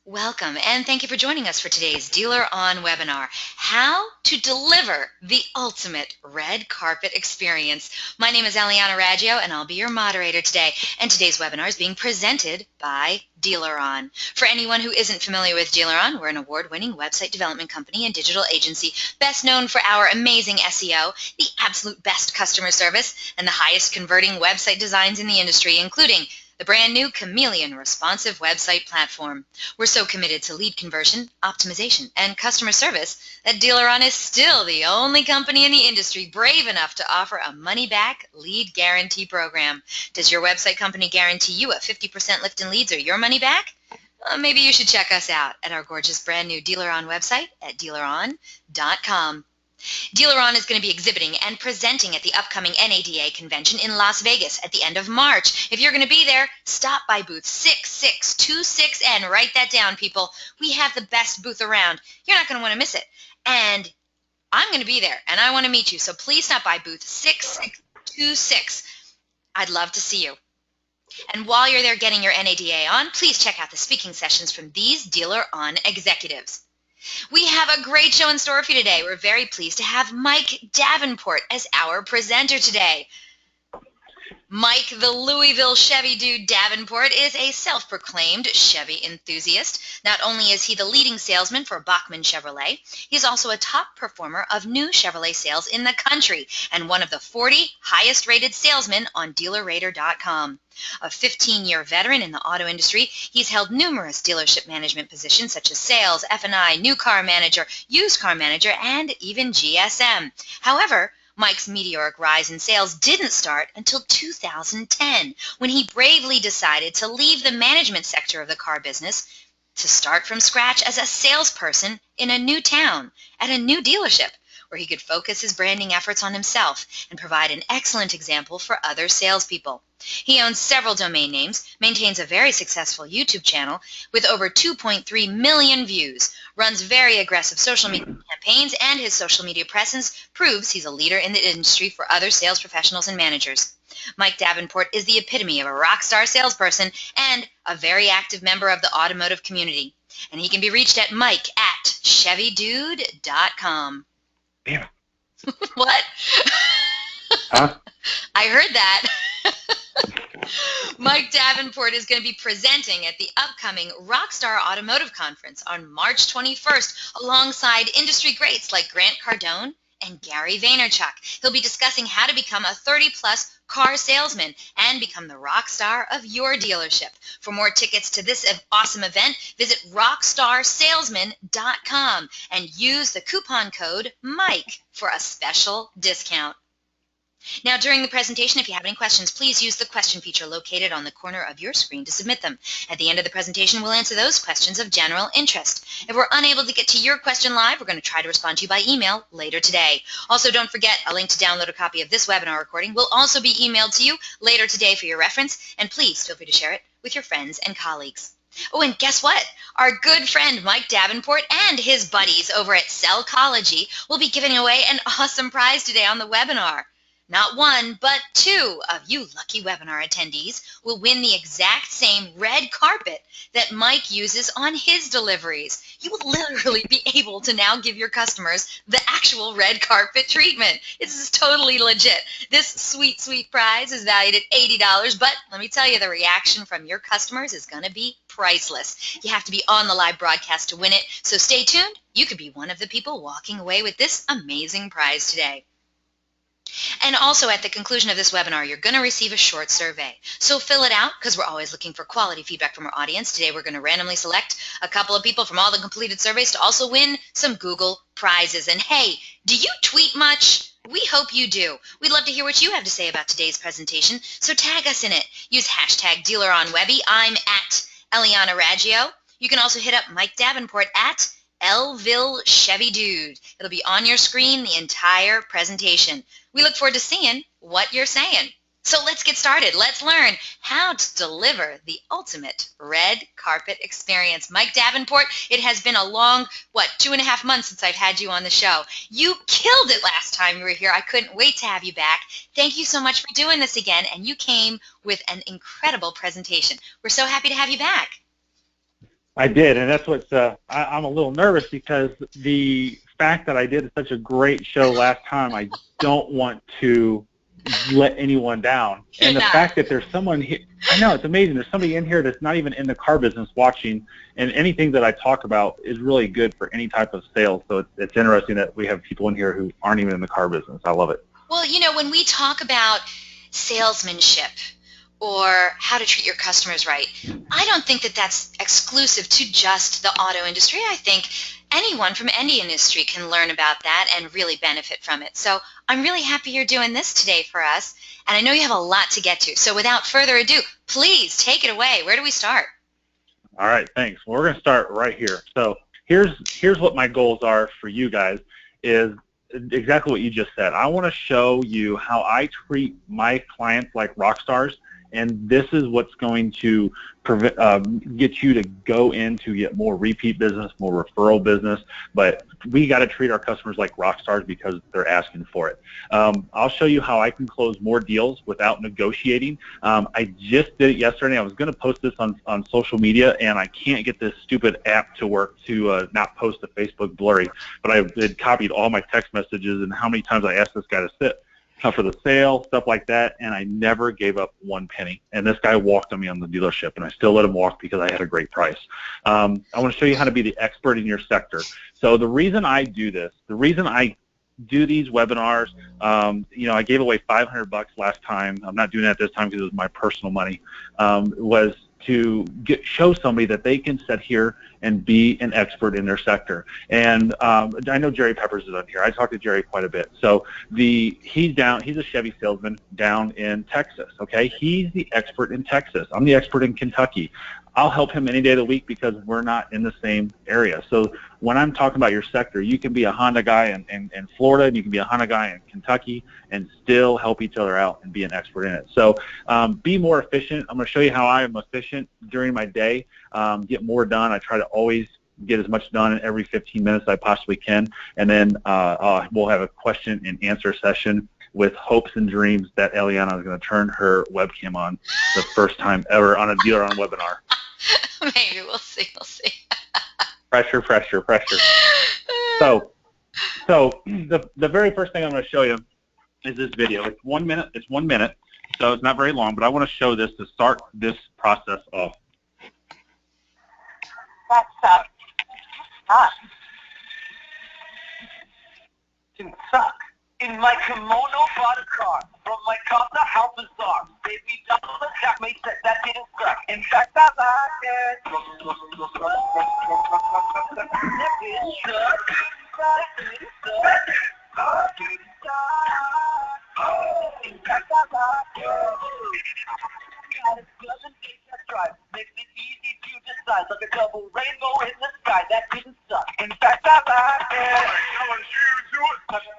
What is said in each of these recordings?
Welcome, and thank you for joining us for today's DealerOn webinar, How to Deliver the Ultimate Red Carpet Experience. My name is Eliana Raggio, and I'll be your moderator today. And today's webinar is being presented by DealerOn. For anyone who isn't familiar with DealerOn, we're an award-winning website development company and digital agency, best known for our amazing SEO, the absolute best customer service, and the highest converting website designs in the industry, including the brand new Chameleon responsive website platform. We're so committed to lead conversion, optimization, and customer service that DealerOn is still the only company in the industry brave enough to offer a money-back lead guarantee program. Does your website company guarantee you a 50% lift in leads or your money back? Maybe you should check us out at our gorgeous brand new DealerOn website at DealerOn.com. DealerOn is going to be exhibiting and presenting at the upcoming NADA convention in Las Vegas at the end of March. If you're going to be there, stop by booth 6626 and write that down, people. We have the best booth around. You're not going to want to miss it. And I'm going to be there, and I want to meet you. So please stop by booth 6626. I'd love to see you. And while you're there getting your NADA on, please check out the speaking sessions from these DealerOn executives. We have a great show in store for you today. We're very pleased to have Mike Davenport as our presenter today. Mike, the Louisville Chevy dude Davenport, is a self-proclaimed Chevy enthusiast. Not only is he the leading salesman for Bachman Chevrolet, he's also a top performer of new Chevrolet sales in the country and one of the 40 highest-rated salesmen on DealerRater.com. A 15-year veteran in the auto industry, he's held numerous dealership management positions such as sales, F&I, new car manager, used car manager, and even GSM. However, Mike's meteoric rise in sales didn't start until 2010, when he bravely decided to leave the management sector of the car business to start from scratch as a salesperson in a new town at a new dealership, where he could focus his branding efforts on himself and provide an excellent example for other salespeople. He owns several domain names, maintains a very successful YouTube channel with over 2.3 million views, runs very aggressive social media campaigns, and his social media presence proves he's a leader in the industry for other sales professionals and managers. Mike Davenport is the epitome of a rock star salesperson and a very active member of the automotive community. And he can be reached at mike@chevydude.com. Yeah. What? Huh? I heard that. Mike Davenport is going to be presenting at the upcoming Rockstar Automotive Conference on March 21st alongside industry greats like Grant Cardone and Gary Vaynerchuk. He'll be discussing how to become a 30-plus car salesman and become the rock star of your dealership. For more tickets to this awesome event, visit rockstarsalesman.com and use the coupon code MIKE for a special discount. Now, during the presentation, if you have any questions, please use the question feature located on the corner of your screen to submit them. At the end of the presentation, we'll answer those questions of general interest. If we're unable to get to your question live, we're going to try to respond to you by email later today. Also, don't forget, a link to download a copy of this webinar recording will also be emailed to you later today for your reference, and please feel free to share it with your friends and colleagues. Oh, and guess what? Our good friend Mike Davenport and his buddies over at Cellcology will be giving away an awesome prize today on the webinar. Not one, but two of you lucky webinar attendees will win the exact same red carpet that Mike uses on his deliveries. You will literally be able to now give your customers the actual red carpet treatment. This is totally legit. This sweet, sweet prize is valued at $80, but let me tell you, the reaction from your customers is going to be priceless. You have to be on the live broadcast to win it, so stay tuned. You could be one of the people walking away with this amazing prize today. And also at the conclusion of this webinar, you're going to receive a short survey. So fill it out because we're always looking for quality feedback from our audience. Today we're going to randomly select a couple of people from all the completed surveys to also win some Google prizes. And hey, do you tweet much? We hope you do. We'd love to hear what you have to say about today's presentation, so tag us in it. Use hashtag DealerOnWebby. I'm at Eliana Raggio. You can also hit up Mike Davenport at Elville Chevy Dude. It'll be on your screen the entire presentation. We look forward to seeing what you're saying. So let's get started. Let's learn how to deliver the ultimate red carpet experience. Mike Davenport, it has been a long, 2.5 months since I've had you on the show. You killed it last time you were here. I couldn't wait to have you back. Thank you so much for doing this again, and you came with an incredible presentation. We're so happy to have you back. I did, and that's what's. I'm a little nervous because the fact that I did such a great show last time, I don't want to let anyone down. You're And the not. fact that there's someone here, I know it's amazing. There's somebody in here that's not even in the car business watching, and anything that I talk about is really good for any type of sales. So it's interesting that we have people in here who aren't even in the car business. I love it. Well, when we talk about salesmanship or how to treat your customers right, I don't think that that's exclusive to just the auto industry. I think anyone from any industry can learn about that and really benefit from it. So I'm really happy you're doing this today for us, and I know you have a lot to get to. So without further ado, please take it away. Where do we start? All right, thanks. Well, we're going to start right here. So here's what my goals are for you guys is exactly what you just said. I want to show you how I treat my clients like rock stars, and this is what's going to get you to go in to get more repeat business, more referral business, but we got to treat our customers like rock stars because they're asking for it. I'll show you how I can close more deals without negotiating. I just did it yesterday. I was going to post this on social media, and I can't get this stupid app to work to not post to Facebook blurry, but I had copied all my text messages and how many times I asked this guy to sit for the sale, stuff like that, and I never gave up one penny. And this guy walked on me on the dealership, and I still let him walk because I had a great price. I want to show you how to be the expert in your sector. So the reason I do this, the reason I do these webinars, I gave away $500 last time. I'm not doing that this time because it was my personal money, was to show somebody that they can sit here and be an expert in their sector. And I know Jerry Peppers is on here. I talk to Jerry quite a bit. So he's a Chevy salesman down in Texas, okay? He's the expert in Texas. I'm the expert in Kentucky. I'll help him any day of the week because we're not in the same area. So when I'm talking about your sector, you can be a Honda guy in Florida, and you can be a Honda guy in Kentucky, and still help each other out and be an expert in it. So be more efficient. I'm going to show you how I am efficient during my day, get more done. I try to always get as much done in every 15 minutes as I possibly can. And then we'll have a question and answer session with hopes and dreams that Eliana is going to turn her webcam on the first time ever on a DealerOn webinar. Maybe we'll see. Pressure. So the very first thing I'm going to show you is this video. It's 1 minute. So it's not very long, but I want to show this to start this process off. That sucks. Didn't suck. In my kimono, bought a car. From my copter, how bizarre. Baby double attack, mate, that didn't suck. In fact, I like it. That didn't suck. That didn't suck. That didn't suck. In fact, I like it. Got it, doesn't take that drive. Makes it easy to decide. Like a double rainbow in the sky. That didn't suck. In fact, I like it. Come on, shoot to it.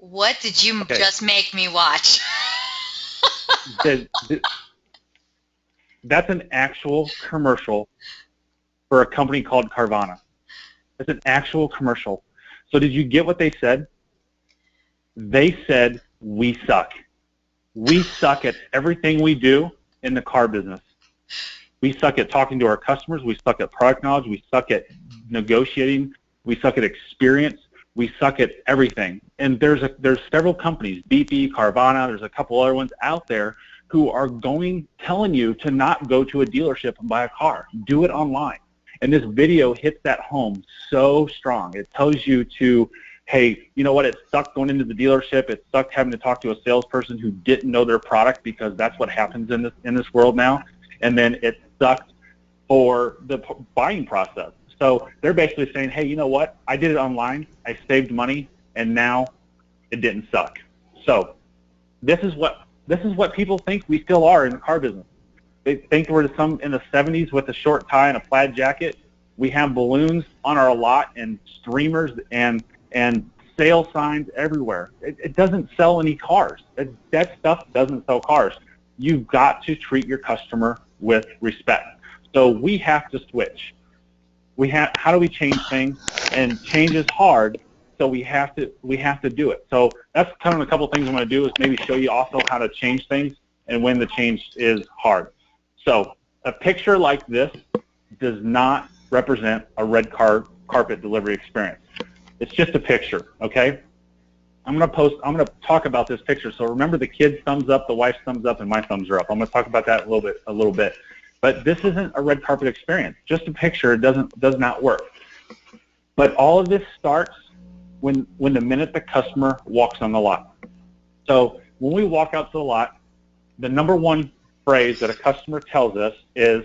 What did you just make me watch? That's an actual commercial for a company called Carvana. That's an actual commercial. So did you get what they said? They said, we suck. We suck at everything we do in the car business. We suck at talking to our customers. We suck at product knowledge. We suck at negotiating. We suck at experience. We suck at everything. And there's several companies, BP, Carvana, there's a couple other ones out there who are telling you to not go to a dealership and buy a car. Do it online. And this video hits that home so strong. It tells you to, hey, you know what? It sucked going into the dealership. It sucked having to talk to a salesperson who didn't know their product, because that's what happens in this world now. And then it sucked for the buying process. So they're basically saying, hey, you know what? I did it online. I saved money, and now it didn't suck. So this is what people think we still are in the car business. They think we're some in the 70s with a short tie and a plaid jacket. We have balloons on our lot and streamers and sale signs everywhere. It doesn't sell any cars. That stuff doesn't sell cars. You've got to treat your customer with respect. So we have to switch. How do we change things? And change is hard, so we have to do it. So that's kind of a couple of things I'm going to do is maybe show you also how to change things and when the change is hard. So a picture like this does not represent a red carpet delivery experience. It's just a picture, okay? I'm going to talk about this picture. So remember the kid's thumbs up, the wife's thumbs up, and my thumbs are up. I'm going to talk about that a little bit. But this isn't a red carpet experience. Just a picture does not work. But all of this starts when the minute the customer walks on the lot. So when we walk out to the lot, the number one phrase that a customer tells us is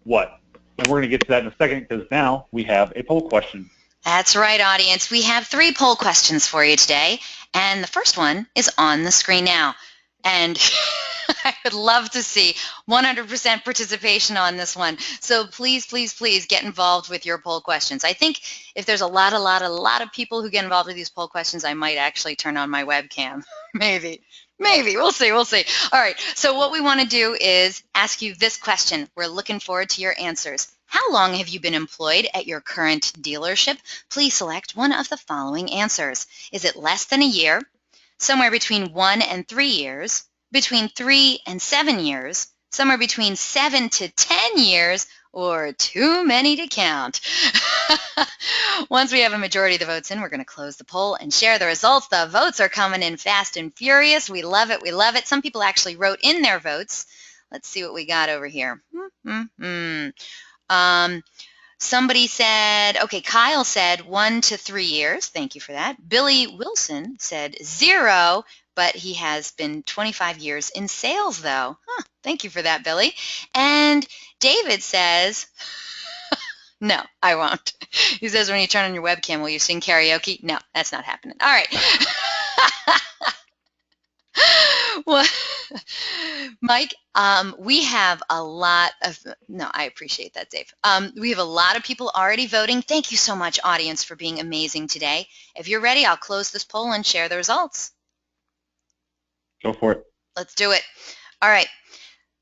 what? And we're going to get to that in a second because now we have a poll question. That's right, audience. We have 3 poll questions for you today, and the first one is on the screen now. And I would love to see 100% participation on this one. So please, please, please get involved with your poll questions. I think if there's a lot of people who get involved with these poll questions, I might actually turn on my webcam. Maybe. We'll see. All right. So what we want to do is ask you this question. We're looking forward to your answers. How long have you been employed at your current dealership? Please select one of the following answers. Is it less than a year, somewhere between 1 and 3 years, between 3 and 7 years, somewhere between 7 to 10 years, or too many to count? Once we have a majority of the votes in, we're going to close the poll and share the results. The votes are coming in fast and furious. We love it. Some people actually wrote in their votes. Let's see what we got over here. Somebody said, okay, Kyle said 1 to 3 years. Thank you for that. Billy Wilson said 0, but he has been 25 years in sales, though. Thank you for that, Billy. And David says, no, I won't. He says, when you turn on your webcam, will you sing karaoke? No, that's not happening. All right. Well, Mike, we have a lot of, no, I appreciate that, Dave. We have a lot of people already voting. Thank you so much, audience, for being amazing today. If you're ready, I'll close this poll and share the results. Go for it. Let's do it. All right.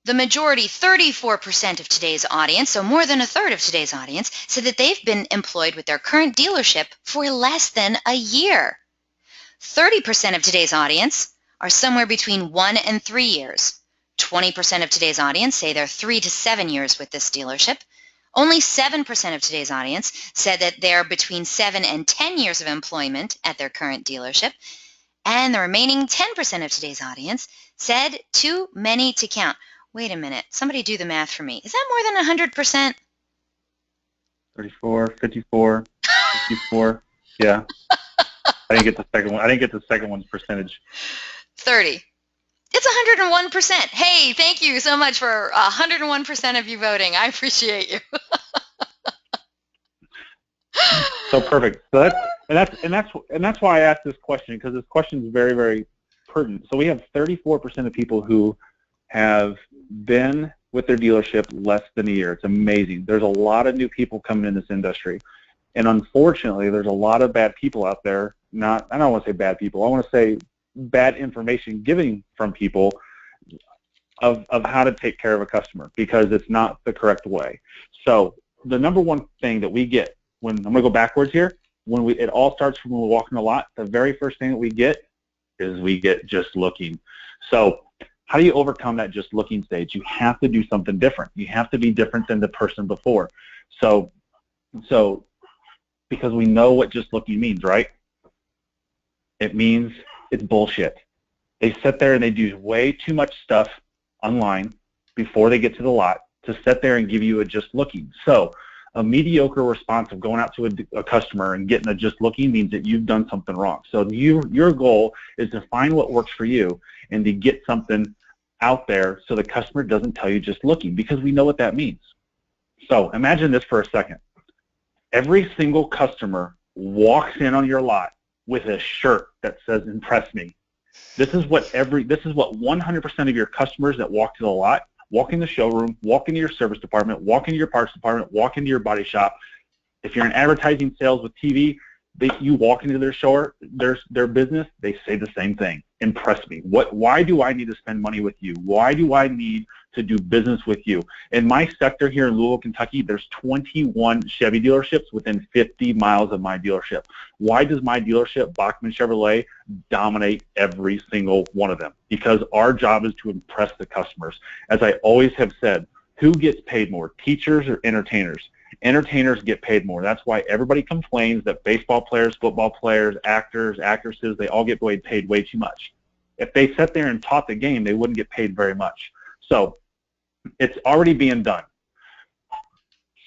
The majority, 34% of today's audience, so more than a third of today's audience, said that they've been employed with their current dealership for less than a year. 30% of today's audience are somewhere between 1 and 3 years. 20% of today's audience say they're 3 to 7 years with this dealership. Only 7% of today's audience said that they're between 7 and 10 years of employment at their current dealership. And the remaining 10% of today's audience said too many to count. Wait a minute. Somebody do the math for me. Is that more than 100%? 34, 54, 54. Yeah. I didn't get the second one. I didn't get the second one's percentage. 30. It's 101%. Hey, thank you so much for 101% of you voting. I appreciate you. So perfect. So that's why I asked this question, because this question is very, very pertinent. So we have 34% of people who have been with their dealership less than a year. It's amazing. There's a lot of new people coming in this industry. And unfortunately, there's a lot of bad people out there. I don't want to say bad people. I want to say bad information given from people of how to take care of a customer, because it's not the correct way. So the number one thing that we get when, I'm going to go backwards here, it all starts from when we walk in the lot. The very first thing that we get is we get just looking. So how do you overcome that just looking stage? You have to do something different. You have to be different than the person before. So because we know what just looking means, right? It means it's bullshit. They sit there and they do way too much stuff online before they get to the lot to sit there and give you a just looking. So a mediocre response of going out to a customer and getting a just looking means that you've done something wrong. So your goal is to find what works for you and to get something out there so the customer doesn't tell you just looking, because we know what that means. So imagine this for a second. Every single customer walks in on your lot with a shirt that says "Impress me." This is what 100% of your customers that walk to the lot, walk in the showroom, walk into your service department, walk into your parts department, walk into your body shop. If you're in advertising sales with TV, You walk into their business, they say the same thing. Impress me. Why do I need to spend money with you? Why do I need to do business with you? In my sector here in Louisville, Kentucky, there's 21 Chevy dealerships within 50 miles of my dealership. Why does my dealership, Bachman Chevrolet, dominate every single one of them? Because our job is to impress the customers. As I always have said, who gets paid more, teachers or entertainers? Entertainers get paid more. That's why everybody complains that baseball players, football players, actors, actresses, they all get paid way too much. If they sat there and taught the game, they wouldn't get paid very much. So it's already being done.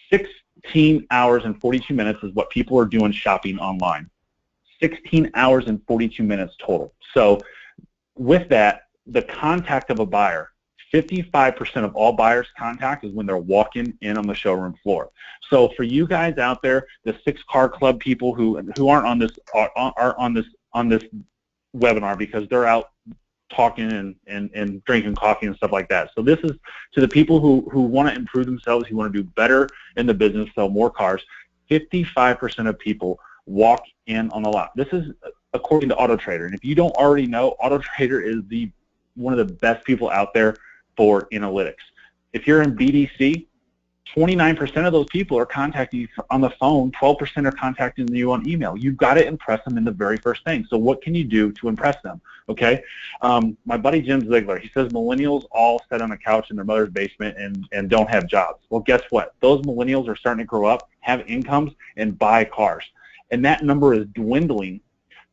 16 hours and 42 minutes is what people are doing shopping online. 16 hours and 42 minutes total. So with that, the contact of a buyer, 55% of all buyers' contact is when they're walking in on the showroom floor. So for you guys out there, the 6 Car Club people who aren't on this webinar because they're out talking and drinking coffee and stuff like that. So this is to the people who want to improve themselves, who want to do better in the business, sell more cars. 55% of people walk in on the lot. This is according to AutoTrader. And if you don't already know, AutoTrader is one of the best people out there for analytics. If you're in BDC, 29% of those people are contacting you on the phone, 12% are contacting you on email. You've got to impress them in the very first thing. So what can you do to impress them? Okay, my buddy Jim Ziegler, he says millennials all sit on a couch in their mother's basement and don't have jobs. Well, guess what? Those millennials are starting to grow up, have incomes, and buy cars. And that number is dwindling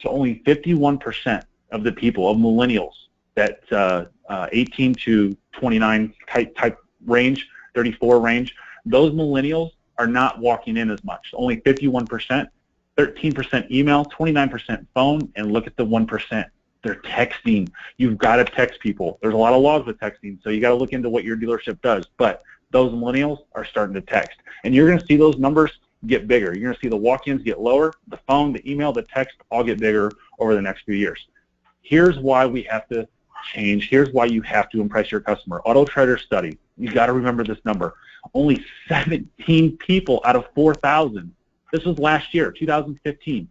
to only 51% of the people, of millennials, that 18 to 29 type range, 34 range, those millennials are not walking in as much. Only 51%, 13% email, 29% phone, and look at the 1%. They're texting. You've got to text people. There's a lot of laws with texting, so you got to look into what your dealership does. But those millennials are starting to text. And you're going to see those numbers get bigger. You're going to see the walk-ins get lower, the phone, the email, the text all get bigger over the next few years. Here's why we have to change. Here's why you have to impress your customer. AutoTrader study. You got to remember this number. Only 17 people out of 4,000. This was last year, 2015.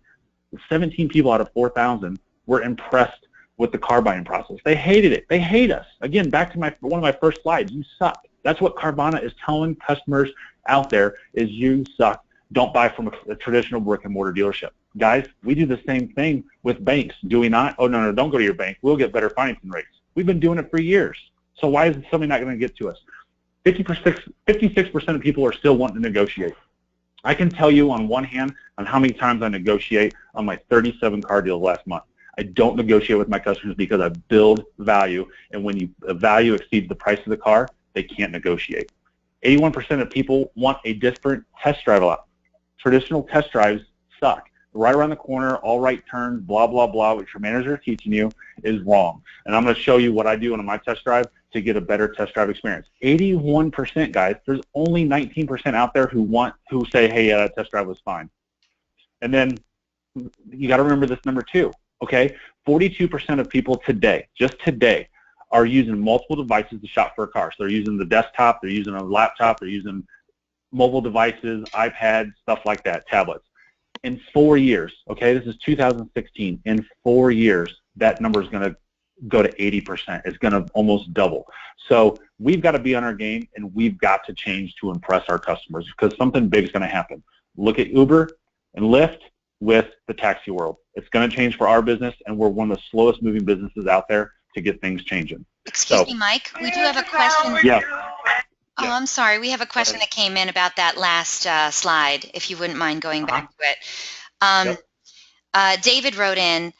17 people out of 4,000 were impressed with the car buying process. They hated it. They hate us. Again, back to one of my first slides. You suck. That's what Carvana is telling customers out there is you suck. Don't buy from a traditional brick and mortar dealership. Guys, we do the same thing with banks, do we not? Oh, no, don't go to your bank. We'll get better financing rates. We've been doing it for years. So why is somebody not going to get to us? 56% of people are still wanting to negotiate. I can tell you on one hand on how many times I negotiate on my 37 car deals last month. I don't negotiate with my customers because I build value, and when the value exceeds the price of the car, they can't negotiate. 81% of people want a different test drive lot. Traditional test drives suck. Right around the corner, all right turns, blah, blah, blah, which your manager is teaching you is wrong. And I'm going to show you what I do on my test drive to get a better test drive experience. 81%, guys. There's only 19% out there who say, hey, yeah, that test drive was fine. And then you got to remember this number too, okay? 42% of people today, just today, are using multiple devices to shop for a car. So they're using the desktop, they're using a laptop, they're using mobile devices, iPads, stuff like that, tablets. In 4 years, okay, this is 2016, in 4 years, that number is going to go to 80%. It's going to almost double. So we've got to be on our game, and we've got to change to impress our customers because something big is going to happen. Look at Uber and Lyft with the taxi world. It's going to change for our business, and we're one of the slowest moving businesses out there to get things changing. Excuse me, Mike. We do have a question. Yeah. Oh, I'm sorry. We have a question that came in about that last slide, if you wouldn't mind going back to it. David wrote in,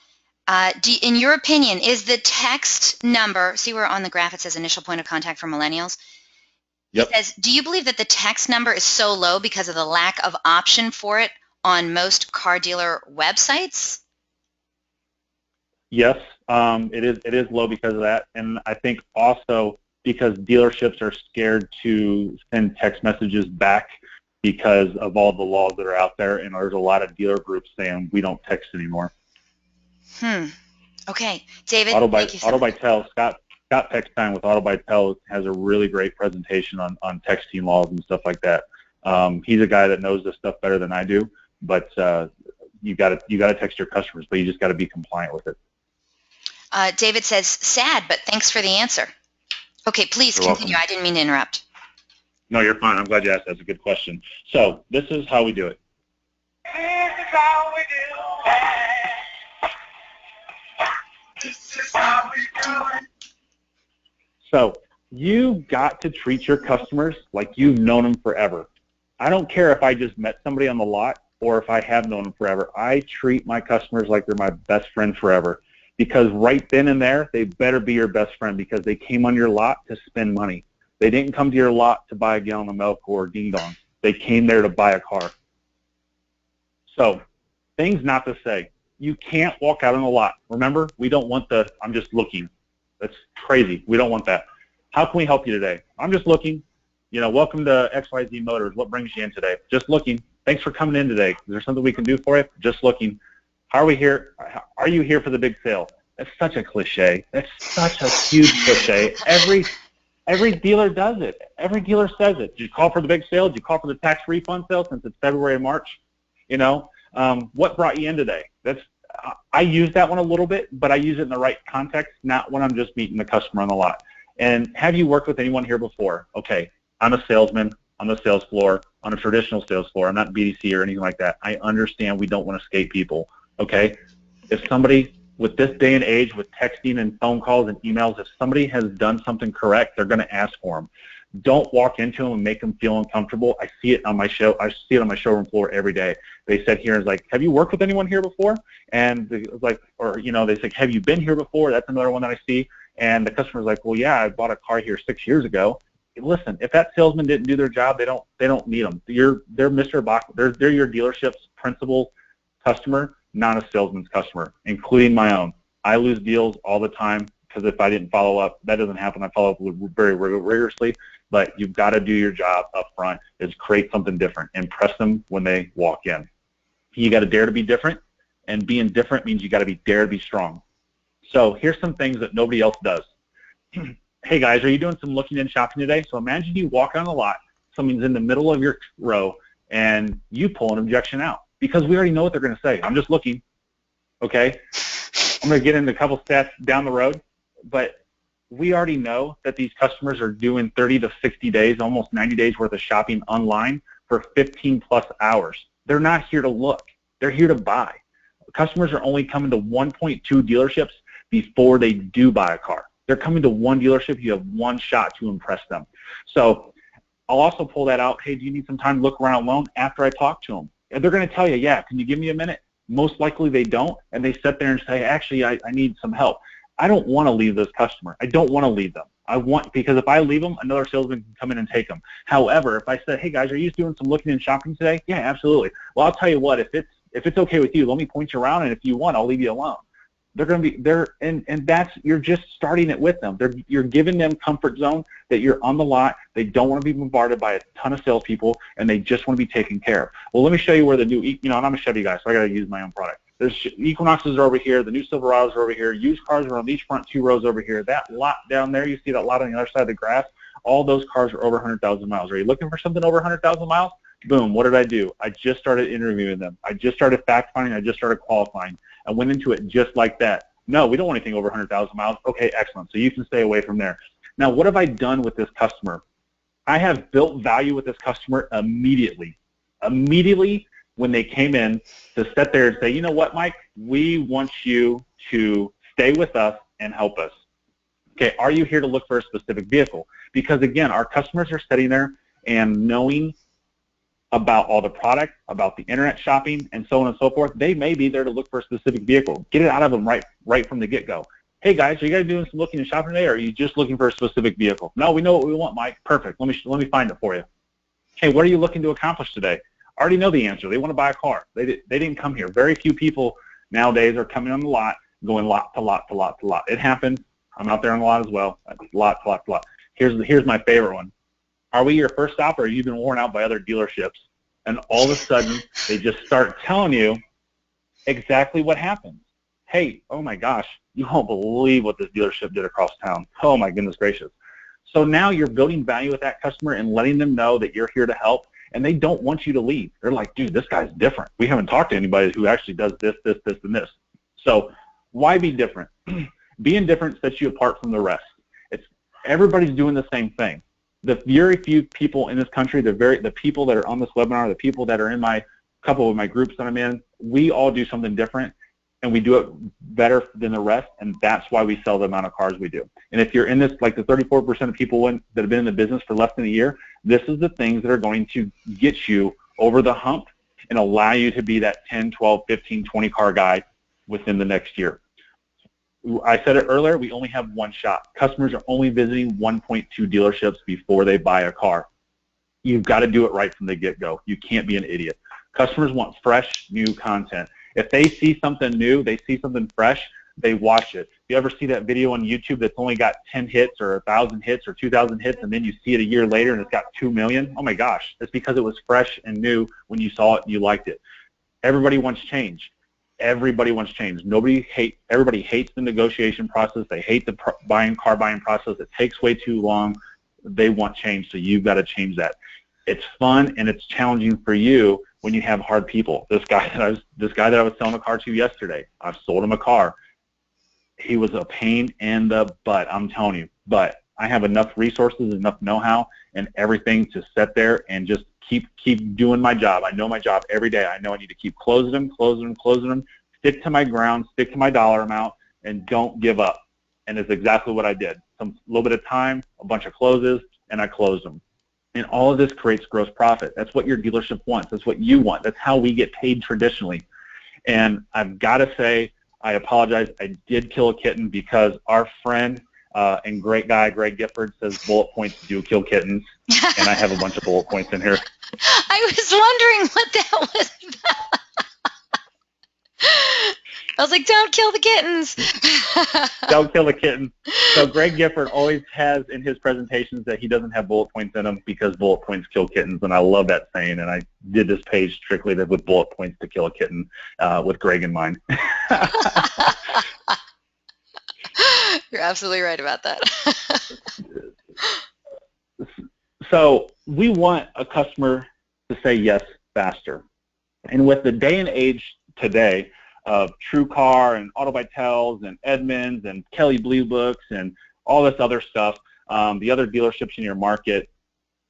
in your opinion, is the text number, see where on the graph it says initial point of contact for millennials? Yep. It says, do you believe that the text number is so low because of the lack of option for it on most car dealer websites? Yes, it is low because of that. And I think also because dealerships are scared to send text messages back because of all the laws that are out there, and there's a lot of dealer groups saying we don't text anymore. Okay, David, thank you so much. Scott Peckstein with AutoBytel has a really great presentation on texting laws and stuff like that. He's a guy that knows this stuff better than I do, but you got to text your customers, but you just got to be compliant with it. David says, sad, but thanks for the answer. Okay, please continue. I didn't mean to interrupt. No, you're fine. I'm glad you asked. That's a good question. So this is how we do it. This is how we do it. This is how we do it. So you've got to treat your customers like you've known them forever. I don't care if I just met somebody on the lot or if I have known them forever. I treat my customers like they're my best friend forever, because right then and there, they better be your best friend, because they came on your lot to spend money. They didn't come to your lot to buy a gallon of milk or ding dong. They came there to buy a car. So things not to say. You can't walk out on the lot. Remember, we don't want the, I'm just looking. That's crazy. We don't want that. How can we help you today? I'm just looking. Welcome to XYZ Motors. What brings you in today? Just looking. Thanks for coming in today. Is there something we can do for you? Just looking. How are we here? Are you here for the big sale? That's such a cliche. That's such a huge cliche. Every dealer does it. Every dealer says it. Did you call for the big sale? Did you call for the tax refund sale since it's February and March? What brought you in today? I use that one a little bit, but I use it in the right context, not when I'm just meeting the customer on the lot. And have you worked with anyone here before? Okay, I'm a salesman on the sales floor, on a traditional sales floor. I'm not BDC or anything like that. I understand we don't want to escape people, okay? If somebody, with this day and age, with texting and phone calls and emails, if somebody has done something correct, they're going to ask for them. Don't walk into them and make them feel uncomfortable. I see it on my showroom floor every day. They said here, it's like, have you worked with anyone here before? And they say, have you been here before? That's another one that I see. And the customer's like, well, yeah, I bought a car here 6 years ago. Listen, if that salesman didn't do their job, they don't need them. They're Mr. Bach. They're your dealership's principal customer, not a salesman's customer, including my own. I lose deals all the time because if I didn't follow up, that doesn't happen. I follow up very rigorously, but you've got to do your job up front, is create something different. Impress them when they walk in. You got to dare to be different, and being different means you got to dare to be strong. So here's some things that nobody else does. Hey guys, are you doing some looking and shopping today? So imagine you walk on the lot, someone's in the middle of your row, and you pull an objection out, because we already know what they're going to say. I'm just looking, okay? I'm going to get into a couple stats down the road, but we already know that these customers are doing 30 to 60 days, almost 90 days worth of shopping online for 15 plus hours. They're not here to look. They're here to buy. Customers are only coming to 1.2 dealerships before they do buy a car. They're coming to one dealership. You have one shot to impress them. So I'll also pull that out. Hey, do you need some time to look around alone after I talk to them? And they're going to tell you, yeah, can you give me a minute? Most likely they don't, and they sit there and say, actually, I need some help. I don't want to leave this customer. I don't want to leave them. Because if I leave them, another salesman can come in and take them. However, if I said, hey guys, are you doing some looking and shopping today? Yeah, absolutely. Well, I'll tell you what, if it's okay with you, let me point you around, and if you want, I'll leave you alone. They're going to be there, and that's, you're just starting it with them. You're giving them comfort zone that you're on the lot. They don't want to be bombarded by a ton of salespeople, and they just want to be taken care of. Well, let me show you where the new, and I'm a Chevy guy, so I got to use my own product. There's Equinoxes are over here. The new Silverados are over here. Used cars are on these front two rows over here. That lot down there, you see that lot on the other side of the grass? All those cars are over 100,000 miles. Are you looking for something over 100,000 miles? Boom, what did I do? I just started interviewing them. I just started fact-finding. I just started qualifying. I went into it just like that. No, we don't want anything over 100,000 miles. Okay, excellent. So you can stay away from there. Now, what have I done with this customer? I have built value with this customer immediately. Immediately when they came in, to sit there and say, you know what, Mike, we want you to stay with us and help us. Okay, are you here to look for a specific vehicle? Because, again, our customers are sitting there and knowing about all the product, about the internet shopping, and so on and so forth. They may be there to look for a specific vehicle. Get it out of them right from the get-go. Hey, guys, are you guys doing some looking and shopping today, or are you just looking for a specific vehicle? No, we know what we want, Mike. Perfect. Let me find it for you. Hey, what are you looking to accomplish today? I already know the answer. They want to buy a car. They didn't come here. Very few people nowadays are coming on the lot, going lot to lot to lot to lot. It happens. I'm out there on the lot as well. Lot to lot to lot. Here's my favorite one. Are we your first stop, or have you been worn out by other dealerships? And all of a sudden, they just start telling you exactly what happens. Hey, oh my gosh, you won't believe what this dealership did across town. Oh my goodness gracious. So now you're building value with that customer and letting them know that you're here to help, and they don't want you to leave. They're like, dude, this guy's different. We haven't talked to anybody who actually does this, this, this, and this. So why be different? Being different sets you apart from the rest. Everybody's doing the same thing. The very few people in this country, the people that are on this webinar, the people that are in my couple of my groups that I'm in, we all do something different, and we do it better than the rest, and that's why we sell the amount of cars we do. And if you're in this, like the 34% of people that have been in the business for less than a year, this is the things that are going to get you over the hump and allow you to be that 10, 12, 15, 20 car guy within the next year. I said it earlier, we only have one shot. Customers are only visiting 1.2 dealerships before they buy a car. You've got to do it right from the get-go. You can't be an idiot. Customers want fresh, new content. If they see something new, they see something fresh, they watch it. You ever see that video on YouTube that's only got 10 hits or 1,000 hits or 2,000 hits, and then you see it a year later and it's got 2 million? Oh my gosh, it's because it was fresh and new when you saw it and you liked it. Everybody wants change. Everybody wants change. Everybody hates the negotiation process. They hate the car buying process. It takes way too long. They want change, so you've got to change that. It's fun and it's challenging for you when you have hard people. This guy that I was selling a car to yesterday, I've sold him a car. He was a pain in the butt, I'm telling you. But I have enough resources, enough know-how, and everything to sit there and just keep doing my job. I know my job every day. I know I need to keep closing them, stick to my ground, stick to my dollar amount, and don't give up. And it's exactly what I did. A little bit of time, a bunch of closes, and I closed them. And all of this creates gross profit. That's what your dealership wants. That's what you want. That's how we get paid traditionally. And I've got to say, I apologize. I did kill a kitten because our friend and great guy, Greg Gifford, says bullet points do kill kittens. And I have a bunch of bullet points in here. I was wondering what that was about. I was like, don't kill the kittens. Don't kill the kittens. So Greg Gifford always has in his presentations that he doesn't have bullet points in them because bullet points kill kittens, and I love that saying, and I did this page strictly with bullet points to kill a kitten with Greg in mind. You're absolutely right about that. So we want a customer to say yes faster. And with the day and age today of TrueCar and AutoBytels and Edmunds and Kelley Blue Books and all this other stuff, the other dealerships in your market,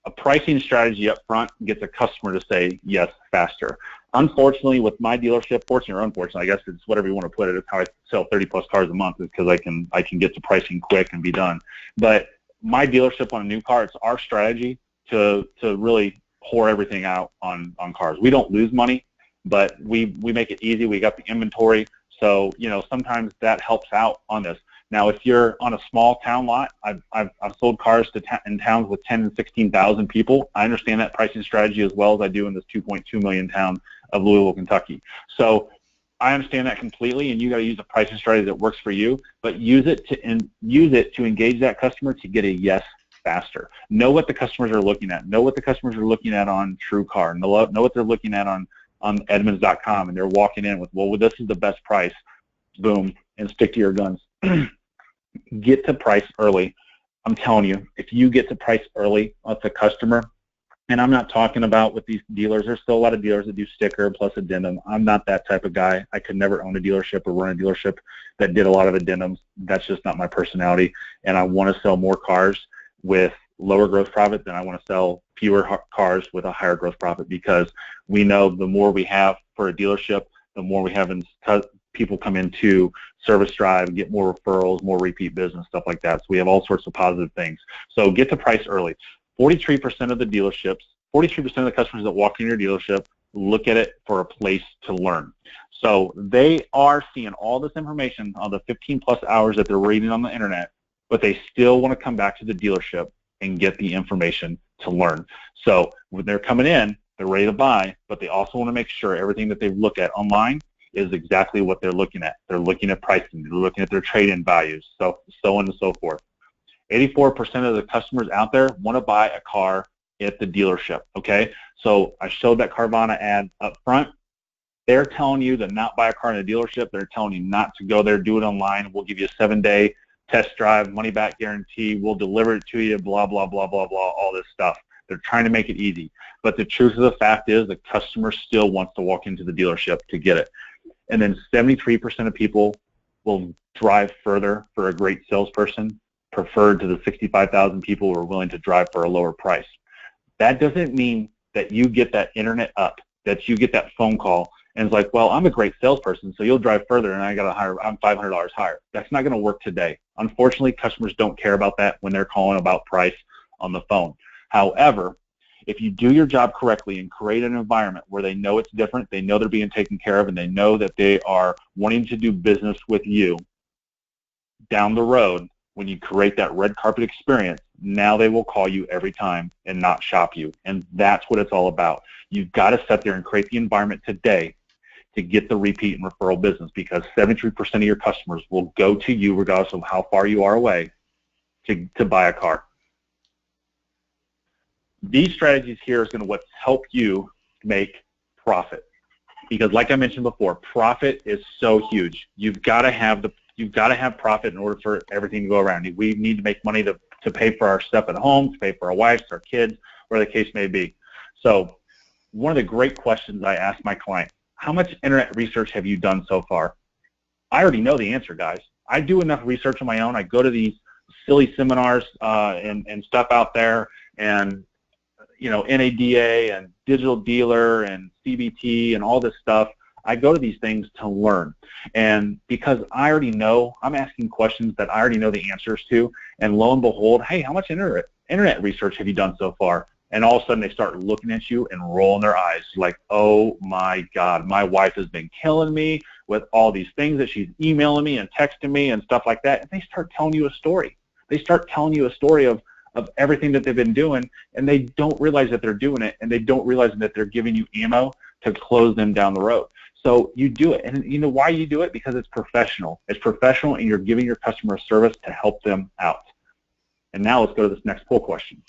a pricing strategy up front gets a customer to say yes faster. Unfortunately, with my dealership, fortunately or unfortunately, I guess it's whatever you want to put it, it's how I sell 30-plus cars a month is because I can get to pricing quick and be done. But my dealership on a new car, it's our strategy to really pour everything out on cars. We don't lose money, but we make it easy. We got the inventory, so sometimes that helps out on this. Now, if you're on a small town lot, I've sold cars in towns with 10 and 16,000 people. I understand that pricing strategy as well as I do in this 2.2 million town of Louisville, Kentucky. So I understand that completely, and you got to use a pricing strategy that works for you, but use it to engage that customer to get a yes faster. Know what the customers are looking at. Know what the customers are looking at on TrueCar. Know what they're looking at on Edmunds.com, and they're walking in with, well, this is the best price. Boom, and stick to your guns. Get to price early. I'm telling you, if you get to price early with the customer, and I'm not talking about with these dealers, there's still a lot of dealers that do sticker plus addendum. I'm not that type of guy. I could never own a dealership or run a dealership that did a lot of addendums. That's just not my personality, and I want to sell more cars with lower gross profit than I want to sell fewer cars with a higher gross profit, because we know the more we have for a dealership, the more we have in people come into Service Drive, get more referrals, more repeat business, stuff like that. So we have all sorts of positive things. So get to price early. 43% of the dealerships, 43% of the customers that walk in your dealership look at it for a place to learn. So they are seeing all this information on the 15-plus hours that they're reading on the internet, but they still want to come back to the dealership and get the information to learn. So when they're coming in, they're ready to buy, but they also want to make sure everything that they look at online is exactly what they're looking at. They're looking at pricing. They're looking at their trade-in values, so on and so forth. 84% of the customers out there want to buy a car at the dealership, okay? So I showed that Carvana ad up front. They're telling you to not buy a car in a dealership. They're telling you not to go there, do it online. We'll give you a 7-day test drive, money-back guarantee. We'll deliver it to you, blah, blah, blah, blah, blah, all this stuff. They're trying to make it easy. But the truth of the fact is the customer still wants to walk into the dealership to get it. And then 73% of people will drive further for a great salesperson, preferred to the 65,000 people who are willing to drive for a lower price. That doesn't mean that you get that internet up, that you get that phone call, and it's like, well, I'm a great salesperson, so you'll drive further, and I'm $500 higher. That's not going to work today. Unfortunately, customers don't care about that when they're calling about price on the phone. However, if you do your job correctly and create an environment where they know it's different, they know they're being taken care of, and they know that they are wanting to do business with you down the road, when you create that red carpet experience, now they will call you every time and not shop you. And that's what it's all about. You've got to sit there and create the environment today to get the repeat and referral business, because 73% of your customers will go to you regardless of how far you are away to buy a car. These strategies here is going to help you make profit, because like I mentioned before, profit is so huge. You've got to have profit in order for everything to go around. We need to make money to pay for our stuff at home, to pay for our wives, our kids, whatever the case may be. So one of the great questions I ask my client, how much internet research have you done so far? I already know the answer, guys. I do enough research on my own. I go to these silly seminars and stuff out there, and NADA and Digital Dealer and CBT and all this stuff. I go to these things to learn. And because I already know, I'm asking questions that I already know the answers to, and lo and behold, hey, how much internet research have you done so far? And all of a sudden they start looking at you and rolling their eyes like, oh my God, my wife has been killing me with all these things that she's emailing me and texting me and stuff like that. And they start telling you a story. They start telling you a story of everything that they've been doing, and they don't realize that they're doing it, and they don't realize that they're giving you ammo to close them down the road. So you do it, and you know why you do it? Because it's professional. It's professional, and you're giving your customer a service to help them out. And now let's go to this next poll question.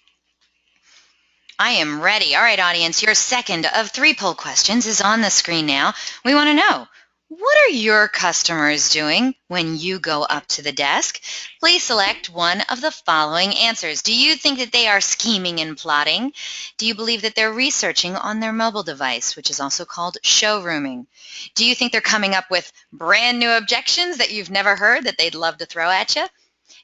I am ready. All right, audience, your second of 3 poll questions is on the screen now. We want to know, what are your customers doing when you go up to the desk? Please select one of the following answers. Do you think that they are scheming and plotting? Do you believe that they're researching on their mobile device, which is also called showrooming? Do you think they're coming up with brand new objections that you've never heard that they'd love to throw at you?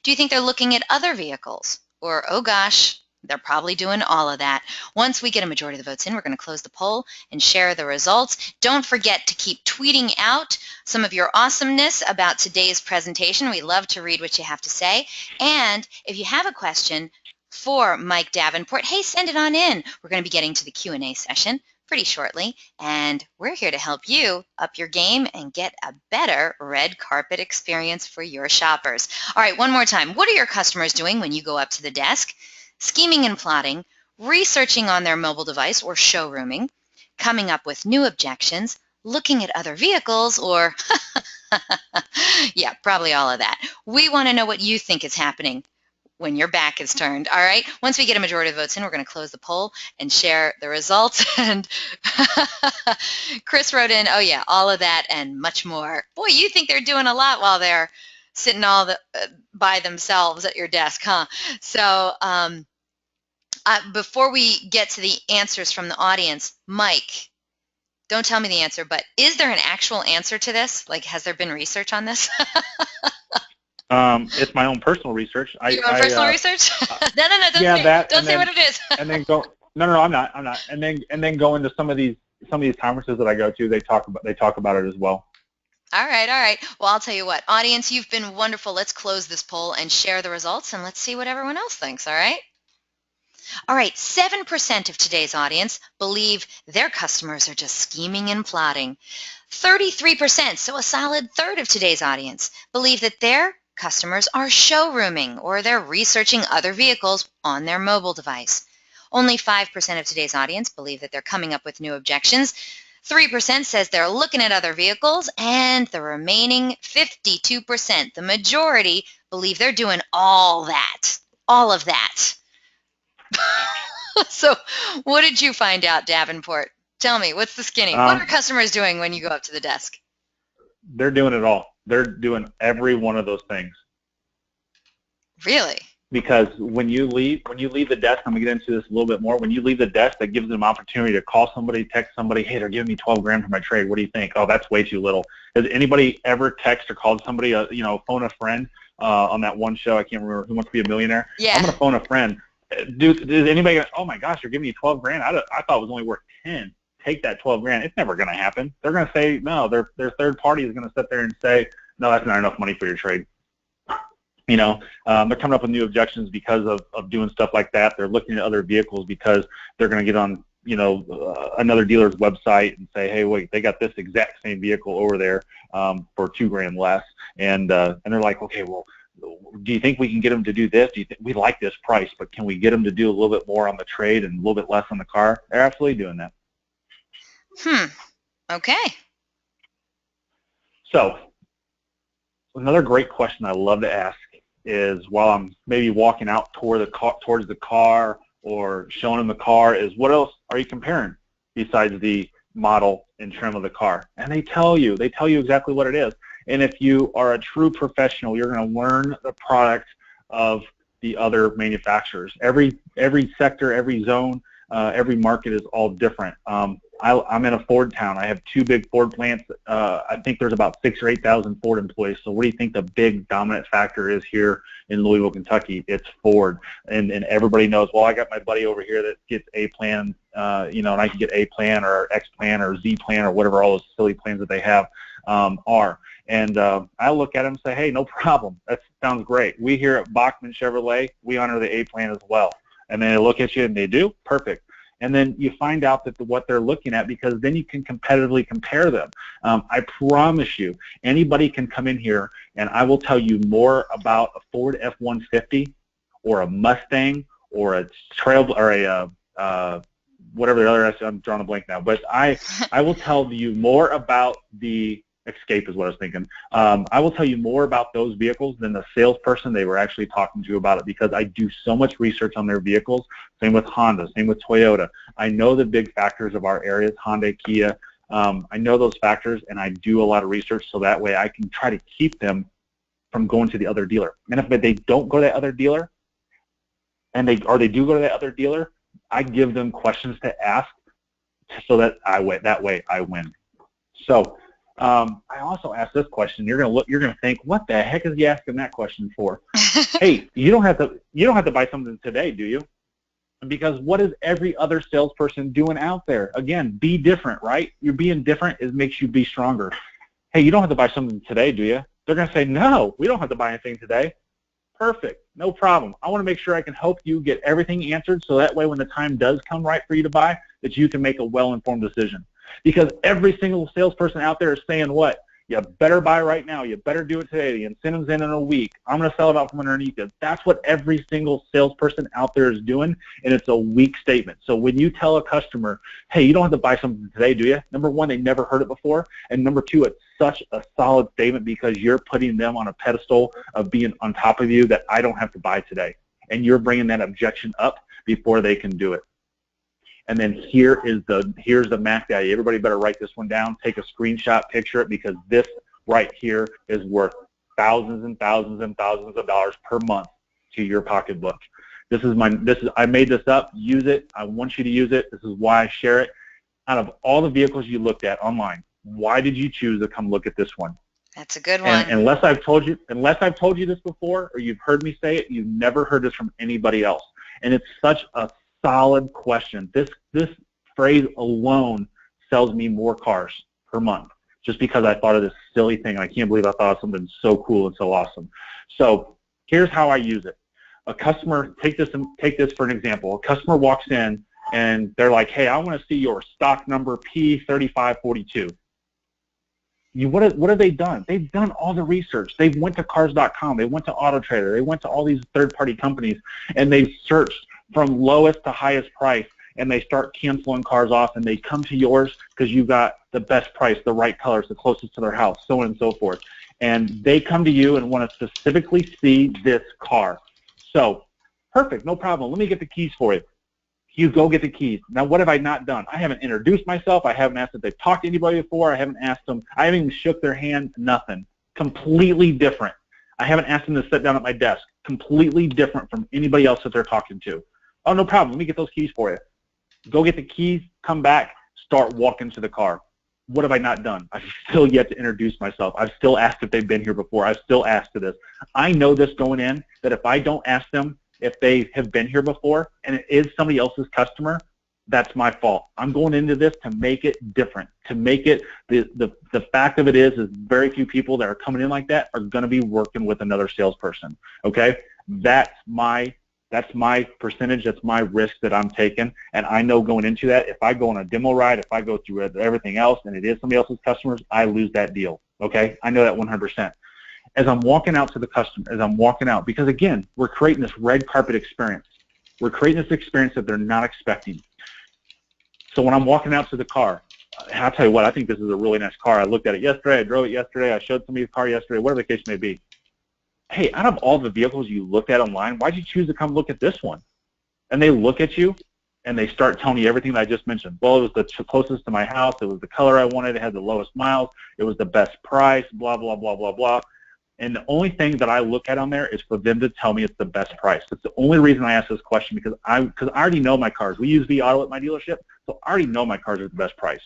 Do you think they're looking at other vehicles? Or, oh gosh, they're probably doing all of that. Once we get a majority of the votes in, we're going to close the poll and share the results. Don't forget to keep tweeting out some of your awesomeness about today's presentation. We love to read what you have to say. And if you have a question for Mike Davenport, hey, send it on in. We're going to be getting to the Q&A session pretty shortly, and we're here to help you up your game and get a better red carpet experience for your shoppers. All right, one more time. What are your customers doing when you go up to the desk? Scheming and plotting, researching on their mobile device or showrooming, coming up with new objections, looking at other vehicles, or yeah, probably all of that. We want to know what you think is happening when your back is turned. All right, once we get a majority of votes in, we're going to close the poll and share the results. And Chris wrote in, oh yeah, all of that and much more. Boy, you think they're doing a lot while they're sitting by themselves at your desk, huh? So before we get to the answers from the audience, Mike, don't tell me the answer, but is there an actual answer to this? Like, has there been research on this? It's my own personal research. Your own personal research? No, don't say what it is. And then go. No, I'm not. And then go into some of these conferences that I go to. They talk about it as well. All right. Well, I'll tell you what, audience, you've been wonderful. Let's close this poll and share the results, and let's see what everyone else thinks. All right. All right, 7% of today's audience believe their customers are just scheming and plotting. 33%, so a solid third of today's audience, believe that their customers are showrooming or they're researching other vehicles on their mobile device. Only 5% of today's audience believe that they're coming up with new objections. 3% says they're looking at other vehicles, and the remaining 52%, the majority, believe they're doing all of that. So what did you find out, Davenport? Tell me, what's the skinny? What are customers doing when you go up to the desk? They're doing it all. They're doing every one of those things. Really? because when you leave the desk, I'm gonna get into this a little bit more. When you leave the desk, that gives them opportunity to call somebody, text somebody, hey, they're giving me 12 grand for my trade. What do you think? Oh, that's way too little. Has anybody ever text or called somebody, phone a friend on that one show? I can't remember, Who Wants to Be a Millionaire? Yeah. I'm gonna phone a friend. Does anybody go, oh my gosh, you're giving me 12 grand? I thought it was only worth 10. Take that 12 grand. It's never gonna happen. They're gonna say no. Their third party is gonna sit there and say, no, that's not enough money for your trade. They're coming up with new objections because of doing stuff like that. They're looking at other vehicles because they're going to get on, another dealer's website and say, hey, wait, they got this exact same vehicle over there for $2 grand less. And they're like, okay, well, do you think we can get them to do this? Do you think we like this price, but can we get them to do a little bit more on the trade and a little bit less on the car? They're absolutely doing that. Okay. So another great question I love to ask is, while I'm maybe walking out towards the car or showing them the car, is what else are you comparing besides the model and trim of the car? And they tell you exactly what it is. And if you are a true professional, you're going to learn the product of the other manufacturers. Every sector, every zone, every market is all different. I'm in a Ford town. I have 2 big Ford plants. I think there's about 6,000 or 8,000 Ford employees. So what do you think the big dominant factor is here in Louisville, Kentucky? It's Ford. And everybody knows, well, I got my buddy over here that gets A plan, and I can get A plan or X plan or Z plan or whatever all those silly plans that they have are. And I look at them and say, hey, no problem. That sounds great. We here at Bachman Chevrolet, we honor the A plan as well. And then they look at you and they do, perfect. And then you find out that what they're looking at, because then you can competitively compare them. I promise you, anybody can come in here and I will tell you more about a Ford F-150 or a Mustang or a Trail or a whatever the other, I'm drawing a blank now, but I will tell you more about the Escape is what I was thinking. I will tell you more about those vehicles than the salesperson they were actually talking to about it, because I do so much research on their vehicles. Same with Honda, same with Toyota. I know the big factors of our areas, Honda, Kia. I know those factors, and I do a lot of research so that way I can try to keep them from going to the other dealer. And if they don't go to that other dealer, and they do go to that other dealer, I give them questions to ask so that I win. So I also ask this question. You're gonna think, what the heck is he asking that question for? Hey, you don't have to buy something today, do you? Because what is every other salesperson doing out there? Again, be different, right? You're being different makes you be stronger. Hey, you don't have to buy something today, do you? They're gonna say, no, we don't have to buy anything today. Perfect, no problem. I want to make sure I can help you get everything answered, so that way when the time does come right for you to buy, that you can make a well-informed decision. Because every single salesperson out there is saying what? You better buy right now. You better do it today. The incentive's in a week. I'm going to sell it out from underneath it. That's what every single salesperson out there is doing, and it's a weak statement. So when you tell a customer, hey, you don't have to buy something today, do you? Number one, they never heard it before. And number two, it's such a solid statement because you're putting them on a pedestal of being on top of you that I don't have to buy today. And you're bringing that objection up before they can do it. And then here's the max value. Everybody better write this one down. Take a screenshot, picture it, because this right here is worth thousands and thousands and thousands of dollars per month to your pocketbook. I made this up. Use it. I want you to use it. This is why I share it. Out of all the vehicles you looked at online, why did you choose to come look at this one? That's a good one. And unless I've told you this before, or you've heard me say it, you've never heard this from anybody else. And it's such a solid question. This phrase alone sells me more cars per month, just because I thought of this silly thing. I can't believe I thought of something so cool and so awesome. So here's how I use it. A customer, take this for an example. A customer walks in and they're like, hey, I want to see your stock number P3542. What have they done? They've done all the research. They went to cars.com. They went to AutoTrader. They went to all these third-party companies, and they've searched from lowest to highest price, and they start canceling cars off, and they come to yours because you got the best price, the right colors, the closest to their house, so on and so forth. And they come to you and want to specifically see this car. So, perfect, no problem. Let me get the keys for you. You go get the keys. Now, what have I not done? I haven't introduced myself. I haven't asked if they've talked to anybody before. I haven't asked them. I haven't even shook their hand, nothing. Completely different. I haven't asked them to sit down at my desk. Completely different from anybody else that they're talking to. Oh, no problem. Let me get those keys for you. Go get the keys, come back, start walking to the car. What have I not done? I've still yet to introduce myself. I've still asked if they've been here before. I've still asked to this. I know this going in, that if I don't ask them if they have been here before and it is somebody else's customer, that's my fault. I'm going into this to make it different, to make it, the fact of it is very few people that are coming in like that are going to be working with another salesperson, okay? That's my percentage, that's my risk that I'm taking, and I know going into that, if I go on a demo ride, if I go through everything else and it is somebody else's customers, I lose that deal, okay? I know that 100%. As I'm walking out to the customer, as I'm walking out, because again, we're creating this red carpet experience. We're creating this experience that they're not expecting. So when I'm walking out to the car, I'll tell you what, I think this is a really nice car. I looked at it yesterday, I drove it yesterday, I showed somebody the car yesterday, whatever the case may be. Hey, out of all the vehicles you looked at online, why'd you choose to come look at this one? And they look at you, and they start telling you everything that I just mentioned. Well, it was the closest to my house, it was the color I wanted, it had the lowest miles, it was the best price, blah, blah, blah, blah, blah. And the only thing that I look at on there is for them to tell me it's the best price. That's the only reason I ask this question, because I already know my cars. We use vAuto at my dealership, so I already know my cars are the best price.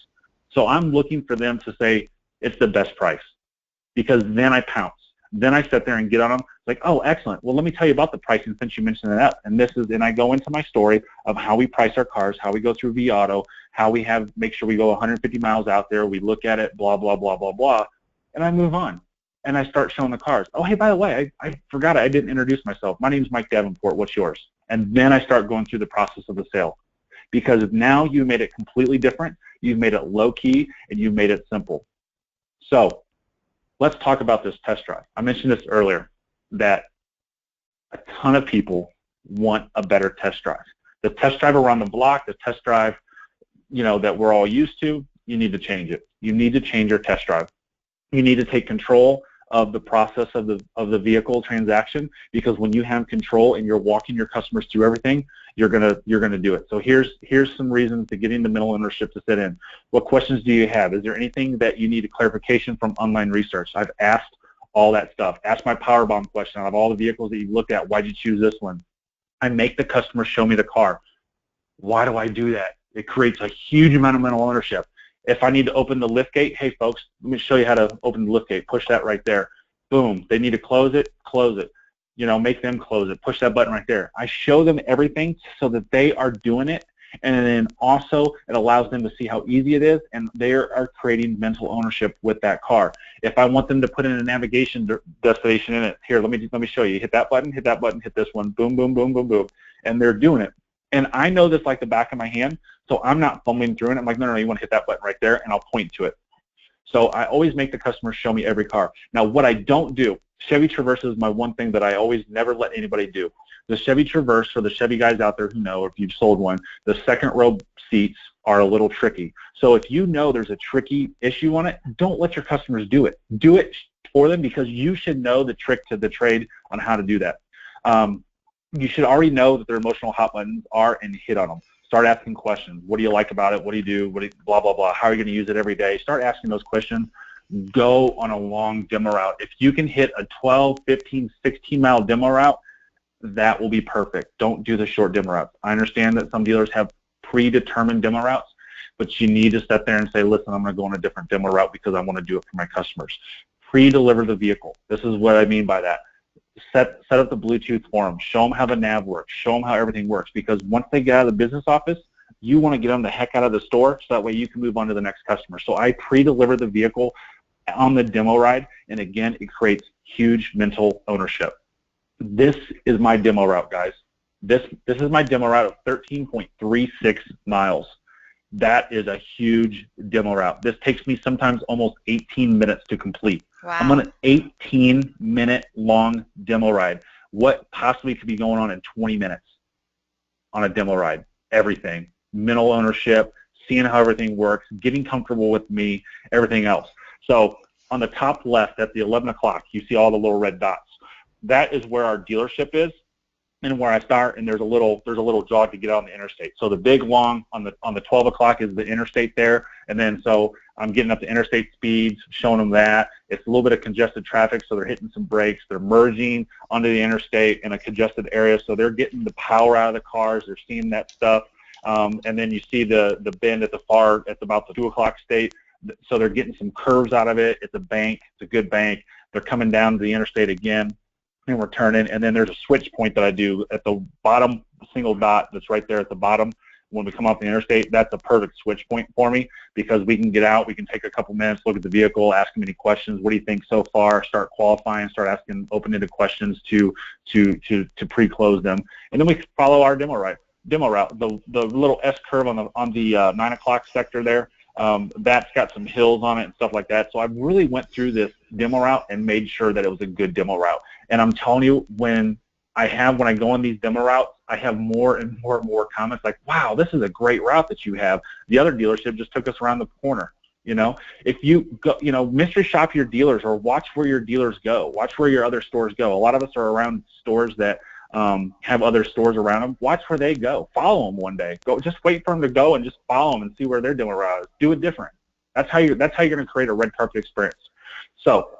So I'm looking for them to say it's the best price, because then I pounce. Then I sit there and get on them, like, oh, excellent. Well, let me tell you about the pricing since you mentioned that. And I go into my story of how we price our cars, how we go through vAuto, how we make sure we go 150 miles out there, we look at it, blah, blah, blah, blah, blah, and I move on. And I start showing the cars. Oh, hey, by the way, I forgot I didn't introduce myself. My name's Mike Davenport. What's yours? And then I start going through the process of the sale, because now you made it completely different. You've made it low-key, and you've made it simple. So let's talk about this test drive. I mentioned this earlier, that a ton of people want a better test drive. The test drive around the block, the test drive, that we're all used to, you need to change it. You need to change your test drive. You need to take control of the process of the vehicle transaction, because when you have control and you're walking your customers through everything, you're gonna do it. So here's some reasons to get into mental ownership to sit in. What questions do you have? Is there anything that you need a clarification from online research? I've asked all that stuff. Ask my power bomb question out of all the vehicles that you've looked at. Why'd you choose this one? I make the customer show me the car. Why do I do that? It creates a huge amount of mental ownership. If I need to open the lift gate, hey folks, let me show you how to open the lift gate. Push that right there. Boom. They need to close it, close it. Make them close it. Push that button right there. I show them everything so that they are doing it, and then also it allows them to see how easy it is, and they are creating mental ownership with that car. If I want them to put in a navigation destination in it, here, let me show you. Hit that button, hit this one, boom, boom, boom, boom, boom, and they're doing it. And I know this like the back of my hand, so I'm not fumbling through it. I'm like, no, you want to hit that button right there, and I'll point to it. So I always make the customer show me every car. Now, what I don't do, Chevy Traverse is my one thing that I always never let anybody do. The Chevy Traverse, for the Chevy guys out there who know, if you've sold one, the second row seats are a little tricky. So if you know there's a tricky issue on it, don't let your customers do it. Do it for them, because you should know the trick to the trade on how to do that. You should already know that their emotional hot buttons are, and hit on them. Start asking questions. What do you like about it? What do you do? Blah, blah, blah. How are you going to use it every day? Start asking those questions. Go on a long demo route. If you can hit a 12, 15, 16-mile demo route, that will be perfect. Don't do the short demo routes. I understand that some dealers have predetermined demo routes, but you need to sit there and say, listen, I'm going to go on a different demo route because I want to do it for my customers. Pre-deliver the vehicle. This is what I mean by that. Set up the Bluetooth for them. Show them how the nav works. Show them how everything works, because once they get out of the business office, you want to get them the heck out of the store so that way you can move on to the next customer. So I pre-deliver the vehicle on the demo ride, and again, it creates huge mental ownership. This is my demo route, guys. This is my demo route of 13.36 miles. That is a huge demo route. This takes me sometimes almost 18 minutes to complete. Wow. I'm on an 18-minute long demo ride. What possibly could be going on in 20 minutes on a demo ride? Everything. Mental ownership, seeing how everything works, getting comfortable with me, everything else. So on the top left at the 11 o'clock, you see all the little red dots. That is where our dealership is. and where I start, and there's a little jog to get out on the interstate. So the big long on the 12 o'clock is the interstate there, and then so I'm getting up to interstate speeds, showing them that. It's a little bit of congested traffic, so they're hitting some brakes. They're merging onto the interstate in a congested area, so they're getting the power out of the cars. They're seeing that stuff. And then you see the bend at about the 2 o'clock state, so they're getting some curves out of it. It's a bank. It's a good bank. They're coming down to the interstate again, and we're turning, and then there's a switch point that I do at the bottom single dot that's right there at the bottom. When we come off the interstate, that's a perfect switch point for me because we can get out, we can take a couple minutes, look at the vehicle, ask them any questions. What do you think so far? Start qualifying, start asking open-ended questions to pre-close them, and then we follow our demo route. The little S curve on the 9 o'clock sector there. That's got some hills on it and stuff like that. So I really went through this demo route and made sure that it was a good demo route. And I'm telling you, when I go on these demo routes, I have more and more comments like, wow, this is a great route that you have. The other dealership just took us around the corner. If you go, mystery shop your dealers or watch where your dealers go. Watch where your other stores go. A lot of us are around stores that have other stores around them. Watch where they go. Follow them one day. Just wait for them to go and just follow them and see where they're doing routes. Do it different. That's how you're going to create a red carpet experience. So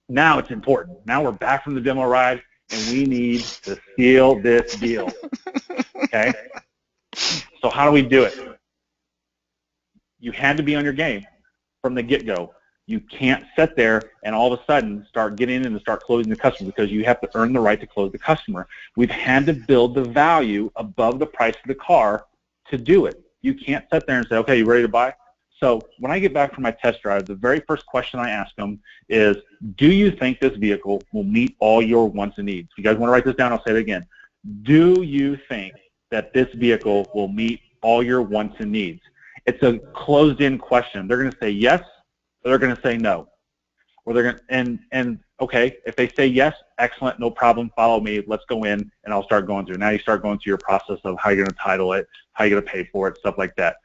now it's important. Now we're back from the demo ride, and we need to seal this deal. Okay? So how do we do it? You had to be on your game from the get-go. You can't sit there and all of a sudden start getting in and start closing the customer because you have to earn the right to close the customer. We've had to build the value above the price of the car to do it. You can't sit there and say, okay, you ready to buy? So when I get back from my test drive, the very first question I ask them is, do you think this vehicle will meet all your wants and needs? If you guys want to write this down, I'll say it again. Do you think that this vehicle will meet all your wants and needs? It's a closed-in question. They're going to say yes, or they're going to say no. Or they're going to, and okay, if they say yes, excellent, no problem, follow me, let's go in, and I'll start going through. Now you start going through your process of how you're going to title it, how you're going to pay for it, stuff like that.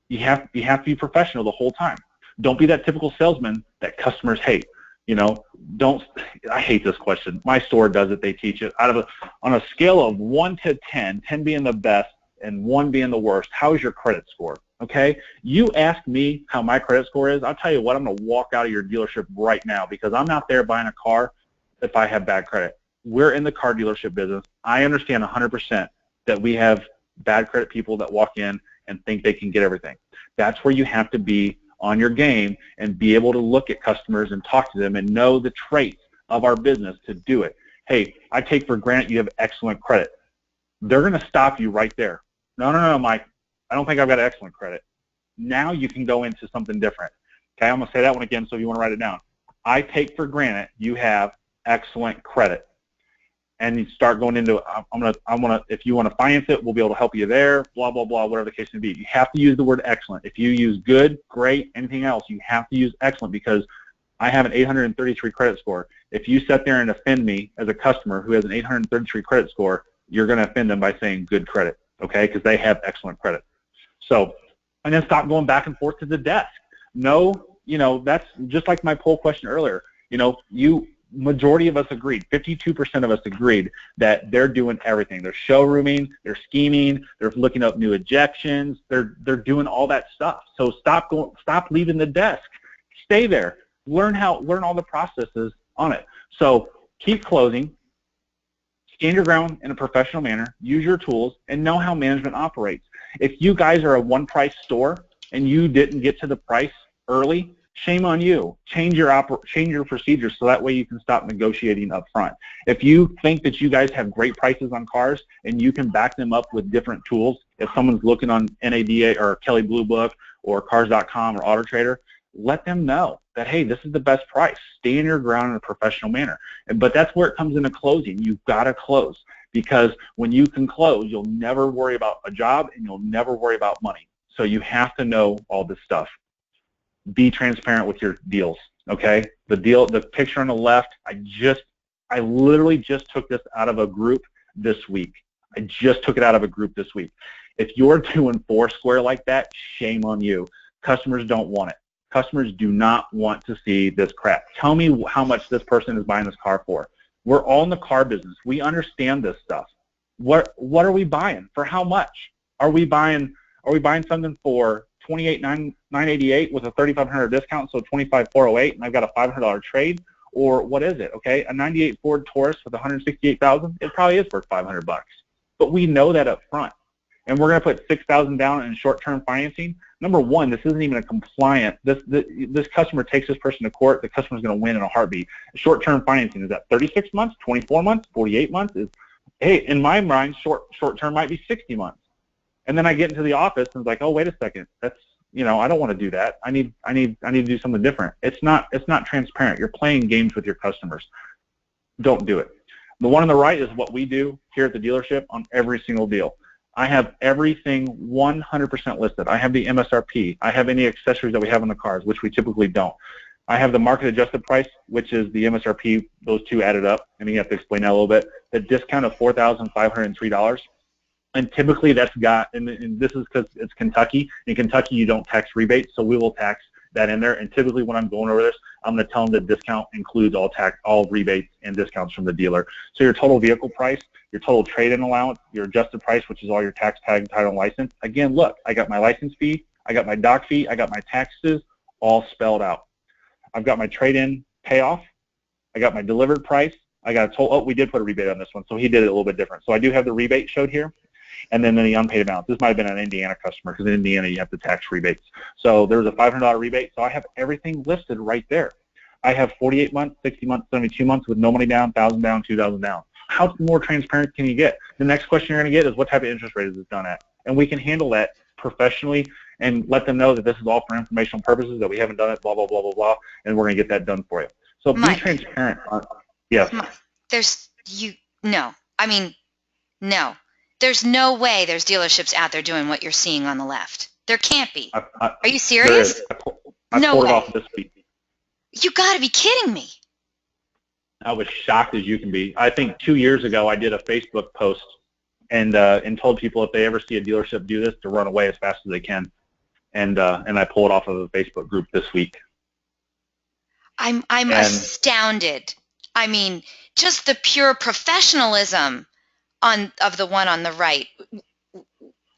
You have to be professional the whole time. Don't be that typical salesman that customers hate. I hate this question. My store does it. They teach it. On a scale of 1 to 10, 10 being the best and 1 being the worst, how is your credit score? Okay? You ask me how my credit score is, I'll tell you what, I'm going to walk out of your dealership right now because I'm not there buying a car if I have bad credit. We're in the car dealership business. I understand 100% that we have bad credit people that walk in and think they can get everything. That's where you have to be on your game and be able to look at customers and talk to them and know the traits of our business to do it. Hey, I take for granted you have excellent credit. They're going to stop you right there. No, Mike, I don't think I've got excellent credit. Now you can go into something different. Okay, I'm going to say that one again so if you want to write it down. I take for granted you have excellent credit. And you start going into, if you want to finance it, we'll be able to help you there, blah, blah, blah, whatever the case may be. You have to use the word excellent. If you use good, great, anything else, you have to use excellent because I have an 833 credit score. If you sit there and offend me as a customer who has an 833 credit score, you're going to offend them by saying good credit, okay, because they have excellent credit. So, and then stop going back and forth to the desk. No, that's just like my poll question earlier. Majority of us agreed, 52% of us agreed that they're doing everything. They're showrooming, they're scheming, they're looking up new ejections, they're doing all that stuff. So stop leaving the desk. Stay there. Learn all the processes on it. So keep closing, stand your ground in a professional manner, use your tools, and know how management operates. If you guys are a one-price store and you didn't get to the price early, shame on you. Change your procedures so that way you can stop negotiating up front. If you think that you guys have great prices on cars and you can back them up with different tools, if someone's looking on NADA or Kelley Blue Book or Cars.com or AutoTrader, let them know that, hey, this is the best price. Stay in your ground in a professional manner. But that's where it comes into closing. You've got to close because when you can close, you'll never worry about a job and you'll never worry about money. So you have to know all this stuff. Be transparent with your deals, okay? The picture on the left, I literally just took this out of a group this week. If you're doing Foursquare like that, shame on you. Customers don't want it. Customers do not want to see this crap. Tell me how much this person is buying this car for. We're all in the car business. We understand this stuff. What are we buying? For how much? Are we buying something for $28,988 with a $3,500 discount, so $25,408, and I've got a $500 trade? Or what is it? Okay, a '98 Ford Taurus with 168,000, it probably is worth $500, but we know that up front, and we're going to put $6,000 down in short-term financing. Number one, this isn't even a compliant. This customer takes this person to court. The customer's going to win in a heartbeat. Short-term financing, is that 36 months, 24 months, 48 months? Hey, in my mind, short-term might be 60 months. And then I get into the office and it's like, oh, wait a second, that's, I don't want to do that. I need to do something different. It's not transparent. You're playing games with your customers. Don't do it. The one on the right is what we do here at the dealership on every single deal. I have everything 100% listed. I have the MSRP. I have any accessories that we have on the cars, which we typically don't. I have the market adjusted price, which is the MSRP, those two added up, and you have to explain that a little bit. The discount of $4,503. And typically that's got, and this is because it's Kentucky. In Kentucky, you don't tax rebates, so we will tax that in there. And typically when I'm going over this, I'm going to tell them the discount includes all rebates and discounts from the dealer. So your total vehicle price, your total trade-in allowance, your adjusted price, which is all your tax, tag, title, and license. Again, look, I got my license fee, I got my doc fee, I got my taxes, all spelled out. I've got my trade-in payoff, I got my delivered price, I got a total, oh, we did put a rebate on this one, so he did it a little bit different. So I do have the rebate showed here. And then the unpaid amount. This might have been an Indiana customer because in Indiana you have the tax rebates. So there was a $500 rebate. So I have everything listed right there. I have 48 months, 60 months, 72 months with no money down, 1,000 down, 2,000 down. How more transparent can you get? The next question you're going to get is what type of interest rate is this done at? And we can handle that professionally and let them know that this is all for informational purposes, that we haven't done it, blah, blah, blah, blah, blah, and we're going to get that done for you. So be transparent. Yes. No. There's no way there's dealerships out there doing what you're seeing on the left. There can't be. Are you serious? I no pulled way. It off this week. You got to be kidding me. I was shocked as you can be. I think 2 years ago I did a Facebook post and told people if they ever see a dealership do this to run away as fast as they can. And I pulled it off of a Facebook group this week. I'm astounded. I mean, just the pure professionalism of the one on the right.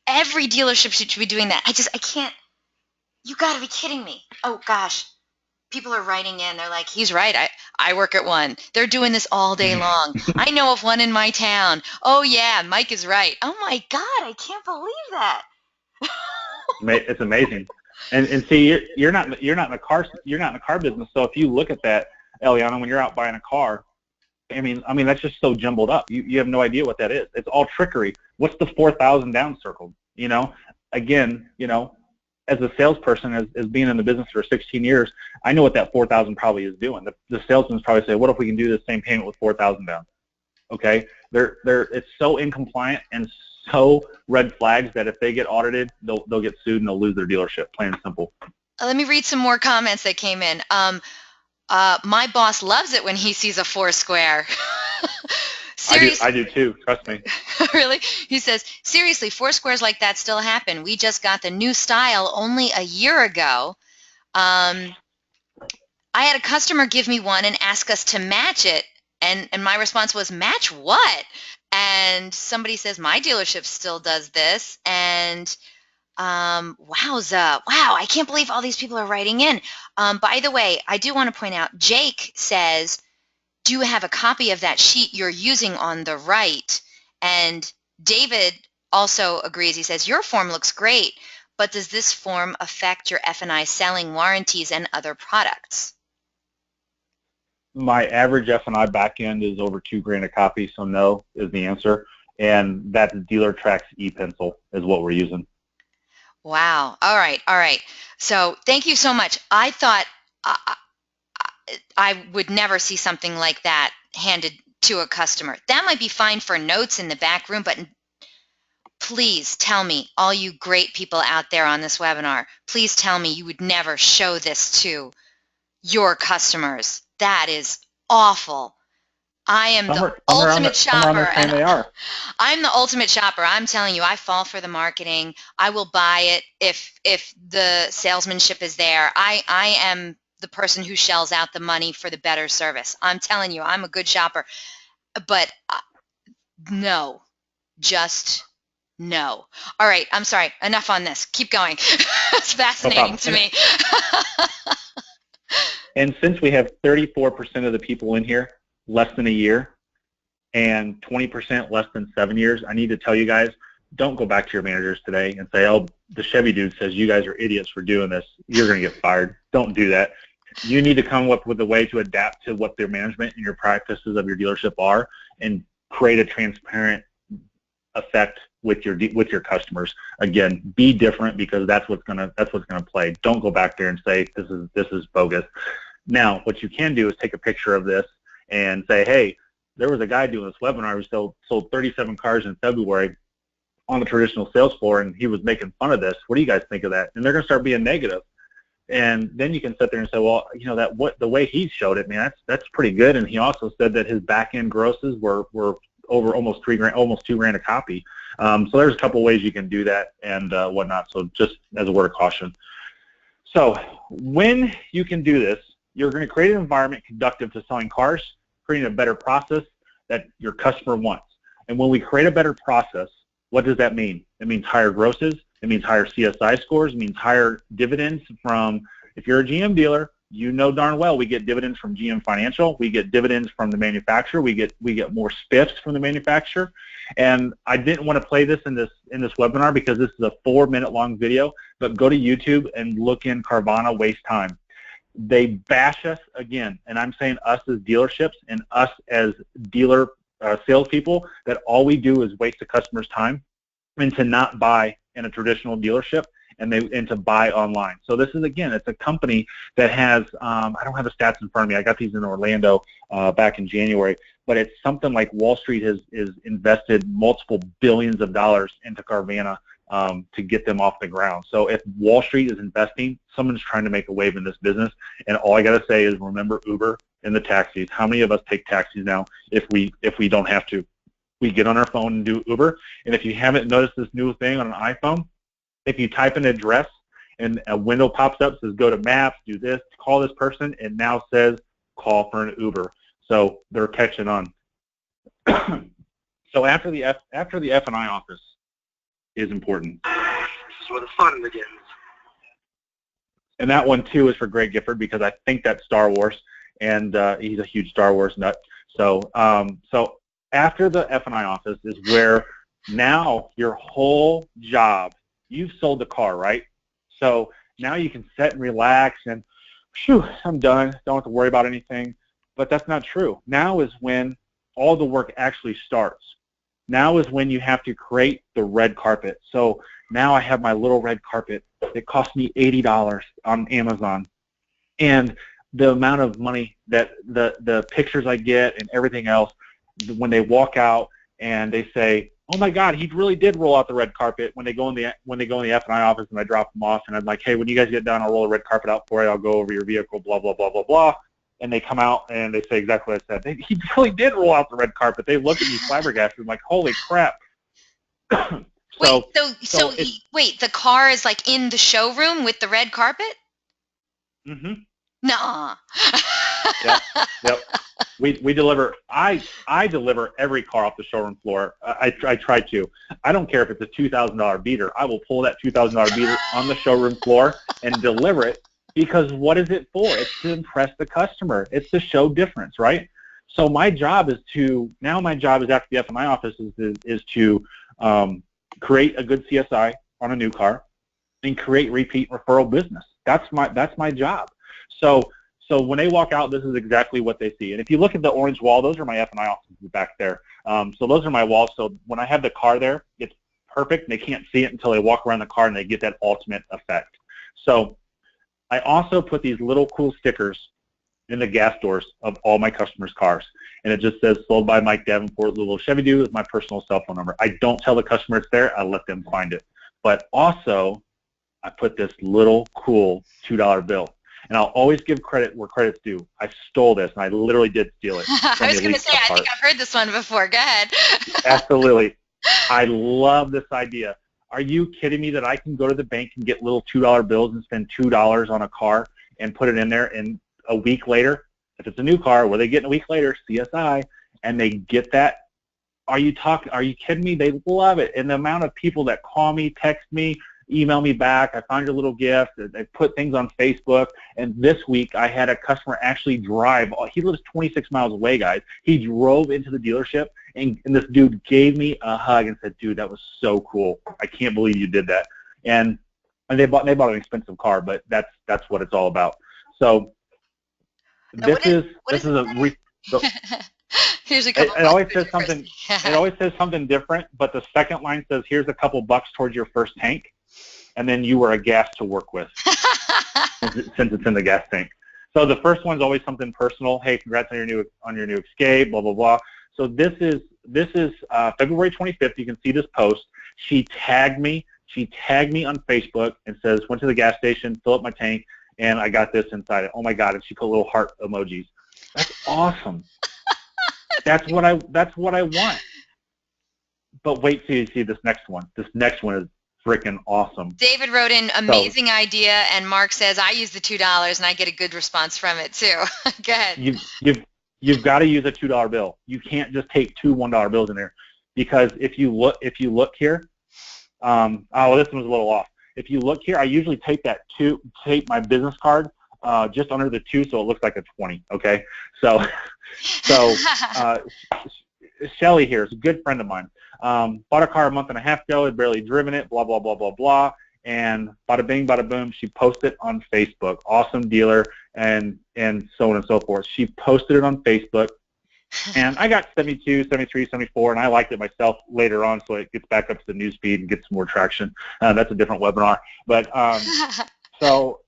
Every dealership should be doing that. I can't. You got to be kidding me. Oh gosh, people are writing in. They're like, he's right. I work at one. They're doing this all day long. I know of one in my town. Oh yeah, Mike is right. Oh my God, I can't believe that. It's amazing. And see, you're not in the car business. So if you look at that, Eliana, when you're out buying a car, I mean that's just so jumbled up. You have no idea what that is. It's all trickery. What's the 4,000 down circled? Again, as a salesperson, as being in the business for 16 years, I know what that 4,000 probably is doing. The salesman's probably say, what if we can do the same payment with 4,000 down? Okay, it's so incompliant and so red flags that if they get audited, they'll get sued and they'll lose their dealership. Plain and simple. Let me read some more comments that came in. My boss loves it when he sees a Foursquare. I do too, trust me. Really? He says, seriously, Foursquares like that still happen. We just got the new style only a year ago. I had a customer give me one and ask us to match it, and my response was, match what? And somebody says, my dealership still does this, and wowza. Wow, I can't believe all these people are writing in. By the way, I do want to point out, Jake says, do you have a copy of that sheet you're using on the right? And David also agrees. He says, your form looks great, but does this form affect your F&I selling warranties and other products? My average F&I back end is over $2,000 a copy, so no is the answer. And that's DealerTrack's e-pencil is what we're using. Wow. All right. So thank you so much. I thought I would never see something like that handed to a customer. That might be fine for notes in the back room, but please tell me, all you great people out there on this webinar, please tell me you would never show this to your customers. That is awful. I am the ultimate shopper. I'm the ultimate shopper. I'm telling you, I fall for the marketing. I will buy it if the salesmanship is there. I am the person who shells out the money for the better service. I'm telling you, I'm a good shopper. But no, just no. All right, I'm sorry. Enough on this. Keep going. It's fascinating to me. And since we have 34% of the people in here less than a year and 20% less than 7 years, I need to tell you guys, don't go back to your managers today and say, oh, the Chevy dude says you guys are idiots for doing this. You're going to get fired. Don't do that. You need to come up with a way to adapt to what their management and your practices of your dealership are and create a transparent effect with your customers. Again, be different, because that's what's gonna play. Don't go back there and say this is bogus. Now, what you can do is take a picture of this and say, hey, there was a guy doing this webinar who sold 37 cars in February on the traditional sales floor, and he was making fun of this. What do you guys think of that? And they're gonna start being negative. And then you can sit there and say, well, you know, the way he showed it, man, that's pretty good. And he also said that his back end grosses were over almost $2,000 a copy. So there's a couple ways you can do that and whatnot. So just as a word of caution. So when you can do this, you're going to create an environment conducive to selling cars, creating a better process that your customer wants. And when we create a better process, what does that mean? It means higher grosses. It means higher CSI scores. It means higher dividends from, if you're a GM dealer, you know darn well we get dividends from GM Financial. We get dividends from the manufacturer. We get more spiffs from the manufacturer. And I didn't want to play this in this webinar because this is a 4-minute long video, but go to YouTube and look in Carvana waste time. They bash us again, and I'm saying us as dealerships and us as dealer salespeople, that all we do is waste the customer's time and to not buy in a traditional dealership and to buy online. So this is, again, it's a company that has, I don't have the stats in front of me. I got these in Orlando back in January, but it's something like Wall Street has invested multiple billions of dollars into Carvana to get them off the ground. So if Wall Street is investing, someone's trying to make a wave in this business. And all I got to say is, remember Uber and the taxis. How many of us take taxis now if we don't have to? We get on our phone and do Uber. And if you haven't noticed this new thing on an iPhone, if you type an address and a window pops up, says go to Maps, do this, call this person, and now says call for an Uber. So they're catching on. So after the F&I office is important. This is where the fun begins. And that one too is for Greg Gifford, because I think that's Star Wars, and he's a huge Star Wars nut. So so after the F&I office is where now your whole job, you've sold the car, right? So now you can sit and relax and, phew, I'm done. Don't have to worry about anything. But that's not true. Now is when all the work actually starts. Now is when you have to create the red carpet. So now I have my little red carpet. It cost me $80 on Amazon. And the amount of money that the pictures I get and everything else, when they walk out and they say, oh my God, he really did roll out the red carpet, when they go in the F&I office and I drop them off and I'm like, hey, when you guys get done, I'll roll the red carpet out for you. I'll go over your vehicle, blah, blah, blah, blah, blah. And they come out and they say exactly what I said. He really did roll out the red carpet. They look at me flabbergasted, like, holy crap. Wait, the car is like in the showroom with the red carpet? Mm-hmm. Nuh-uh. Yep. We deliver. I deliver every car off the showroom floor. I try to. I don't care if it's a $2,000 beater. I will pull that $2,000 beater on the showroom floor and deliver it, because what is it for? It's to impress the customer. It's to show difference, right? So my job is after the F&I office is to create a good CSI on a new car and create repeat referral business. That's my job. So when they walk out, this is exactly what they see. And if you look at the orange wall, those are my F&I offices back there. So those are my walls. So when I have the car there, it's perfect. They can't see it until they walk around the car and they get that ultimate effect. So I also put these little cool stickers in the gas doors of all my customers' cars. And it just says, sold by Mike Davenport, Louisville Chevy Dude, with my personal cell phone number. I don't tell the customer it's there. I let them find it. But also, I put this little cool $2 bill. And I'll always give credit where credit's due. I stole this, and I literally did steal it. I was going to say, I think I've heard this one before. Go ahead. Absolutely. I love this idea. Are you kidding me that I can go to the bank and get little $2 bills and spend $2 on a car and put it in there, and a week later, if it's a new car, what are they getting a week later? CSI, and they get that Are you kidding me? They love it. And the amount of people that call me, text me, email me back, I found your little gift, they put things on Facebook. And this week I had a customer actually drive. He lives 26 miles away, guys. He drove into the dealership, and this dude gave me a hug and said, dude, that was so cool. I can't believe you did that. And they bought an expensive car, but that's what it's all about. So now, here's a couple. It always says something. It always says something different, but the second line says, "Here's a couple bucks towards your first tank," and then you were a gas to work with, since it's in the gas tank. So the first one's always something personal. Hey, congrats on your new Escape, blah blah blah. So this is February 25th. You can see this post. She tagged me. She tagged me on Facebook and says, "Went to the gas station, fill up my tank, and I got this inside it. Oh my God!" And she put little heart emojis. That's awesome. That's what I want. But wait till you see this next one. This next one is freaking awesome. David wrote in, amazing idea, and Mark says, I use the $2 and I get a good response from it too. Go ahead. You've got to use a $2 bill. You can't just take two $1 bills in there, because if you look here, this one's a little off. If you look here, I usually take my business card just under the 2, so it looks like a 20. Okay, so Shelly here is a good friend of mine. Bought a car a month and a half ago, had barely driven it, blah, blah, blah, blah, blah, and bada bing, bada boom, she posted on Facebook, awesome dealer, and so on and so forth. She posted it on Facebook, and I got 72, 73, 74, and I liked it myself later on, so it gets back up to the news feed and gets some more traction. That's a different webinar. But so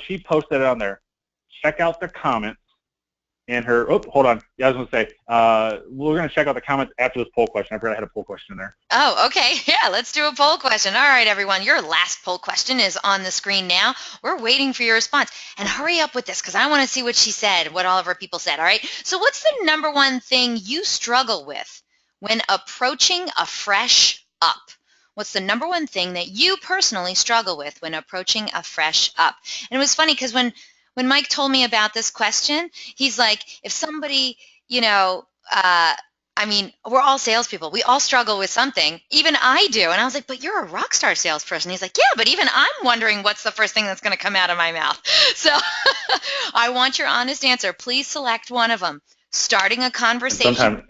she posted it on there. Check out the comments. And hold on. Yeah, I was going to say, we're going to check out the comments after this poll question. I forgot I had a poll question in there. Oh, okay. Yeah, let's do a poll question. All right, everyone. Your last poll question is on the screen now. We're waiting for your response. And hurry up with this, because I want to see what she said, what all of our people said. All right. So what's the number one thing you struggle with when approaching a fresh up? What's the number one thing that you personally struggle with when approaching a fresh up? And it was funny because when Mike told me about this question, he's like, if somebody, we're all salespeople. We all struggle with something. Even I do. And I was like, but you're a rockstar salesperson. He's like, yeah, but even I'm wondering what's the first thing that's going to come out of my mouth. So I want your honest answer. Please select one of them. Starting a conversation.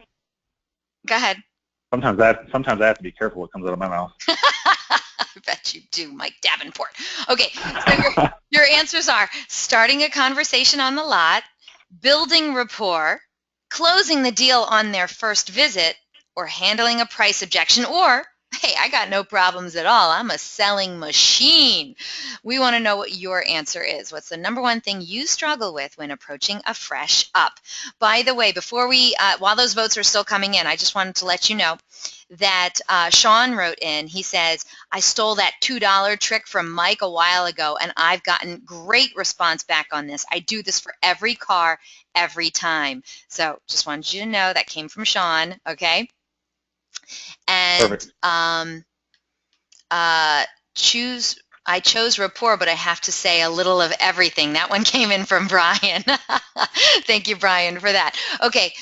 Go ahead. Sometimes I have to be careful what comes out of my mouth. I bet you do, Mike Davenport. Okay, so your answers are starting a conversation on the lot, building rapport, closing the deal on their first visit, or handling a price objection, or, hey, I got no problems at all. I'm a selling machine. We want to know what your answer is. What's the number one thing you struggle with when approaching a fresh up? By the way, before while those votes are still coming in, I just wanted to let you know that Sean wrote in. He says, I stole that $2 trick from Mike a while ago, and I've gotten great response back on this. I do this for every car, every time. So just wanted you to know that came from Sean, okay? And Perfect. I chose rapport, but I have to say a little of everything. That one came in from Brian. Thank you, Brian, for that. Okay.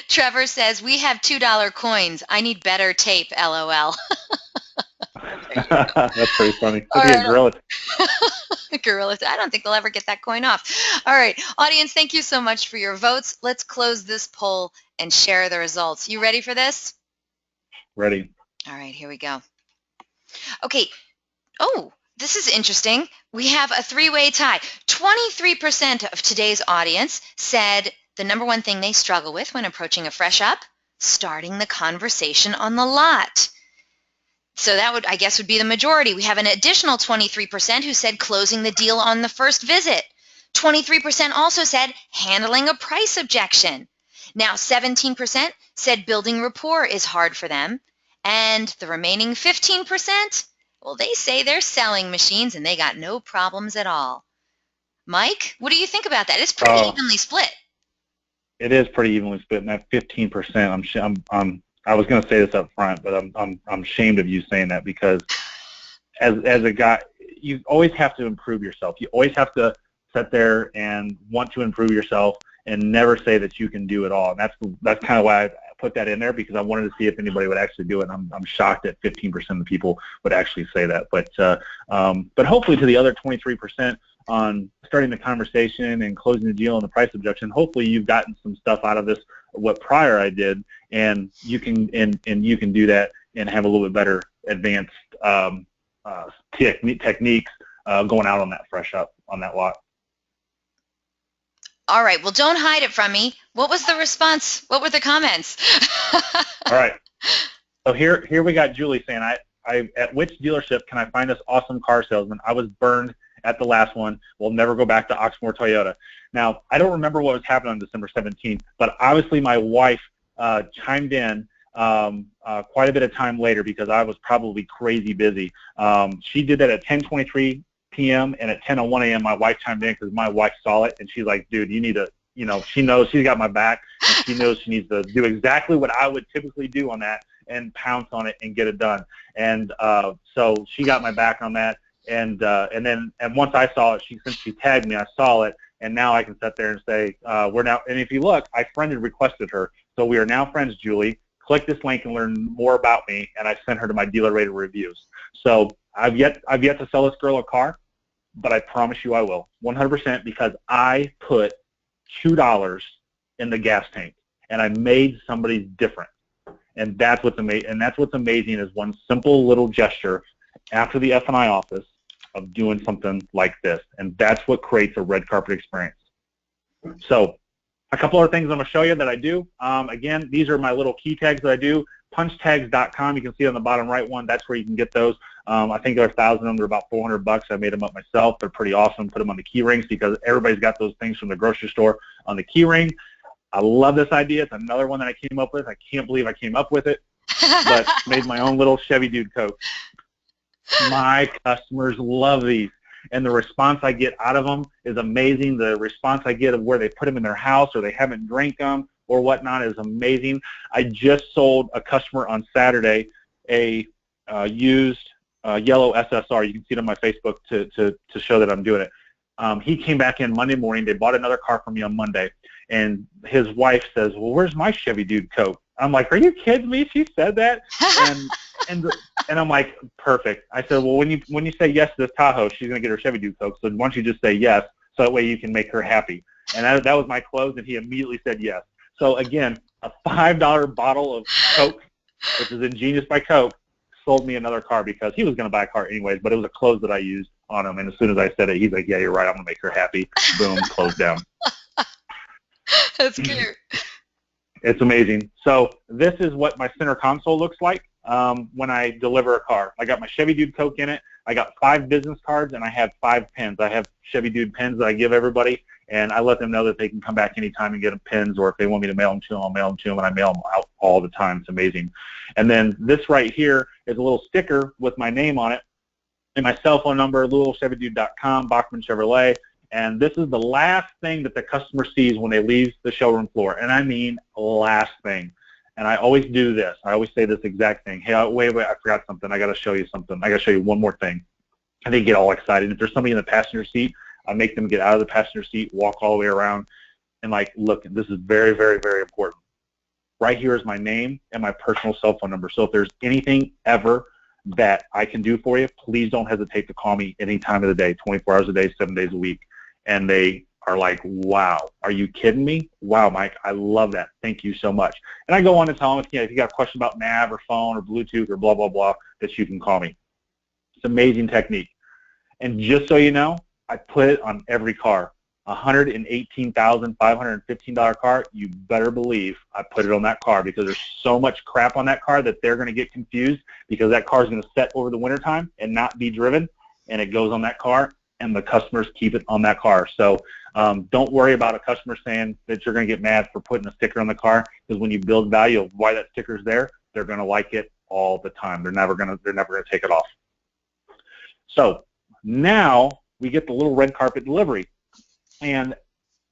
Trevor says, we have $2 coins. I need better tape, LOL. That's pretty funny. Could All be right. a gorilla. Gorilla. I don't think they'll ever get that coin off. All right. Audience, thank you so much for your votes. Let's close this poll and share the results. You ready for this? Ready. All right, here we go. Okay. Oh, this is interesting. We have a three-way tie. 23% of today's audience said the number one thing they struggle with when approaching a fresh up, starting the conversation on the lot. So that would, I guess, would be the majority. We have an additional 23% who said closing the deal on the first visit. 23% also said handling a price objection. Now, 17% said building rapport is hard for them. And the remaining 15%, well, they say they're selling machines and they got no problems at all. Mike, what do you think about that? It's pretty evenly split. It is pretty evenly split, and that 15%. I was going to say this up front, but I'm ashamed of you saying that, because as a guy, you always have to improve yourself. You always have to sit there and want to improve yourself and never say that you can do it all. And that's kind of why I put that in there, because I wanted to see if anybody would actually do it. And I'm shocked that 15% of the people would actually say that. But hopefully to the other 23% on starting the conversation and closing the deal and the price objection, hopefully you've gotten some stuff out of this, what prior I did, and you can you can do that and have a little bit better advanced techniques going out on that fresh up on that lot. All right. Well, don't hide it from me. What was the response? What were the comments? All right. So here we got Julie saying, I at which dealership can I find this awesome car salesman? I was burned at the last one. We'll never go back to Oxmoor Toyota. Now, I don't remember what was happening on December 17th, but obviously my wife chimed in quite a bit of time later, because I was probably crazy busy. She did that at 10:23 p.m. and at 10:01 a.m. my wife chimed in, because my wife saw it, and she's like, dude, you need to, she knows she's got my back, and she knows she needs to do exactly what I would typically do on that and pounce on it and get it done. And so she got my back on that. And once I saw it, since she tagged me, I saw it, and now I can sit there and say, we're now, and if you look, I friended requested her. So we are now friends, Julie. Click this link and learn more about me, and I sent her to my dealer rated reviews. So I've yet to sell this girl a car, but I promise you I will, 100%, because I put $2 in the gas tank, and I made somebody's difference. And that's what's amazing. And that's what's amazing is one simple little gesture after the F&I office of doing something like this, and that's what creates a red carpet experience. So a couple other things I'm going to show you that I do. Again, these are my little key tags that I do. Punchtags.com, you can see on the bottom right one, that's where you can get those. I think there are 1,000 of them. They're about $400. I made them up myself. They're pretty awesome. Put them on the key rings, because everybody's got those things from the grocery store on the key ring. I love this idea. It's another one that I came up with. I can't believe I came up with it, but made my own little Chevy Dude Coke. My customers love these, and the response I get out of them is amazing. The response I get of where they put them in their house or they haven't drank them or whatnot is amazing. I just sold a customer on Saturday a used yellow SSR. You can see it on my Facebook to show that I'm doing it. He came back in Monday morning. They bought another car from me on Monday, and his wife says, well, where's my Chevy Dude Coke? I'm like, are you kidding me? She said that? And I'm like, perfect. I said, well, when you say yes to this Tahoe, she's going to get her Chevy Dude Coke, so why don't you just say yes, so that way you can make her happy. And that was my close, and he immediately said yes. So again, a $5 bottle of Coke, which is Ingenious by Coke, sold me another car, because he was going to buy a car anyways, but it was a close that I used on him. And as soon as I said it, he's like, yeah, you're right, I'm going to make her happy. Boom, closed down. That's cute. It's amazing. So this is what my center console looks like when I deliver a car. I got my Chevy Dude Coke in it. I got 5 business cards, and I have 5 pins. I have Chevy Dude pins that I give everybody, and I let them know that they can come back anytime and get them pins, or if they want me to mail them to them, I'll mail them to them, and I mail them out all the time. It's amazing. And then this right here is a little sticker with my name on it and my cell phone number, LouisvilleChevyDude.com, Bachman Chevrolet. And this is the last thing that the customer sees when they leave the showroom floor. And I mean last thing. And I always do this. I always say this exact thing. Hey, wait, I forgot something. I got to show you something. I got to show you one more thing. And they get all excited. If there's somebody in the passenger seat, I make them get out of the passenger seat, walk all the way around, and like, look, this is very, very, very important. Right here is my name and my personal cell phone number. So if there's anything ever that I can do for you, please don't hesitate to call me any time of the day, 24 hours a day, 7 days a week. And they are like, wow, are you kidding me? Wow, Mike, I love that. Thank you so much. And I go on to tell them, if you got a question about nav or phone or Bluetooth or blah, blah, blah, that you can call me. It's an amazing technique. And just so you know, I put it on every car. $118,515 car, you better believe I put it on that car, because there's so much crap on that car that they're going to get confused, because that car is going to set over the wintertime and not be driven, and it goes on that car, and the customers keep it on that car. So don't worry about a customer saying that you're going to get mad for putting a sticker on the car, because when you build value of why that sticker is there, they're going to like it all the time. They're never going to take it off. So now we get the little red carpet delivery. And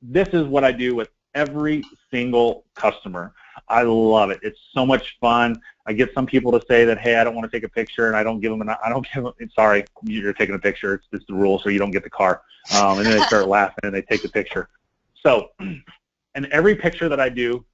this is what I do with every single customer. I love it. It's so much fun. I get some people to say that, hey, I don't want to take a picture, and I don't give them, sorry, you're taking a picture. It's the rule, so you don't get the car. And then they start laughing, and they take the picture. So And every picture that I do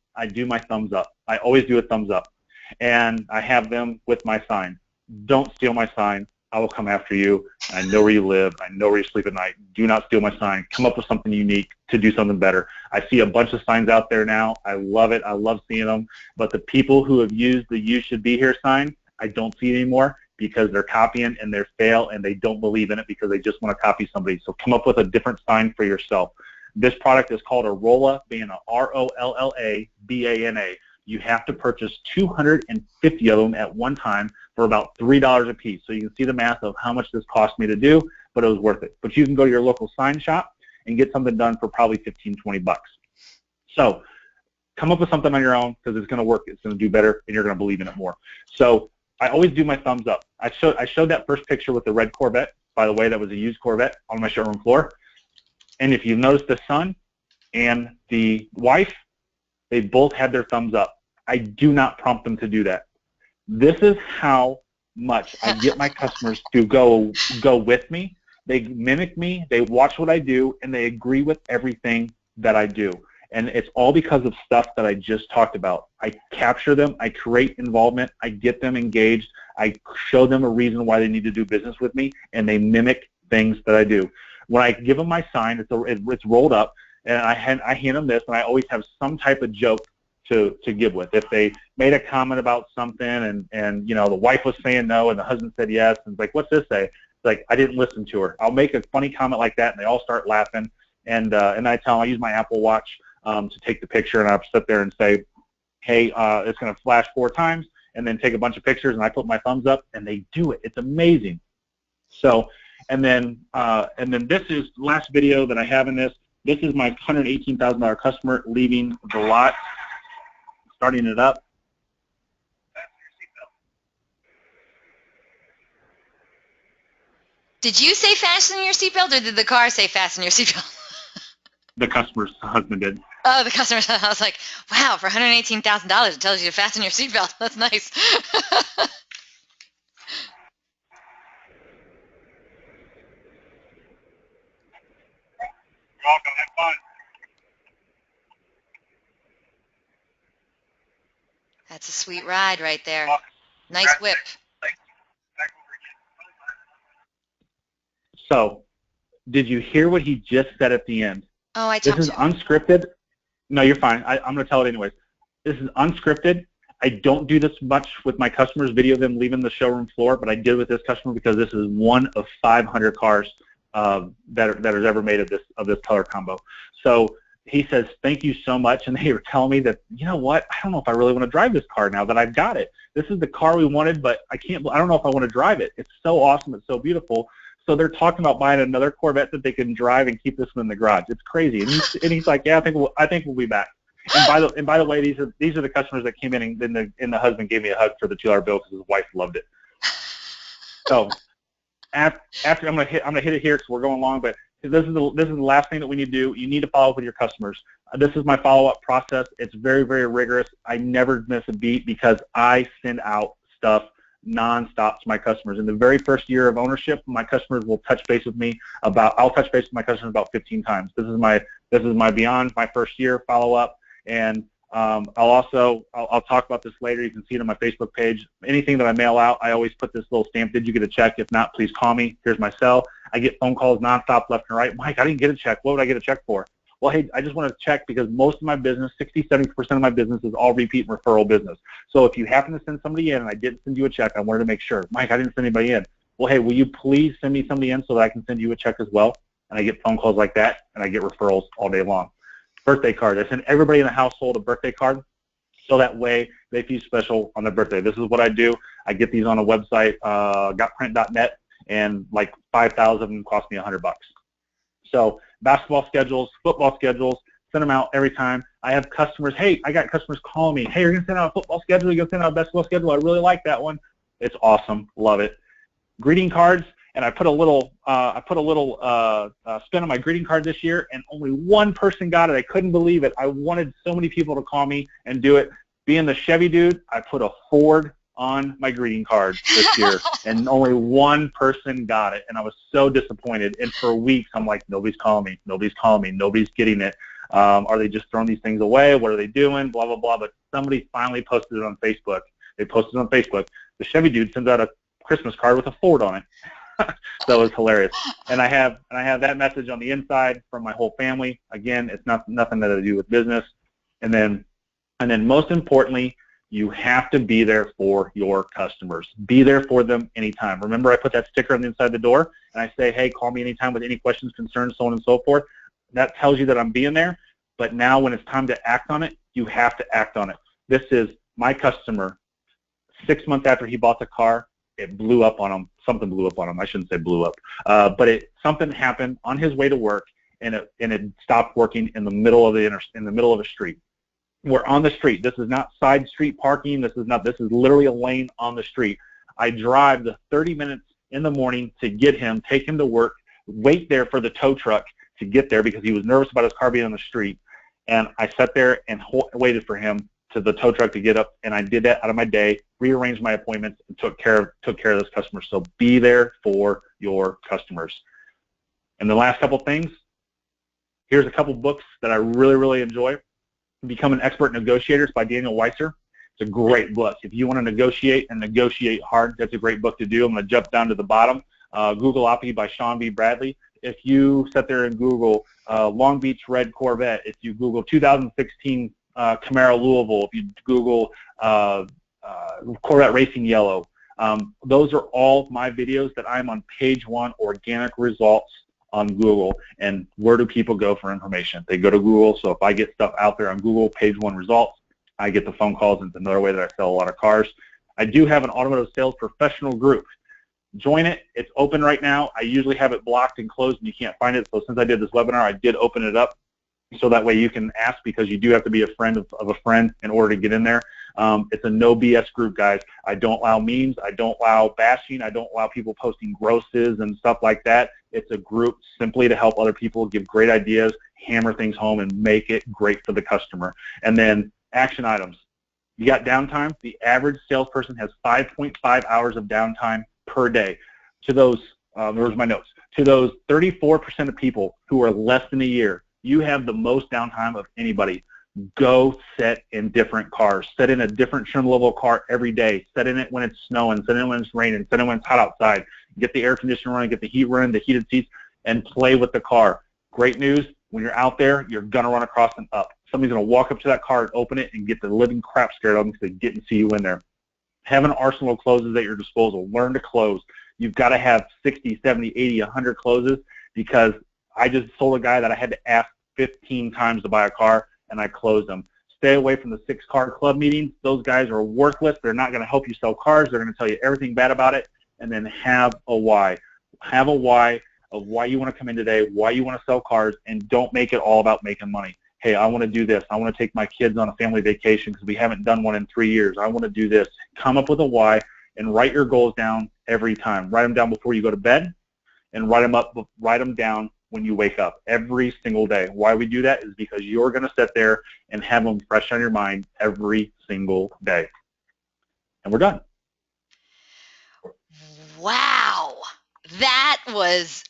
my thumbs up. I always do a thumbs up. And I have them with my sign. Don't steal my sign. I will come after you. I know where you live. I know where you sleep at night. Do not steal my sign. Come up with something unique to do something better. I see a bunch of signs out there now. I love it. I love seeing them. But the people who have used the "You should be here" sign, I don't see it anymore because they're copying and they fail and they don't believe in it because they just want to copy somebody. So come up with a different sign for yourself. This product is called a Rolla Bana, ROLLABANA. You have to purchase 250 of them at one time for about $3 a piece. So you can see the math of how much this cost me to do, but it was worth it. But you can go to your local sign shop and get something done for probably 15, 20 bucks. So come up with something on your own because it's going to work. It's going to do better, and you're going to believe in it more. So I always do my thumbs up. I showed that first picture with the red Corvette. By the way, that was a used Corvette on my showroom floor. And if you notice, the son and the wife, they both had their thumbs up. I do not prompt them to do that. This is how much I get my customers to go with me. They mimic me, they watch what I do, and they agree with everything that I do. And it's all because of stuff that I just talked about. I capture them, I create involvement, I get them engaged, I show them a reason why they need to do business with me, and they mimic things that I do. When I give them my sign, it's rolled up, and I hand them this, and I always have some type of joke to give with. If they made a comment about something and you know the wife was saying no and the husband said yes, and it's like, what's this say? It's like, I didn't listen to her. I'll make a funny comment like that and they all start laughing, and I tell them I use my Apple Watch to take the picture, and I'll sit there and say, hey, it's going to flash 4 times and then take a bunch of pictures, and I put my thumbs up and they do it. It's amazing. So and then this is the last video that I have in this. This is my $118,000 customer leaving the lot. Starting it up. Did you say fasten your seatbelt, or did the car say fasten your seatbelt? The customer's husband did. Oh, the customer's husband. I was like, wow, for $118,000 it tells you to fasten your seatbelt. That's nice. You're welcome. Have fun. That's a sweet ride right there. Nice whip. So, did you hear what he just said at the end? Oh, I This talked is to you. unscripted. No, you're fine. I'm going to tell it anyways. This is unscripted. I don't do this much with my customers, video them leaving the showroom floor, but I did with this customer because this is one of 500 cars that is ever made of this color combo. So he says, thank you so much, and they were telling me that, you know what, I don't know if I really want to drive this car now that I've got it. This is the car we wanted, but I don't know if I want to drive it. It's so awesome. It's so beautiful. So they're talking about buying another Corvette that they can drive and keep this one in the garage. It's crazy. And he's like, yeah, I think we'll be back. And by the way, these are the customers that came in, and the husband gave me a hug for the $2 bill because his wife loved it. So after I'm gonna hit it here because we're going long, but this is the last thing that we need to do. You need to follow up with your customers. This is my follow-up process. It's very, very rigorous. I never miss a beat because I send out stuff nonstop to my customers. In the very first year of ownership, my customers will touch base with me I'll touch base with my customers about 15 times. This is my beyond my first year follow-up, and I'll talk about this later. You can see it on my Facebook page. Anything that I mail out, I always put this little stamp, did you get a check? If not, please call me. Here's my cell. I get phone calls nonstop left and right. Mike, I didn't get a check. What would I get a check for? Well, hey, I just want to check because most of my business, 60-70% of my business is all repeat and referral business. So if you happen to send somebody in and I didn't send you a check, I wanted to make sure. Mike, I didn't send anybody in. Well, hey, will you please send me somebody in so that I can send you a check as well? And I get phone calls like that, and I get referrals all day long. Birthday card. I send everybody in the household a birthday card so that way they feel special on their birthday. This is what I do. I get these on a website, gotprint.net, and like 5,000 of them cost me $100. So basketball schedules, football schedules, send them out every time. I have customers, hey, I got customers calling me, hey, you're going to send out a football schedule, you're going to send out a basketball schedule, I really like that one. It's awesome, love it. Greeting cards, and I put a little spin on my greeting card this year, and only one person got it. I couldn't believe it. I wanted so many people to call me and do it. Being the Chevy dude, I put a Ford on my greeting card this year, and only one person got it, and I was so disappointed. And for weeks, I'm like, nobody's calling me, nobody's calling me, nobody's getting it. Are they just throwing these things away? What are they doing? Blah, blah, blah. But somebody finally posted it on Facebook. They posted it on Facebook. The Chevy dude sends out a Christmas card with a Ford on it. So it was hilarious. And I have that message on the inside from my whole family. Again, it's nothing to do with business. And then most importantly, you have to be there for your customers. Be there for them anytime. Remember, I put that sticker on the inside the door, and I say, hey, call me anytime with any questions, concerns, so on and so forth. That tells you that I'm being there. But now when it's time to act on it, you have to act on it. This is my customer. 6 months after he bought the car, it blew up on him. Something blew up on him. I shouldn't say blew up. But something happened on his way to work, and it stopped working in the middle of a street. We're on the street. This is not side street parking. This is literally a lane on the street. I drive the 30 minutes in the morning to get him, take him to work, wait there for the tow truck to get there because he was nervous about his car being on the street. And I sat there and waited for him to the tow truck to get up, and I did that out of my day, rearranged my appointments, and took care of this customer. So be there for your customers. And the last couple things, here's a couple books that I really, really enjoy. Become an Expert Negotiator by Daniel Weiser. It's a great book. If you want to negotiate and negotiate hard, that's a great book to do. I'm going to jump down to the bottom. Googleopoly by Sean B. Bradley. If you sit there and Google Long Beach Red Corvette, if you Google 2016 Camaro Louisville, if you Google Corvette Racing Yellow, those are all my videos that I'm on page 1 organic results on Google. And where do people go for information? They go to Google. So if I get stuff out there on Google, page 1 results, I get the phone calls. It's another way that I sell a lot of cars. I do have an automotive sales professional group. Join it. It's open right now. I usually have it blocked and closed and you can't find it. So since I did this webinar, I did open it up so that way you can ask, because you do have to be a friend of a friend in order to get in there. It's a no BS group, guys. I don't allow memes. I don't allow bashing. I don't allow people posting grosses and stuff like that. It's a group simply to help other people give great ideas, hammer things home, and make it great for the customer. And then action items. You got downtime. The average salesperson has 5.5 hours of downtime per day. To those, there's my notes. To those 34% of people who are less than a year, you have the most downtime of anybody. Go sit in different cars. Sit in a different trim level car every day. Sit in it when it's snowing. Sit in it when it's raining. Sit in it when it's hot outside. Get the air conditioner running. Get the heat running, the heated seats, and play with the car. Great news, when you're out there, you're going to run across an up. Somebody's going to walk up to that car and open it and get the living crap scared of them because they didn't see you in there. Have an arsenal of closes at your disposal. Learn to close. You've got to have 60, 70, 80, 100 closes, because I just sold a guy that I had to ask 15 times to buy a car, and I closed them. Stay away from the 6-car club meetings. Those guys are worthless. They're not going to help you sell cars. They're going to tell you everything bad about it. And then have a why. Have a why of why you want to come in today, why you want to sell cars, and don't make it all about making money. Hey, I want to do this. I want to take my kids on a family vacation because we haven't done one in 3 years. I want to do this. Come up with a why and write your goals down every time. Write them down before you go to bed, and write them down when you wake up every single day. Why we do that is because you're going to sit there and have them fresh on your mind every single day. And we're done. Wow, that was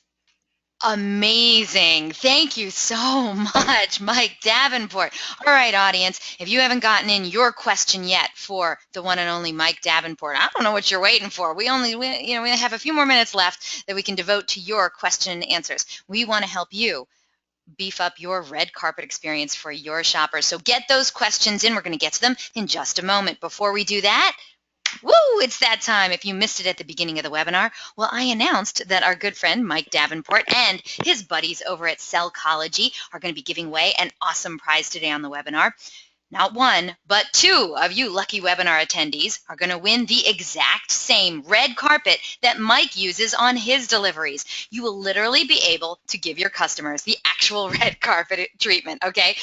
amazing. Thank you so much, Mike Davenport. All right, audience, if you haven't gotten in your question yet for the one and only Mike Davenport, I don't know what you're waiting for. We have a few more minutes left that we can devote to your question and answers. We want to help you beef up your red carpet experience for your shoppers. So get those questions in. We're going to get to them in just a moment. Before we do that, woo, it's that time. If you missed it at the beginning of the webinar, well, I announced that our good friend Mike Davenport and his buddies over at Sellcology are going to be giving away an awesome prize today on the webinar. Not one, but 2 of you lucky webinar attendees are going to win the exact same red carpet that Mike uses on his deliveries. You will literally be able to give your customers the actual red carpet treatment, okay?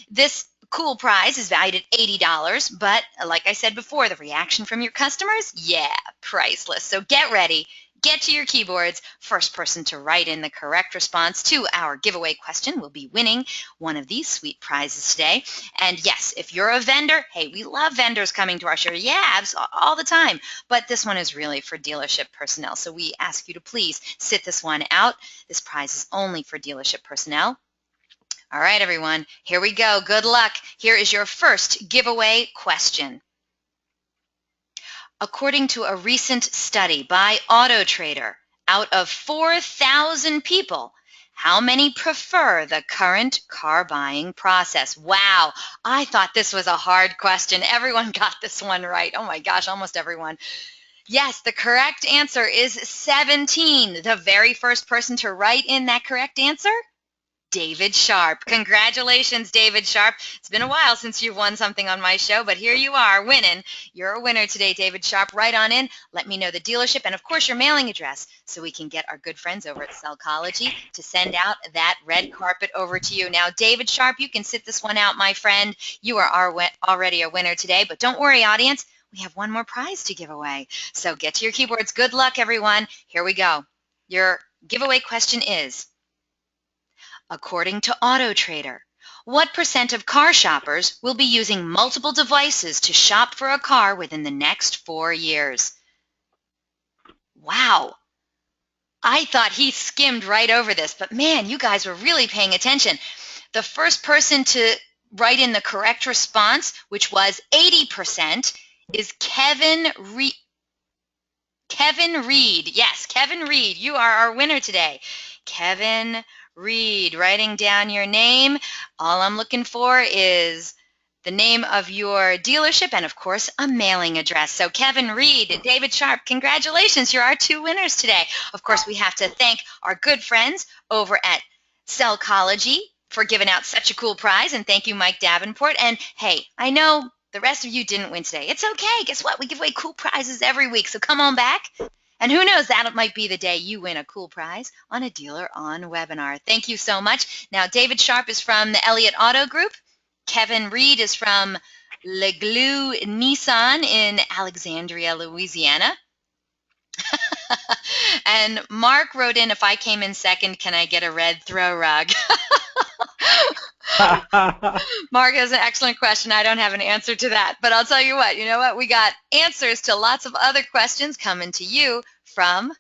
This cool prize is valued at $80, but like I said before, the reaction from your customers, yeah, priceless. So get ready. Get to your keyboards. First person to write in the correct response to our giveaway question will be winning one of these sweet prizes today. And yes, if you're a vendor, hey, we love vendors coming to our show. Yeah, all the time. But this one is really for dealership personnel. So we ask you to please sit this one out. This prize is only for dealership personnel. All right, everyone, here we go. Good luck. Here is your first giveaway question. According to a recent study by AutoTrader, out of 4,000 people, how many prefer the current car buying process? Wow, I thought this was a hard question. Everyone got this one right. Oh my gosh, almost everyone. Yes, the correct answer is 17. The very first person to write in that correct answer? David Sharp. Congratulations, David Sharp. It's been a while since you've won something on my show, but here you are winning. You're a winner today, David Sharp. Write on in. Let me know the dealership and, of course, your mailing address so we can get our good friends over at Cellcology to send out that red carpet over to you. Now, David Sharp, you can sit this one out, my friend. You are already a winner today, but don't worry, audience. We have one more prize to give away. So get to your keyboards. Good luck, everyone. Here we go. Your giveaway question is, according to AutoTrader, what % of car shoppers will be using multiple devices to shop for a car within the next 4 years? Wow. I thought he skimmed right over this, but man, you guys were really paying attention. The first person to write in the correct response, which was 80%, is Kevin Reed. Kevin Reed. Yes, Kevin Reed. You are our winner today. Kevin Reed, writing down your name. All I'm looking for is the name of your dealership and, of course, a mailing address. So Kevin Reed, David Sharp, congratulations. You're our two winners today. Of course, we have to thank our good friends over at Cellcology for giving out such a cool prize, and thank you, Mike Davenport. And, hey, I know the rest of you didn't win today. It's okay. Guess what? We give away cool prizes every week, so come on back. And who knows, that might be the day you win a cool prize on a DealerOn webinar. Thank you so much. Now, David Sharp is from the Elliott Auto Group. Kevin Reed is from Leglue Nissan in Alexandria, Louisiana. And Mark wrote in, if I came in second, can I get a red throw rug? Mark has an excellent question. I don't have an answer to that, but I'll tell you what, we got answers to lots of other questions coming to you from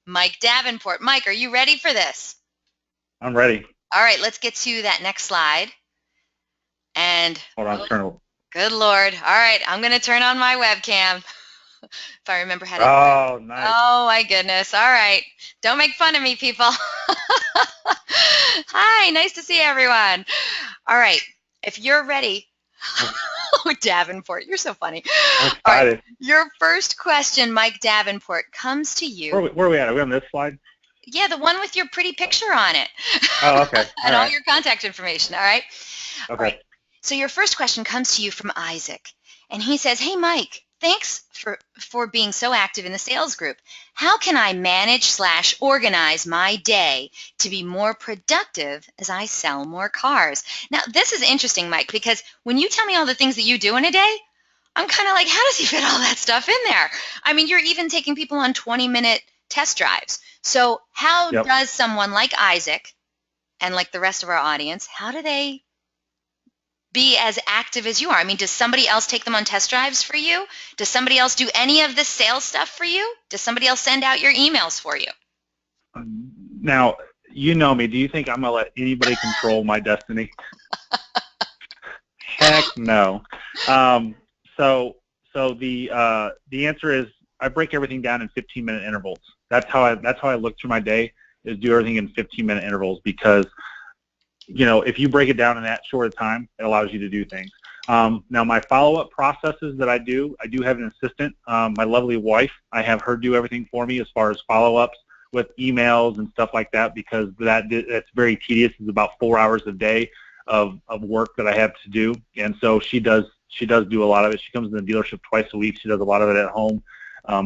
Mike Davenport. Mike, are you ready for this? I'm ready. All right, let's get to that next slide. And hold on, turn it. Good Lord. All right, I'm going to turn on my webcam. If I remember how to. Oh, nice. Oh, my goodness. All right. Don't make fun of me, people. Hi, nice to see everyone. All right. If you're ready. Oh, Davenport, you're so funny. I'm excited. Right. Your first question, Mike Davenport, comes to you. Where are we at? Are we on this slide? Yeah, the one with your pretty picture on it. Oh, okay. And all your contact information, all right? Okay. All right. So your first question comes to you from Isaac. And he says, hey, Mike, thanks for being so active in the sales group. How can I manage/organize my day to be more productive as I sell more cars? Now, this is interesting, Mike, because when you tell me all the things that you do in a day, I'm kind of like, how does he fit all that stuff in there? I mean, you're even taking people on 20-minute test drives. So how does someone like Isaac and like the rest of our audience, how do they be as active as you are? I mean, does somebody else take them on test drives for you? Does somebody else do any of the sales stuff for you? Does somebody else send out your emails for you? Now, you know me. Do you think I'm going to let anybody control my destiny? Heck no. So the answer is I break everything down in 15-minute intervals. That's how I look through my day, is do everything in 15-minute intervals, because if you break it down in that short of time, it allows you to do things. Now, my follow-up processes that I do have an assistant, my lovely wife. I have her do everything for me as far as follow-ups with emails and stuff like that, because that's very tedious. It's about 4 hours a day of work that I have to do, and so she does do a lot of it. She comes to the dealership twice a week. She does a lot of it at home,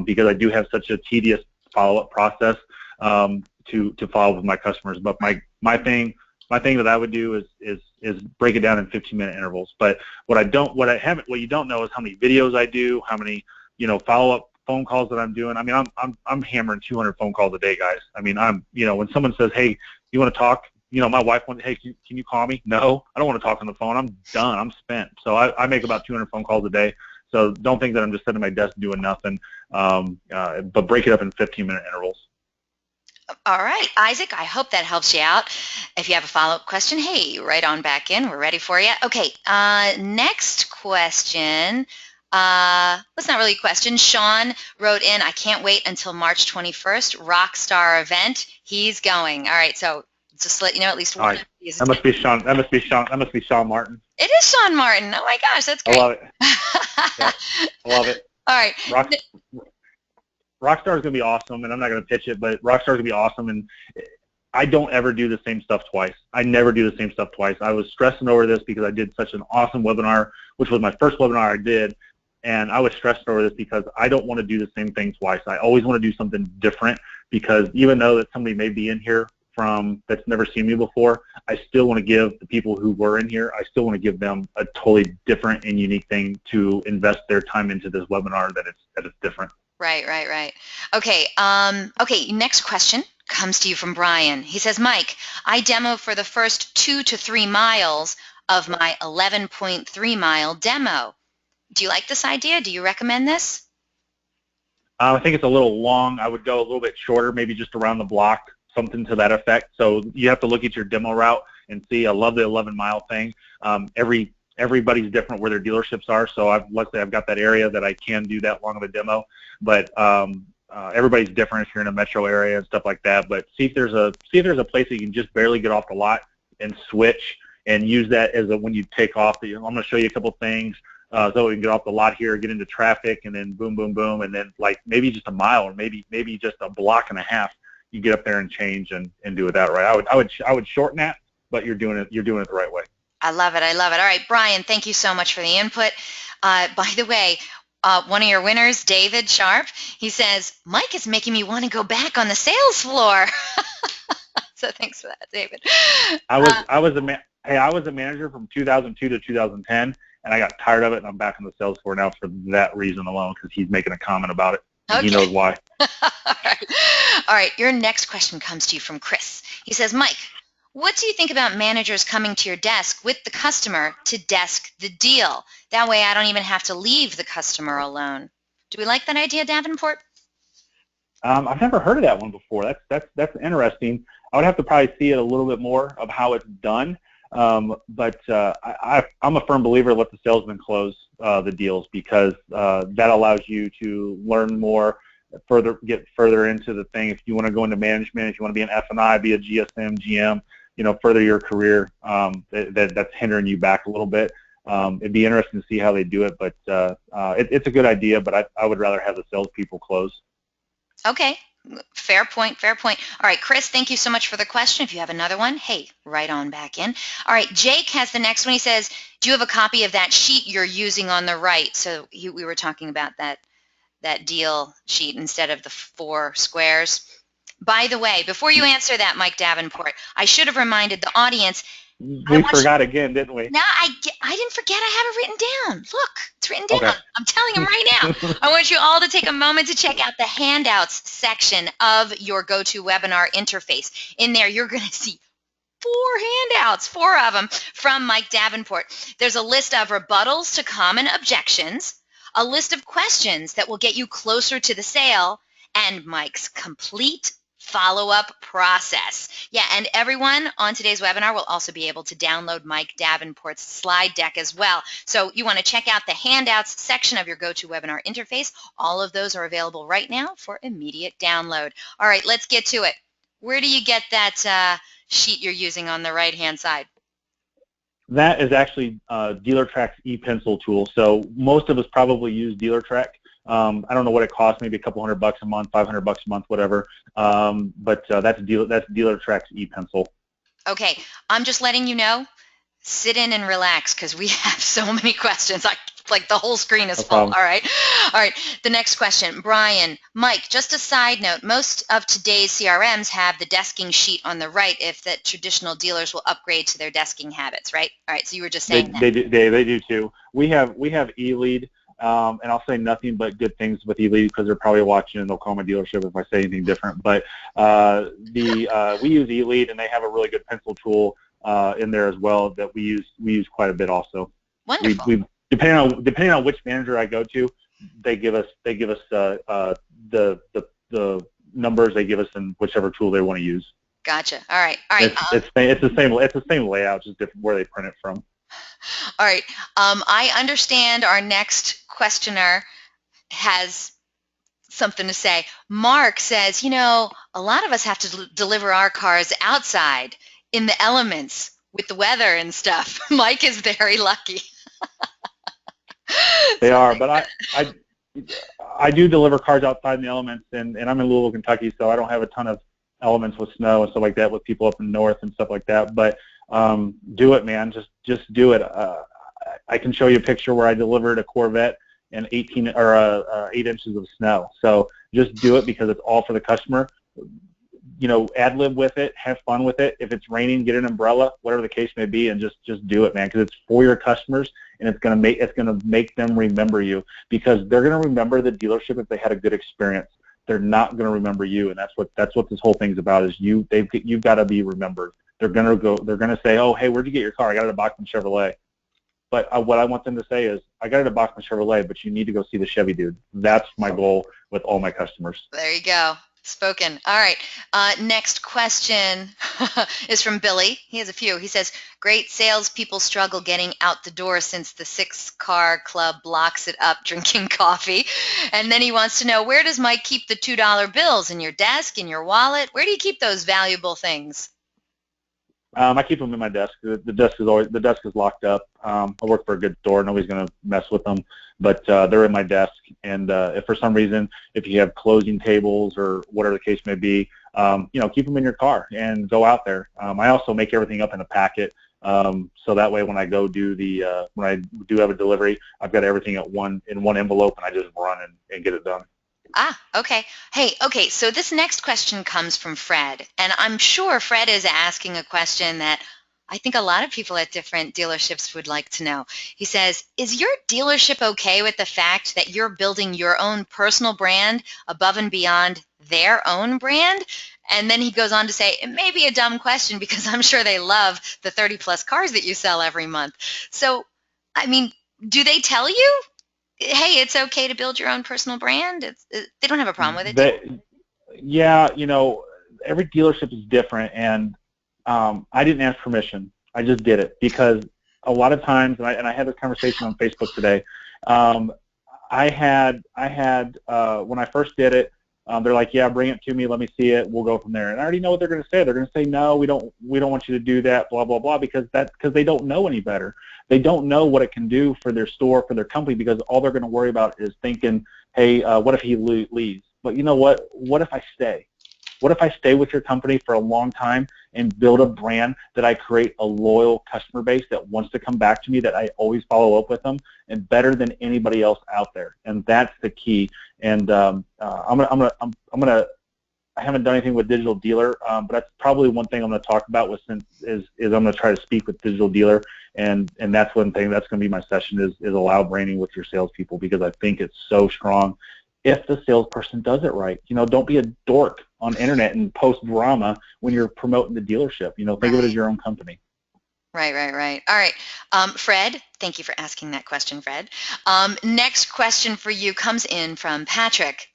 because I do have such a tedious follow-up process to follow with my customers. But my thing that I would do is break it down in 15-minute intervals. But what you don't know is how many videos I do, how many follow-up phone calls that I'm doing. I mean, I'm hammering 200 phone calls a day, guys. I mean, when someone says, hey, you want to talk? My wife wants, hey, can you call me? No, I don't want to talk on the phone. I'm done. I'm spent. So I make about 200 phone calls a day. So don't think that I'm just sitting at my desk doing nothing, but break it up in 15-minute intervals. All right, Isaac, I hope that helps you out. If you have a follow-up question, hey, right on back in. We're ready for you. Okay, next question. That's not really a question. Sean wrote in, I can't wait until March 21st, Rockstar event. He's going. All right, so just to let you know, at least All one right. of you is That must be Sean. That must be Sean. That must be Sean Martin. It is Sean Martin. Oh my gosh, that's I great. love it. Yep. I love it. All right. Rockstar is going to be awesome, and I'm not going to pitch it, but Rockstar is going to be awesome, and I don't ever do the same stuff twice. I never do the same stuff twice. I was stressing over this because I did such an awesome webinar, which was my first webinar I did, and I was stressed over this because I don't want to do the same thing twice. I always want to do something different because even though that somebody may be in here that's never seen me before, I still want to give the people who were in here, I still want to give them a totally different and unique thing to invest their time into this webinar that it's different. Right. Okay, okay, next question comes to you from Brian. He says, Mike, I demo for the first 2 to 3 miles of my 11.3 mile demo. Do you like this idea? Do you recommend this? I think it's a little long. I would go a little bit shorter, maybe just around the block, something to that effect. So you have to look at your demo route and see. I love the 11-mile thing. Everybody's different where their dealerships are. So let's say I've got that area that I can do that long of a demo, but everybody's different if you're in a metro area and stuff like that. But see if there's a place that you can just barely get off the lot and switch and use that as when you take off. I'm going to show you a couple things. So we can get off the lot here, get into traffic, and then boom, boom, boom, and then like maybe just a mile or maybe just a block and a half. You get up there and change and do it that right. I would shorten that, but you're doing it the right way. I love it. All right, Brian, thank you so much for the input. By the way, one of your winners, David Sharp, he says, Mike is making me want to go back on the sales floor. So thanks for that, David. I was a manager from 2002 to 2010, and I got tired of it, and I'm back on the sales floor now for that reason alone, because he's making a comment about it. Okay. He knows why. All right, your next question comes to you from Chris. He says, Mike, what do you think about managers coming to your desk with the customer to desk the deal? That way I don't even have to leave the customer alone. Do we like that idea, Davenport? I've never heard of that one before. That's interesting. I would have to probably see it a little bit more of how it's done. But I'm a firm believer let the salesman close the deals, because that allows you to learn more, get further into the thing. If you want to go into management, if you want to be an F&I, be a GSM, GM, further your career, that's hindering you back a little bit. It'd be interesting to see how they do it, but it's a good idea, but I would rather have the salespeople close. Okay. Fair point. All right, Chris, thank you so much for the question. If you have another one, hey, right on back in. All right, Jake has the next one. He says, do you have a copy of that sheet you're using on the right? So we were talking about that deal sheet instead of the 4 squares. By the way, before you answer that, Mike Davenport, I should have reminded the audience. We forgot again, didn't we? No, I didn't forget. I have it written down. Look, it's written down. Okay. I'm telling you right now. I want you all to take a moment to check out the handouts section of your GoToWebinar interface. In there, you're going to see 4 handouts, 4 of them from Mike Davenport. There's a list of rebuttals to common objections, a list of questions that will get you closer to the sale, and Mike's complete follow-up process. Yeah, and everyone on today's webinar will also be able to download Mike Davenport's slide deck as well. So you want to check out the handouts section of your GoToWebinar interface. All of those are available right now for immediate download. All right, let's get to it. Where do you get that sheet you're using on the right-hand side? That is actually DealerTrack's e-pencil tool. So most of us probably use DealerTrack. I don't know what it costs, maybe a couple $100 a month, $500 a month, whatever. But that's DealerTrack's e-pencil. Okay, I'm just letting you know, sit in and relax, because we have so many questions. Like the whole screen is full. All right. The next question, Brian, Mike, just a side note, most of today's CRMs have the desking sheet on the right if the traditional dealers will upgrade to their desking habits, right? All right, so you were just saying that. They do too. We have eLead. And I'll say nothing but good things with eLead, because they're probably watching and they'll call my dealership if I say anything different. But we use eLead, and they have a really good pencil tool in there as well that we use quite a bit also. Wonderful. Depending on which manager I go to, they give us the numbers they give us in whichever tool they want to use. Gotcha. All right. All right. It's the same layout, just different where they print it from. All right. I understand our next questioner has something to say. Mark says, you know, a lot of us have to deliver our cars outside in the elements with the weather and stuff. Mike is very lucky. They are, but I do deliver cars outside in the elements, and I'm in Louisville, Kentucky, so I don't have a ton of elements with snow and stuff like that with people up in the north and stuff like that. But do it, man. Just do it. I can show you a picture where I delivered a Corvette in 8 inches of snow. So just do it because it's all for the customer. You know, ad lib with it, have fun with it. If it's raining, get an umbrella, whatever the case may be, and just do it, man, because it's for your customers, and it's gonna make them remember you, because they're gonna remember the dealership if they had a good experience. They're not gonna remember you, and that's what this whole thing's about. Is you've got to be remembered. They're gonna say, oh, hey, where'd you get your car? I got it at Bachman Chevrolet. But what I want them to say is, I got it at Bachman Chevrolet, but you need to go see the Chevy dude. That's my goal with all my customers. There you go. Spoken. All right. Next question is from Billy. He has a few. He says, great salespeople struggle getting out the door since the 6-car club blocks it up drinking coffee. And then he wants to know, where does Mike keep the $2 bills? In your desk, in your wallet? Where do you keep those valuable things? I keep them in my desk. The desk is locked up. I work for a good store. Nobody's going to mess with them, but they're in my desk. And if for some reason, if you have closing tables or whatever the case may be, you know, keep them in your car and go out there. I also make everything up in a packet, so that way when I go do when I do have a delivery, I've got everything in one envelope, and I just run and get it done. Ah, okay. Hey, okay, so this next question comes from Fred, and I'm sure Fred is asking a question that I think a lot of people at different dealerships would like to know. He says, is your dealership okay with the fact that you're building your own personal brand above and beyond their own brand? And then he goes on to say, it may be a dumb question because I'm sure they love the 30-plus cars that you sell every month. So, I mean, do they tell you, hey, it's okay to build your own personal brand? They don't have a problem with it. Yeah, you know, every dealership is different, and I didn't ask permission. I just did it because a lot of times, and I had this conversation on Facebook today. I had when I first did it, they're like, yeah, bring it to me, let me see it, we'll go from there. And I already know what they're going to say. They're going to say, no, we don't want you to do that, blah blah blah, because they don't know any better. They don't know what it can do for their store, for their company, because all they're going to worry about is thinking, hey, what if he leaves? But you know what? What if I stay? What if I stay with your company for a long time and build a brand that I create a loyal customer base that wants to come back to me, that I always follow up with them, and better than anybody else out there? And that's the key. And I haven't done anything with Digital Dealer, but that's probably one thing I'm going to talk about is I'm going to try to speak with Digital Dealer, and that's one thing that's going to be my session is allow branding with your salespeople, because I think it's so strong. If the salesperson does it right, you know, don't be a dork on internet and post drama when you're promoting the dealership. You know, think of it as your own company. Right. All right. Fred, thank you for asking that question, Fred. Next question for you comes in from Patrick.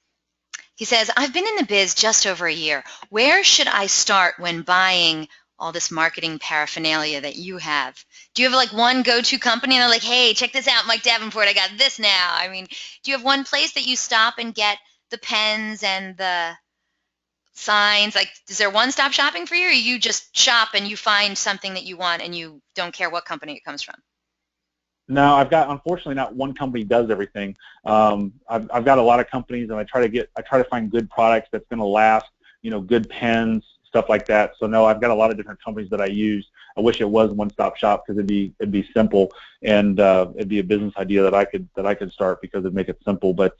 He says, I've been in the biz just over a year. Where should I start when buying all this marketing paraphernalia that you have? Do you have like one go-to company and they're like, hey, check this out, Mike Davenport, I got this now? I mean, do you have one place that you stop and get the pens and the signs? Like, is there one-stop shopping for you, or you just shop and you find something that you want and you don't care what company it comes from? No, I've got, unfortunately, not one company does everything. I've got a lot of companies, and I try to find good products that's going to last, you know, good pens, stuff like that. So no, I've got a lot of different companies that I use. I wish it was one-stop shop, because it'd be simple, and it'd be a business idea that I could start, because it'd make it simple. But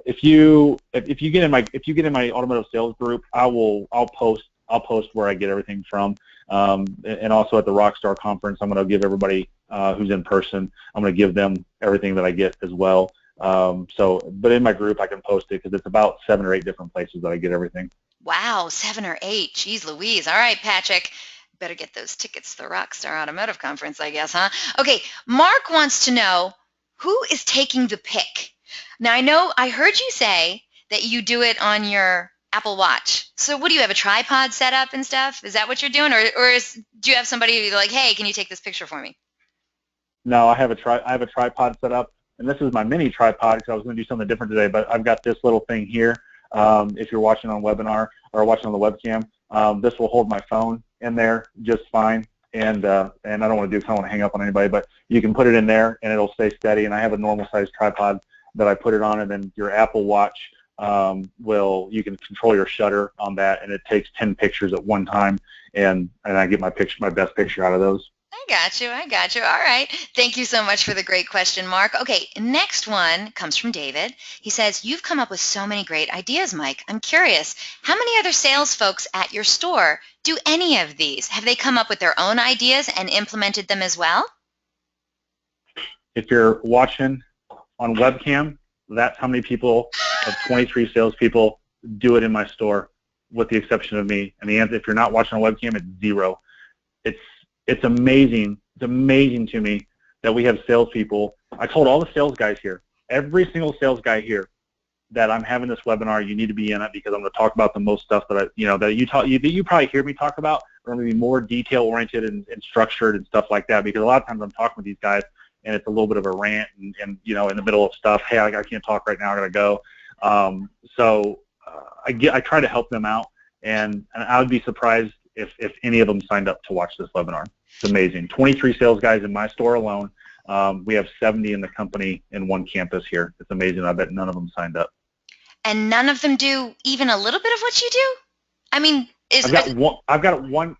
if you get in my automotive sales group, I'll post where I get everything from. And also at the Rockstar conference, I'm going to give everybody who's in person, I'm going to give them everything that I get as well. But in my group, I can post it, because it's about 7 or 8 different places that I get everything. Wow, 7 or 8. Jeez Louise. All right, Patrick. Better get those tickets to the Rockstar Automotive Conference, I guess, huh? Okay, Mark wants to know, who is taking the pick? Now, I know I heard you say that you do it on your Apple Watch. So what do you have, a tripod set up and stuff? Is that what you're doing? Or do you have somebody like, hey, can you take this picture for me? No, I have a tripod set up, and this is my mini tripod because I was going to do something different today, but I've got this little thing here. If you're watching on webinar or watching on the webcam, this will hold my phone in there just fine. And I don't want to do because I don't want to hang up on anybody, but you can put it in there and it'll stay steady. And I have a normal size tripod that I put it on, and then your Apple Watch you can control your shutter on that, and it takes 10 pictures at one time, and I get my best picture out of those. I got you. All right. Thank you so much for the great question, Mark. Okay, next one comes from David. He says, you've come up with so many great ideas, Mike. I'm curious, how many other sales folks at your store do any of these? Have they come up with their own ideas and implemented them as well? If you're watching on webcam, that's how many people of 23 salespeople do it in my store, with the exception of me. And the answer, if you're not watching on webcam, it's 0. It's amazing. It's amazing to me that we have salespeople. I told all the sales guys here, every single sales guy here, that I'm having this webinar. You need to be in it because I'm going to talk about the most stuff that you probably hear me talk about, or maybe more detail oriented and structured and stuff like that. Because a lot of times I'm talking with these guys and it's a little bit of a rant and in the middle of stuff. Hey, I can't talk right now. I got to go. I try to help them out, and I would be surprised if any of them signed up to watch this webinar. It's amazing. 23 sales guys in my store alone. We have 70 in the company in one campus here. It's amazing. I bet none of them signed up. And none of them do even a little bit of what you do? I mean, I got one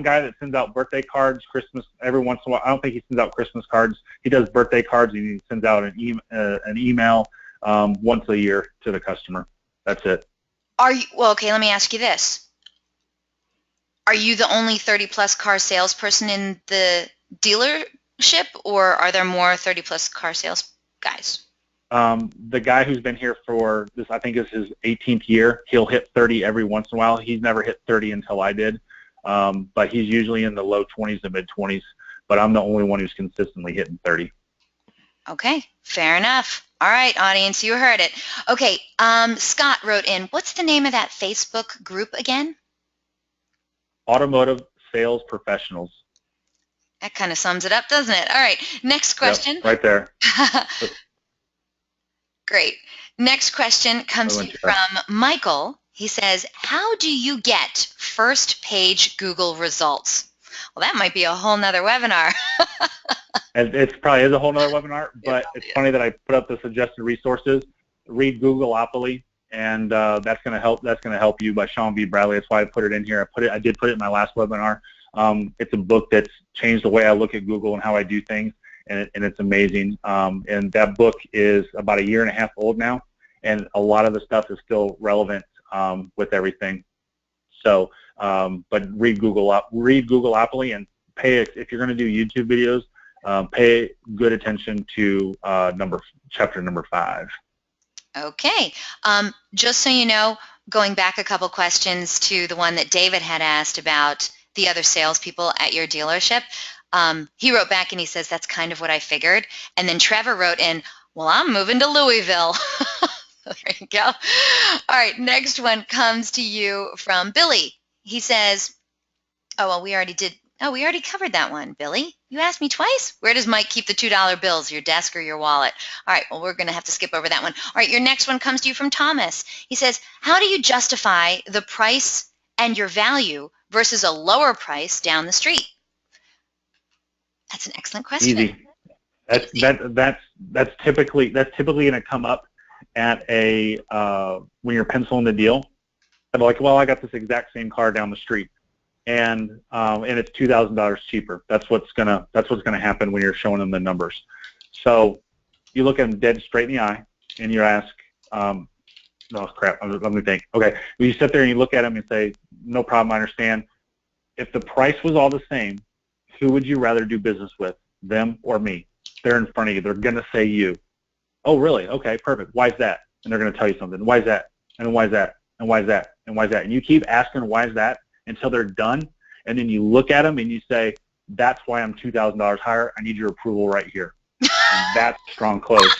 guy that sends out birthday cards, Christmas every once in a while. I don't think he sends out Christmas cards. He does birthday cards, and he sends out an email once a year to the customer. That's it. Okay, let me ask you this. Are you the only 30-plus car salesperson in the dealership, or are there more 30-plus car sales guys? The guy who's been here for this, I think, is his 18th year. He'll hit 30 every once in a while. He's never hit 30 until I did, but he's usually in the low 20s to mid-20s, but I'm the only one who's consistently hitting 30. Okay, fair enough. All right, audience, you heard it. Okay, Scott wrote in, what's the name of that Facebook group again? Automotive Sales Professionals. That kind of sums it up, doesn't it? All right, next question. Yep, right there. Great. Next question comes from Michael. He says, how do you get first page Google results? Well, that might be a whole nother webinar. And it probably is a whole nother webinar, but it's funny that I put up the suggested resources. Read Googleopoly, and that's going to help. That's going to help you by Sean B. Bradley. That's why I put it in here. I did put it in my last webinar. It's a book that's changed the way I look at Google and how I do things, and it's amazing. And that book is about 1.5 years old now, and a lot of the stuff is still relevant with everything. So, but read Googleopoly and pay. If you're going to do YouTube videos, pay good attention to chapter number 5. Okay. Just so you know, going back a couple questions to the one that David had asked about the other salespeople at your dealership, he wrote back and he says, that's kind of what I figured. And then Trevor wrote in, well, I'm moving to Louisville. There you go. All right, next one comes to you from Billy. He says, we already covered that one, Billy. You asked me twice. Where does Mike keep the $2 bills, your desk or your wallet? All right, well, we're going to have to skip over that one. All right, your next one comes to you from Thomas. He says, how do you justify the price and your value versus a lower price down the street? That's an excellent question. Easy. That's typically going to come up at when you're penciling the deal. I'm like, well, I got this exact same car down the street, and it's $2,000 cheaper. That's what's gonna happen when you're showing them the numbers. So you look at them dead straight in the eye, and you ask, oh crap, let me think. Okay, well, you sit there and you look at them and say, no problem, I understand. If the price was all the same, who would you rather do business with, them or me? They're in front of you. They're gonna say you. Oh, really? Okay, perfect. Why is that? And they're gonna tell you something. Why is that? And why is that? And why is that? And why is that? And you keep asking why is that until they're done, and then you look at them and you say, that's why I'm $2,000 higher. I need your approval right here. And that's strong close.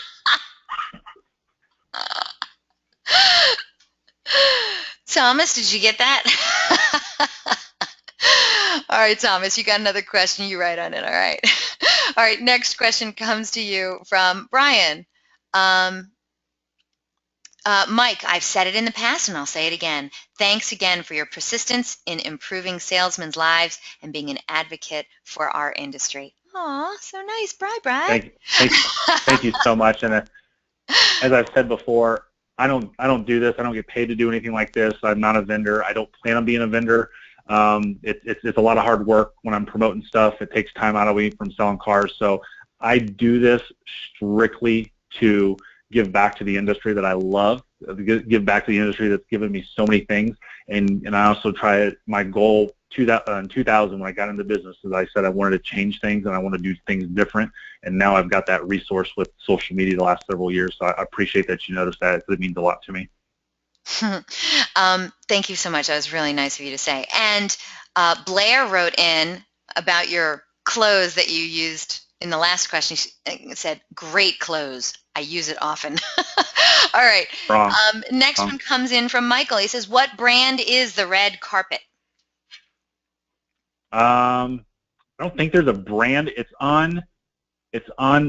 Thomas, did you get that? All right, Thomas, you got another question. You write on it, all right? All right, next question comes to you from Brian. Mike, I've said it in the past and I'll say it again. Thanks again for your persistence in improving salesmen's lives and being an advocate for our industry. Aw, so nice. Bri. Thank you so much. And as I've said before, I don't do this. I don't get paid to do anything like this. I'm not a vendor. I don't plan on being a vendor. It's a lot of hard work when I'm promoting stuff. It takes time out of me from selling cars. So I do this strictly to give back to the industry that I love, give back to the industry that's given me so many things. And I also try, my goal in 2000 when I got into business, as I said, I wanted to change things and I want to do things different. And now I've got that resource with social media the last several years. So I appreciate that you noticed that. It means a lot to me. Thank you so much. That was really nice of you to say. And Blair wrote in about your clothes that you used in the last question. She said, great clothes. I use it often. All right. Next one comes in from Michael. He says, what brand is the red carpet? I don't think there's a brand. It's on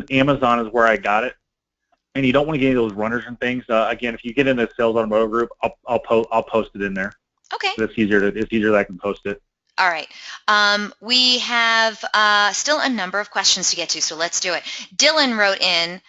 Amazon is where I got it. And you don't want to get into those runners and things. Again, if you get in the Sales Automotive group, I'll post it in there. Okay. It's easier that I can post it. All right. We have still a number of questions to get to, so let's do it. Dylan wrote in,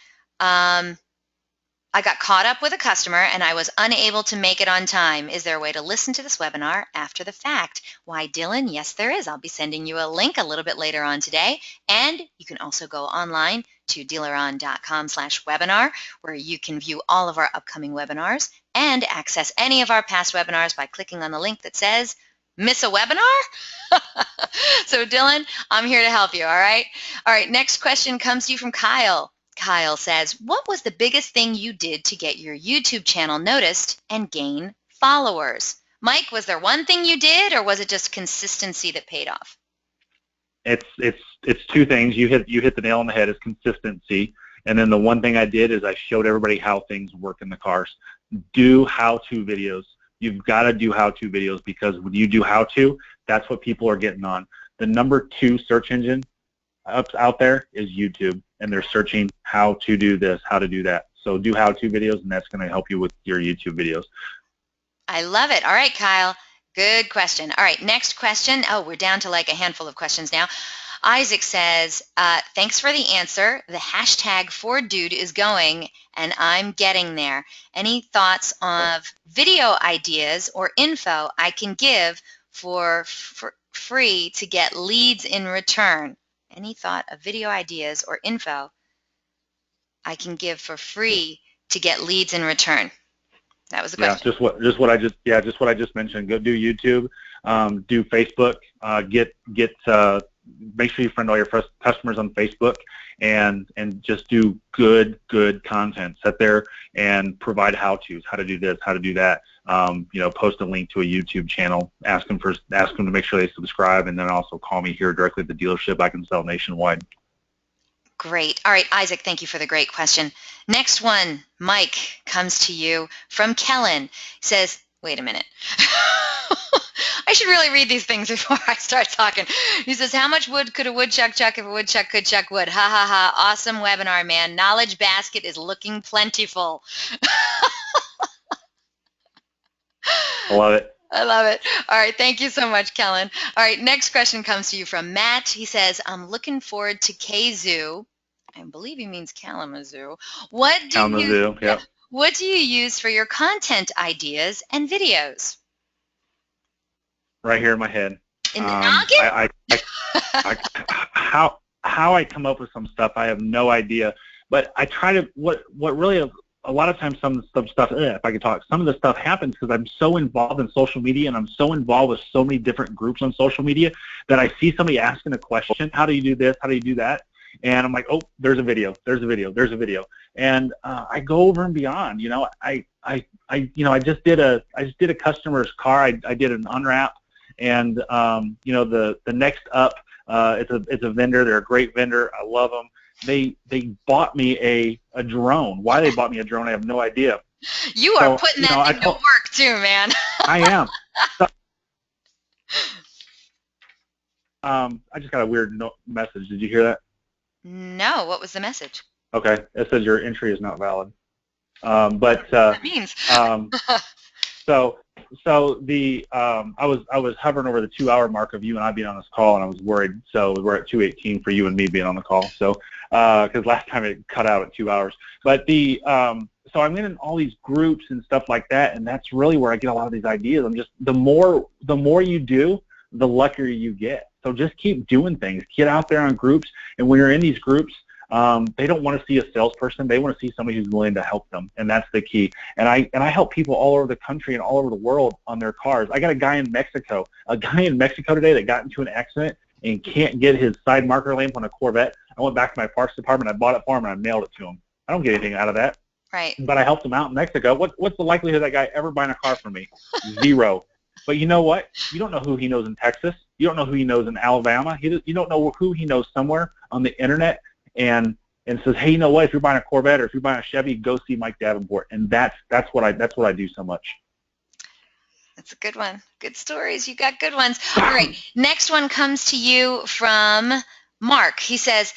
I got caught up with a customer and I was unable to make it on time. Is there a way to listen to this webinar after the fact? Why, Dylan, yes, there is. I'll be sending you a link a little bit later on today. And you can also go online to DealerOn.com/webinar, where you can view all of our upcoming webinars and access any of our past webinars by clicking on the link that says, miss a webinar? So, Dylan, I'm here to help you, all right? All right, next question comes to you from Kyle. Kyle says, what was the biggest thing you did to get your YouTube channel noticed and gain followers? Mike, was there one thing you did, or was it just consistency that paid off? It's two things. You hit the nail on the head. Is consistency. And then the one thing I did is I showed everybody how things work in the cars. Do how-to videos. You've got to do how-to videos, because when you do how-to, that's what people are getting on. The number 2 search engine out there is YouTube, and they're searching how to do this, how to do that. So do how-to videos, and that's going to help you with your YouTube videos. I love it. All right, Kyle. Good question. All right, next question. Oh, we're down to like a handful of questions now. Isaac says, thanks for the answer. The hashtag #4Dude is going, and I'm getting there. Any thoughts of video ideas or info I can give for free to get leads in return? Any thought of video ideas or info I can give for free to get leads in return? That was the question. Just what I just mentioned. Go do YouTube, do Facebook, make sure you friend all your customers on Facebook, and just do good content. Sit there and provide how-tos, how to do this, how to do that. Post a link to a YouTube channel. Ask them to make sure they subscribe, and then also call me here directly at the dealership. I can sell nationwide. Great. All right, Isaac, thank you for the great question. Next one, Mike, comes to you from Kellen. He says, wait a minute. I should really read these things before I start talking. He says, how much wood could a woodchuck chuck if a woodchuck could chuck wood? Ha, ha, ha. Awesome webinar, man. Knowledge basket is looking plentiful. I love it. I love it. All right. Thank you so much, Kellen. All right. Next question comes to you from Matt. He says, I'm looking forward to Kazoo. I believe he means Kalamazoo. What do you use for your content ideas and videos? Right here in my head. In the noggin? How I come up with some stuff, I have no idea. But I try to, what really, a lot of times some stuff, if I could talk, some of the stuff happens because I'm so involved in social media, and I'm so involved with so many different groups on social media that I see somebody asking a question, how do you do this, how do you do that? And I'm like, oh, there's a video. And I go over and beyond. I just did a customer's car. I did an unwrap, and the next up, it's a vendor. They're a great vendor. I love them. they bought me a drone. Why they bought me a drone, I have no idea. You are putting that thing to work too, man. I am. So, I just got a weird message. Did you hear that? No. What was the message? Okay. It says your entry is not valid. But what that means. So the I was hovering over the 2-hour mark of you and I being on this call, and I was worried. So we're at 2:18 for you and me being on the call. So because last time it cut out at 2 hours. But the so I'm in all these groups and stuff like that, and that's really where I get a lot of these ideas. I'm just the more you do, the luckier you get. So just keep doing things. Get out there on groups, and when you're in these groups, they don't want to see a salesperson. They want to see somebody who's willing to help them, and that's the key. And I help people all over the country and all over the world on their cars. I got a guy in Mexico today that got into an accident and can't get his side marker lamp on a Corvette. I went back to my parts department. I bought it for him, and I mailed it to him. I don't get anything out of that. Right. But I helped him out in Mexico. What's the likelihood of that guy ever buying a car from me? 0. But you know what? You don't know who he knows in Texas. You don't know who he knows in Alabama. You don't know who he knows somewhere on the internet and says, hey, you know what? If you're buying a Corvette or if you're buying a Chevy, go see Mike Davenport. And that's what I do so much. That's a good one. Good stories. You got good ones. All right. Next one comes to you from Mark. He says,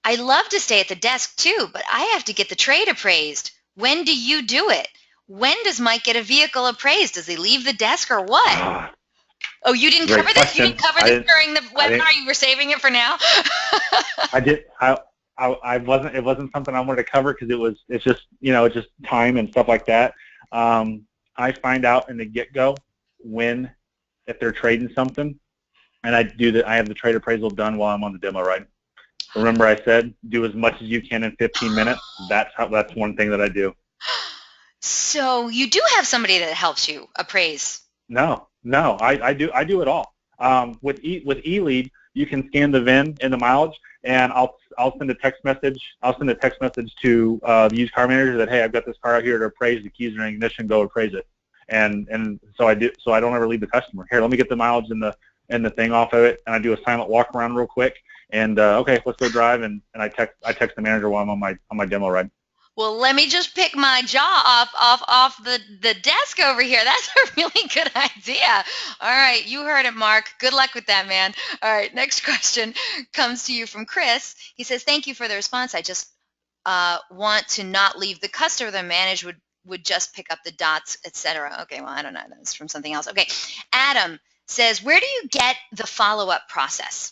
I love to stay at the desk too, but I have to get the trade appraised. When do you do it? When does Mike get a vehicle appraised? Does he leave the desk or what? Oh, you didn't cover this? You didn't cover this during the webinar? You were saving it for now? I did. I wasn't. It wasn't something I wanted to cover because it's just time and stuff like that. I find out in the get-go if they're trading something, and I have the trade appraisal done while I'm on the demo ride. Remember, I said do as much as you can in 15 minutes. That's one thing that I do. So you do have somebody that helps you appraise? No, I do it all. With eLead, you can scan the VIN and the mileage, and I'll send a text message. I'll send a text message to the used car manager that, hey, I've got this car out here to appraise. The keys are in ignition. Go appraise it. And so I do. So I don't ever leave the customer. Here, let me get the mileage and the thing off of it, and I do a silent walk around real quick. And okay, let's go drive. And I text the manager while I'm on my demo ride. Well, let me just pick my jaw off the desk over here. That's a really good idea. All right, you heard it, Mark. Good luck with that, man. All right, next question comes to you from Chris. He says, thank you for the response. I just want to not leave the customer. The manager would just pick up the dots, etc. Okay, well, I don't know. That's from something else. Okay, Adam says, where do you get the follow-up process?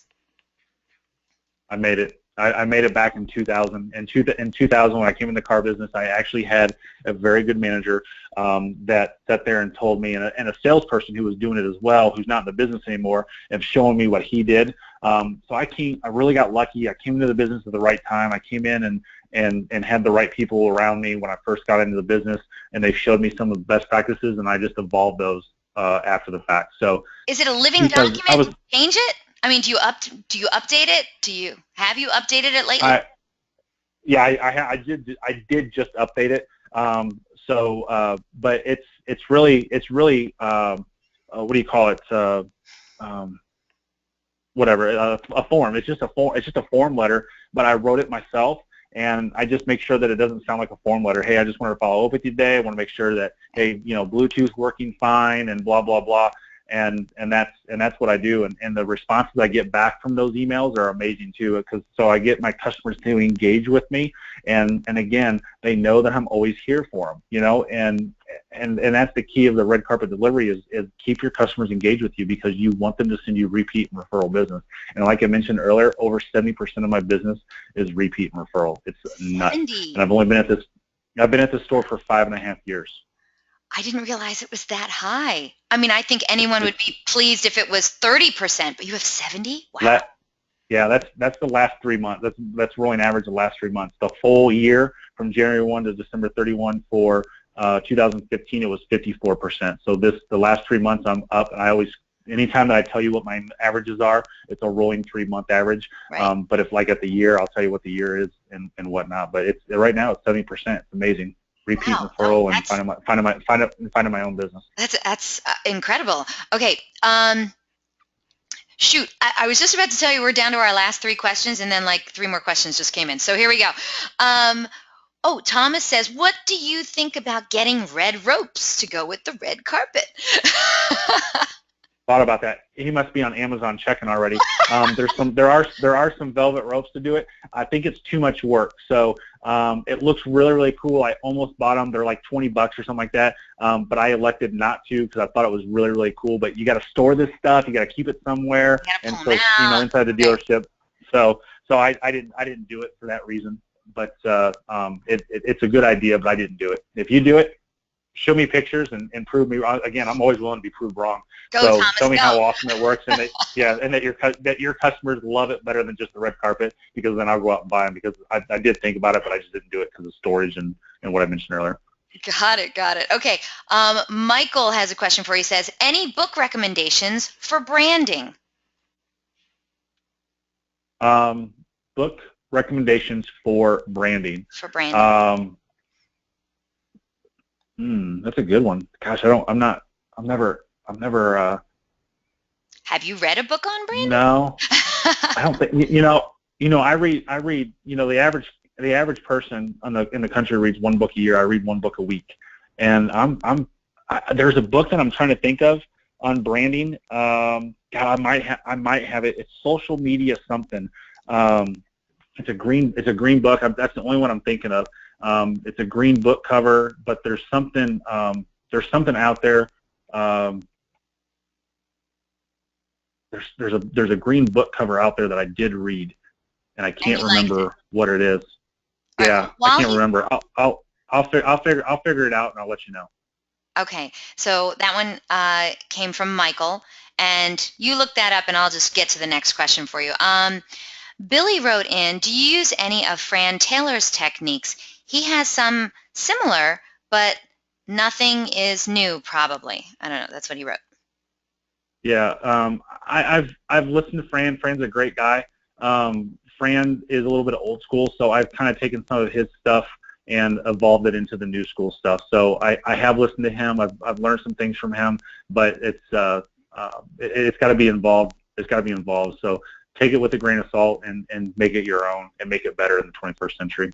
I made it. I made it back in 2000. In 2000, when I came in the car business, I actually had a very good manager that sat there and told me, and a salesperson who was doing it as well, who's not in the business anymore, and showing me what he did. So I really got lucky. I came into the business at the right time. I came in and had the right people around me when I first got into the business, and they showed me some of the best practices, and I just evolved those after the fact. So is it a living document? Do you change it? I mean, do you update it? Have you updated it lately? I did just update it. But it's really what do you call it? A form. It's just a form letter, but I wrote it myself, and I just make sure that it doesn't sound like a form letter. Hey, I just want to follow up with you today. I want to make sure that, hey, Bluetooth working fine and blah blah blah. And that's what I do, and the responses I get back from those emails are amazing too, because so I get my customers to engage with me, and again, they know that I'm always here for them, and that's the key of the red carpet delivery is keep your customers engaged with you, because you want them to send you repeat and referral business. And like I mentioned earlier, over 70% of my business is repeat and referral. It's nuts. And I've been at this store for 5.5 years. I didn't realize it was that high. I mean, I think anyone would be pleased if it was 30%, but you have 70? Wow. That's the last 3 months. That's rolling average the last 3 months. The full year from January 1 to December 31 for 2015, it was 54%. So the last 3 months I'm up, and anytime that I tell you what my averages are, it's a rolling 3-month average. Right. But if at the year, I'll tell you what the year is and whatnot. But right now it's 70%. It's amazing. Repeat referral and finding my own business. That's incredible. Okay, Shoot, I was just about to tell you we're down to our last 3 questions, and then like 3 more questions just came in. So here we go. Oh, Thomas says, what do you think about getting red ropes to go with the red carpet? Thought about that. He must be on Amazon checking already. There are some velvet ropes to do it. I think it's too much work. So it looks really, really cool. I almost bought them. They're like $20 or something like that. But I elected not to because I thought it was really, really cool. But you got to store this stuff. You got to keep it somewhere, and so inside the dealership. So I didn't do it for that reason. But it's a good idea. But I didn't do it. If you do it, show me pictures and prove me wrong. Again, I'm always willing to be proved wrong. Go, so Thomas, tell me go. how awesome it works, and that your customers love it better than just the red carpet, because then I'll go out and buy them, because I did think about it, but I just didn't do it because of storage and what I mentioned earlier. Got it. Okay. Michael has a question for you. He says, any book recommendations for branding? Book recommendations for branding. That's a good one. Gosh, I've never. Have you read a book on branding? No, I don't think. I read. The average person in the country reads 1 book a year. I read 1 book a week, and there's a book that I'm trying to think of on branding. God, I might have it. It's social media something. It's a green book. That's the only one I'm thinking of. It's a green book cover, but there's something out there. There's a green book cover out there that I did read, and I can't remember what it is. Yeah, I can't remember. I'll figure it out, and I'll let you know. Okay, so that one came from Michael, and you look that up, and I'll just get to the next question for you. Billy wrote in, do you use any of Fran Taylor's techniques? He has some similar, but nothing is new, probably. I don't know. That's what he wrote. Yeah, I've listened to Fran. Fran's a great guy. Fran is a little bit old school, so I've kind of taken some of his stuff and evolved it into the new school stuff. So I have listened to him. I've learned some things from him, but it's got to be involved. It's got to be involved. So take it with a grain of salt and make it your own and make it better in the 21st century.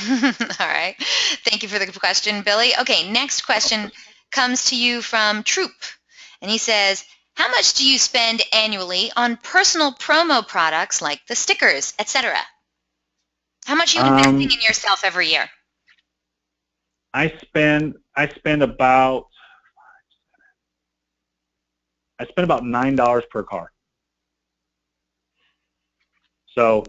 All right. Thank you for the question, Billy. Okay, next question comes to you from Troop, and he says, how much do you spend annually on personal promo products like the stickers, etc.? How much are you investing in yourself every year? I spend about $9 per car. So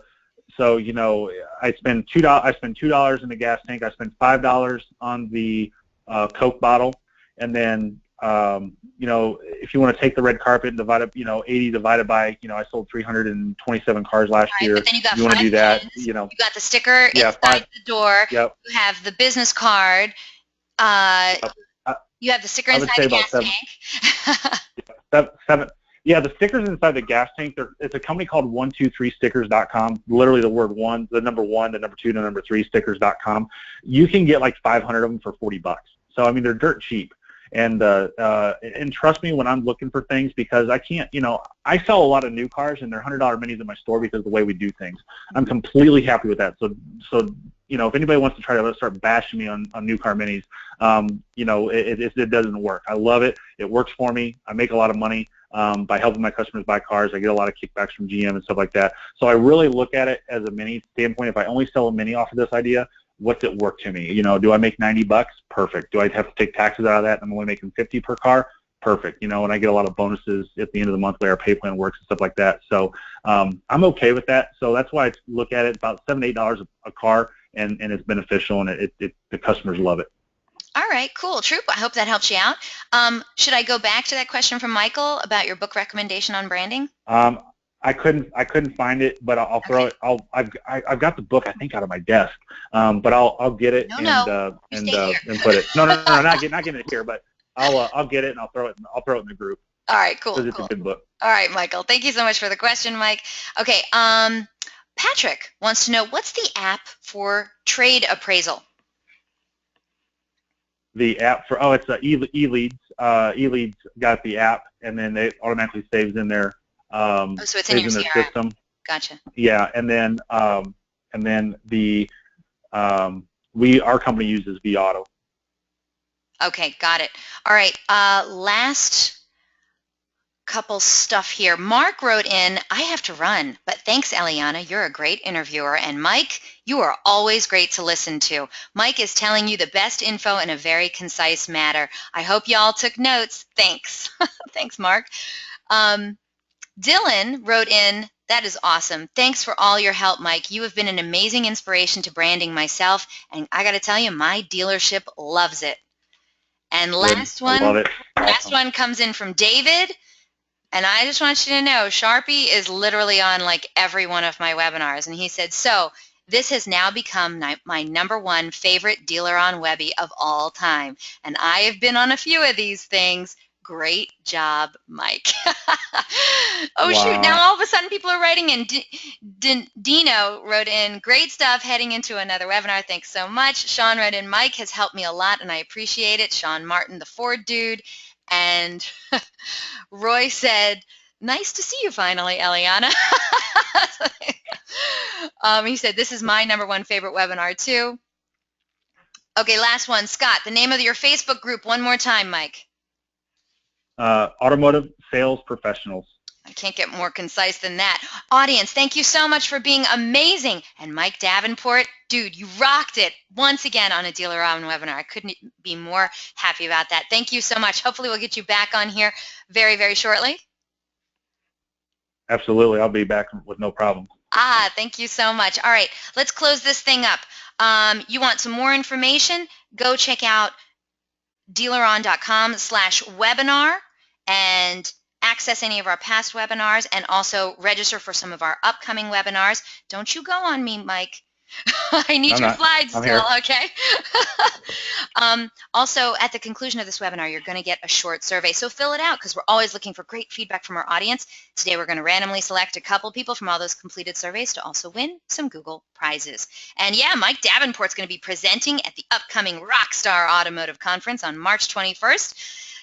I spend $2 in the gas tank. I spend $5 on the Coke bottle, and then if you want to take the red carpet and divide it, 80 divided by, I sold 327 cars last year. But then you got you want to do that, you got the sticker inside the door. Yep. You have the business card. You have the sticker inside the gas tank. 7. Yeah, the stickers inside the gas tank, it's a company called 123stickers.com, literally the word 1, the number 1, the number 2, the number 3, stickers.com. You can get like 500 of them for $40. So, I mean, they're dirt cheap. And trust me when I'm looking for things, because I can't, I sell a lot of new cars, and they're $100 minis in my store because of the way we do things. I'm completely happy with that. So if anybody wants to try to start bashing me on new car minis, it doesn't work. I love it. It works for me. I make a lot of money by helping my customers buy cars. I get a lot of kickbacks from GM and stuff like that. So I really look at it as a mini standpoint. If I only sell a mini off of this idea, what's it worth to me? Do I make $90? Perfect. Do I have to take taxes out of that? I'm only making $50 per car? Perfect. And I get a lot of bonuses at the end of the month where our pay plan works and stuff like that. So I'm okay with that. So that's why I look at it about $7, $8 a car, and it's beneficial, and the customers love it. All right, cool. Troop, I hope that helps you out. Should I go back to that question from Michael about your book recommendation on branding? I couldn't find it, but I'll throw it. I've got the book, I think, out of my desk, but I'll get it and put it. No, not getting it here, but I'll get it and I'll throw it in the group. All right, cool. Because it's a good book. All right, Michael. Thank you so much for the question, Mike. Okay, Patrick wants to know, what's the app for trade appraisal? The app it's eLeads. eLeads got the app, and then it automatically saves in there So it's in your in their CRM. system. Gotcha. Yeah, and then the our company uses vAuto. Okay, got it. All right, last couple stuff here. Mark wrote in, I have to run, but thanks, Eliana. You're a great interviewer. And Mike, you are always great to listen to. Mike is telling you the best info in a very concise manner. I hope y'all took notes. Thanks. Thanks, Mark. Dylan wrote in, that is awesome. Thanks for all your help, Mike. You have been an amazing inspiration to branding myself, and I got to tell you, my dealership loves it. And last one, I love it. last one comes in from David. And I just want you to know, Sharpie is literally on like every one of my webinars. And he said, so this has now become my #1 favorite DealerOn Webby of all time. And I have been on a few of these things. Great job, Mike. Oh, wow. Shoot. Now all of a sudden people are writing in. Dino wrote in, great stuff, heading into another webinar. Thanks so much. Sean wrote in, Mike has helped me a lot and I appreciate it. Sean Martin, the Ford dude. And Roy said, nice to see you finally, Eliana. He said, this is my #1 favorite webinar too. Okay, last one. Scott, the name of your Facebook group one more time, Mike. Automotive Sales Professionals. I can't get more concise than that. Audience, thank you so much for being amazing. And Mike Davenport, dude, you rocked it once again on a DealerOn webinar. I couldn't be more happy about that. Thank you so much. Hopefully we'll get you back on here very, very shortly. Absolutely. I'll be back with no problem. Thank you so much. All right, let's close this thing up. You want some more information? Go check out DealerOn.com/webinar and access any of our past webinars and also register for some of our upcoming webinars. Don't you go on me, Mike. I need your slides still, okay? Also, at the conclusion of this webinar, you're going to get a short survey. So fill it out because we're always looking for great feedback from our audience. Today, we're going to randomly select a couple people from all those completed surveys to also win some Google prizes. And yeah, Mike Davenport's going to be presenting at the upcoming Rockstar Automotive Conference on March 21st.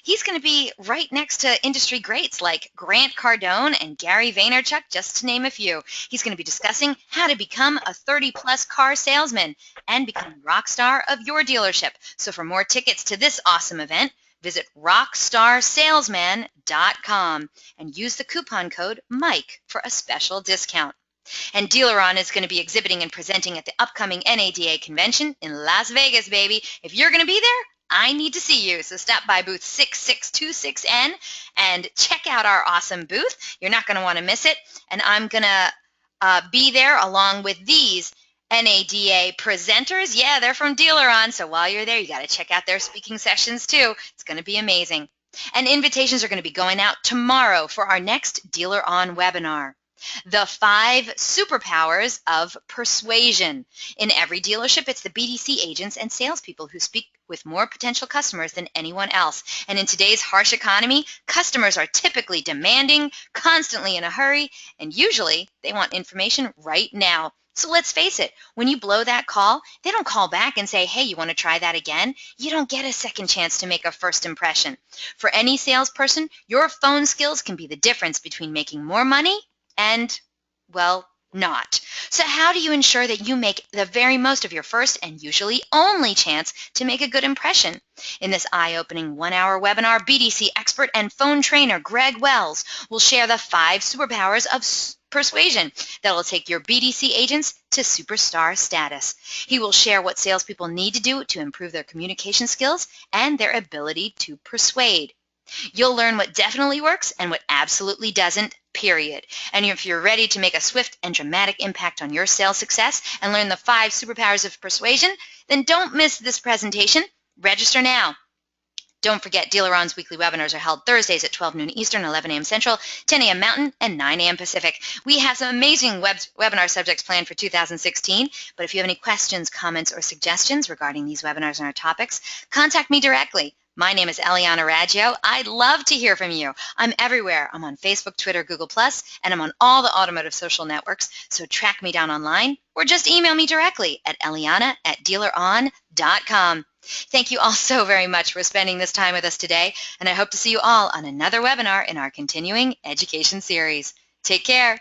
He's going to be right next to industry greats like Grant Cardone and Gary Vaynerchuk, just to name a few. He's going to be discussing how to become a 30-plus car salesman and become a rock star of your dealership. So for more tickets to this awesome event, visit rockstarsalesman.com and use the coupon code MIKE for a special discount. And DealerOn is going to be exhibiting and presenting at the upcoming NADA convention in Las Vegas, baby. If you're going to be there, I need to see you. So stop by booth 6626N and check out our awesome booth. You're not going to want to miss it. And I'm going to be there along with these NADA presenters. Yeah, they're from DealerOn. So while you're there, you got to check out their speaking sessions too. It's going to be amazing. And invitations are going to be going out tomorrow for our next DealerOn webinar. The 5 superpowers of persuasion. In every dealership, it's the BDC agents and salespeople who speak with more potential customers than anyone else. And in today's harsh economy, customers are typically demanding, constantly in a hurry, and usually they want information right now. So let's face it, when you blow that call, they don't call back and say, hey, you want to try that again? You don't get a second chance to make a first impression. For any salesperson, your phone skills can be the difference between making more money and, well, not. So how do you ensure that you make the very most of your first and usually only chance to make a good impression? In this eye-opening 1-hour webinar, BDC expert and phone trainer Greg Wells will share the 5 superpowers of persuasion that will take your BDC agents to superstar status. He will share what salespeople need to do to improve their communication skills and their ability to persuade. You'll learn what definitely works and what absolutely doesn't, period. And if you're ready to make a swift and dramatic impact on your sales success and learn the 5 superpowers of persuasion, then don't miss this presentation. Register now. Don't forget, DealerOn's weekly webinars are held Thursdays at 12 noon Eastern, 11 a.m. Central, 10 a.m. Mountain, and 9 a.m. Pacific. We have some amazing webinar subjects planned for 2016, but if you have any questions, comments, or suggestions regarding these webinars and our topics, contact me directly. My name is Eliana Raggio. I'd love to hear from you. I'm everywhere. I'm on Facebook, Twitter, Google+, and I'm on all the automotive social networks, so track me down online or just email me directly at eliana@dealeron.com. Thank you all so very much for spending this time with us today, and I hope to see you all on another webinar in our continuing education series. Take care.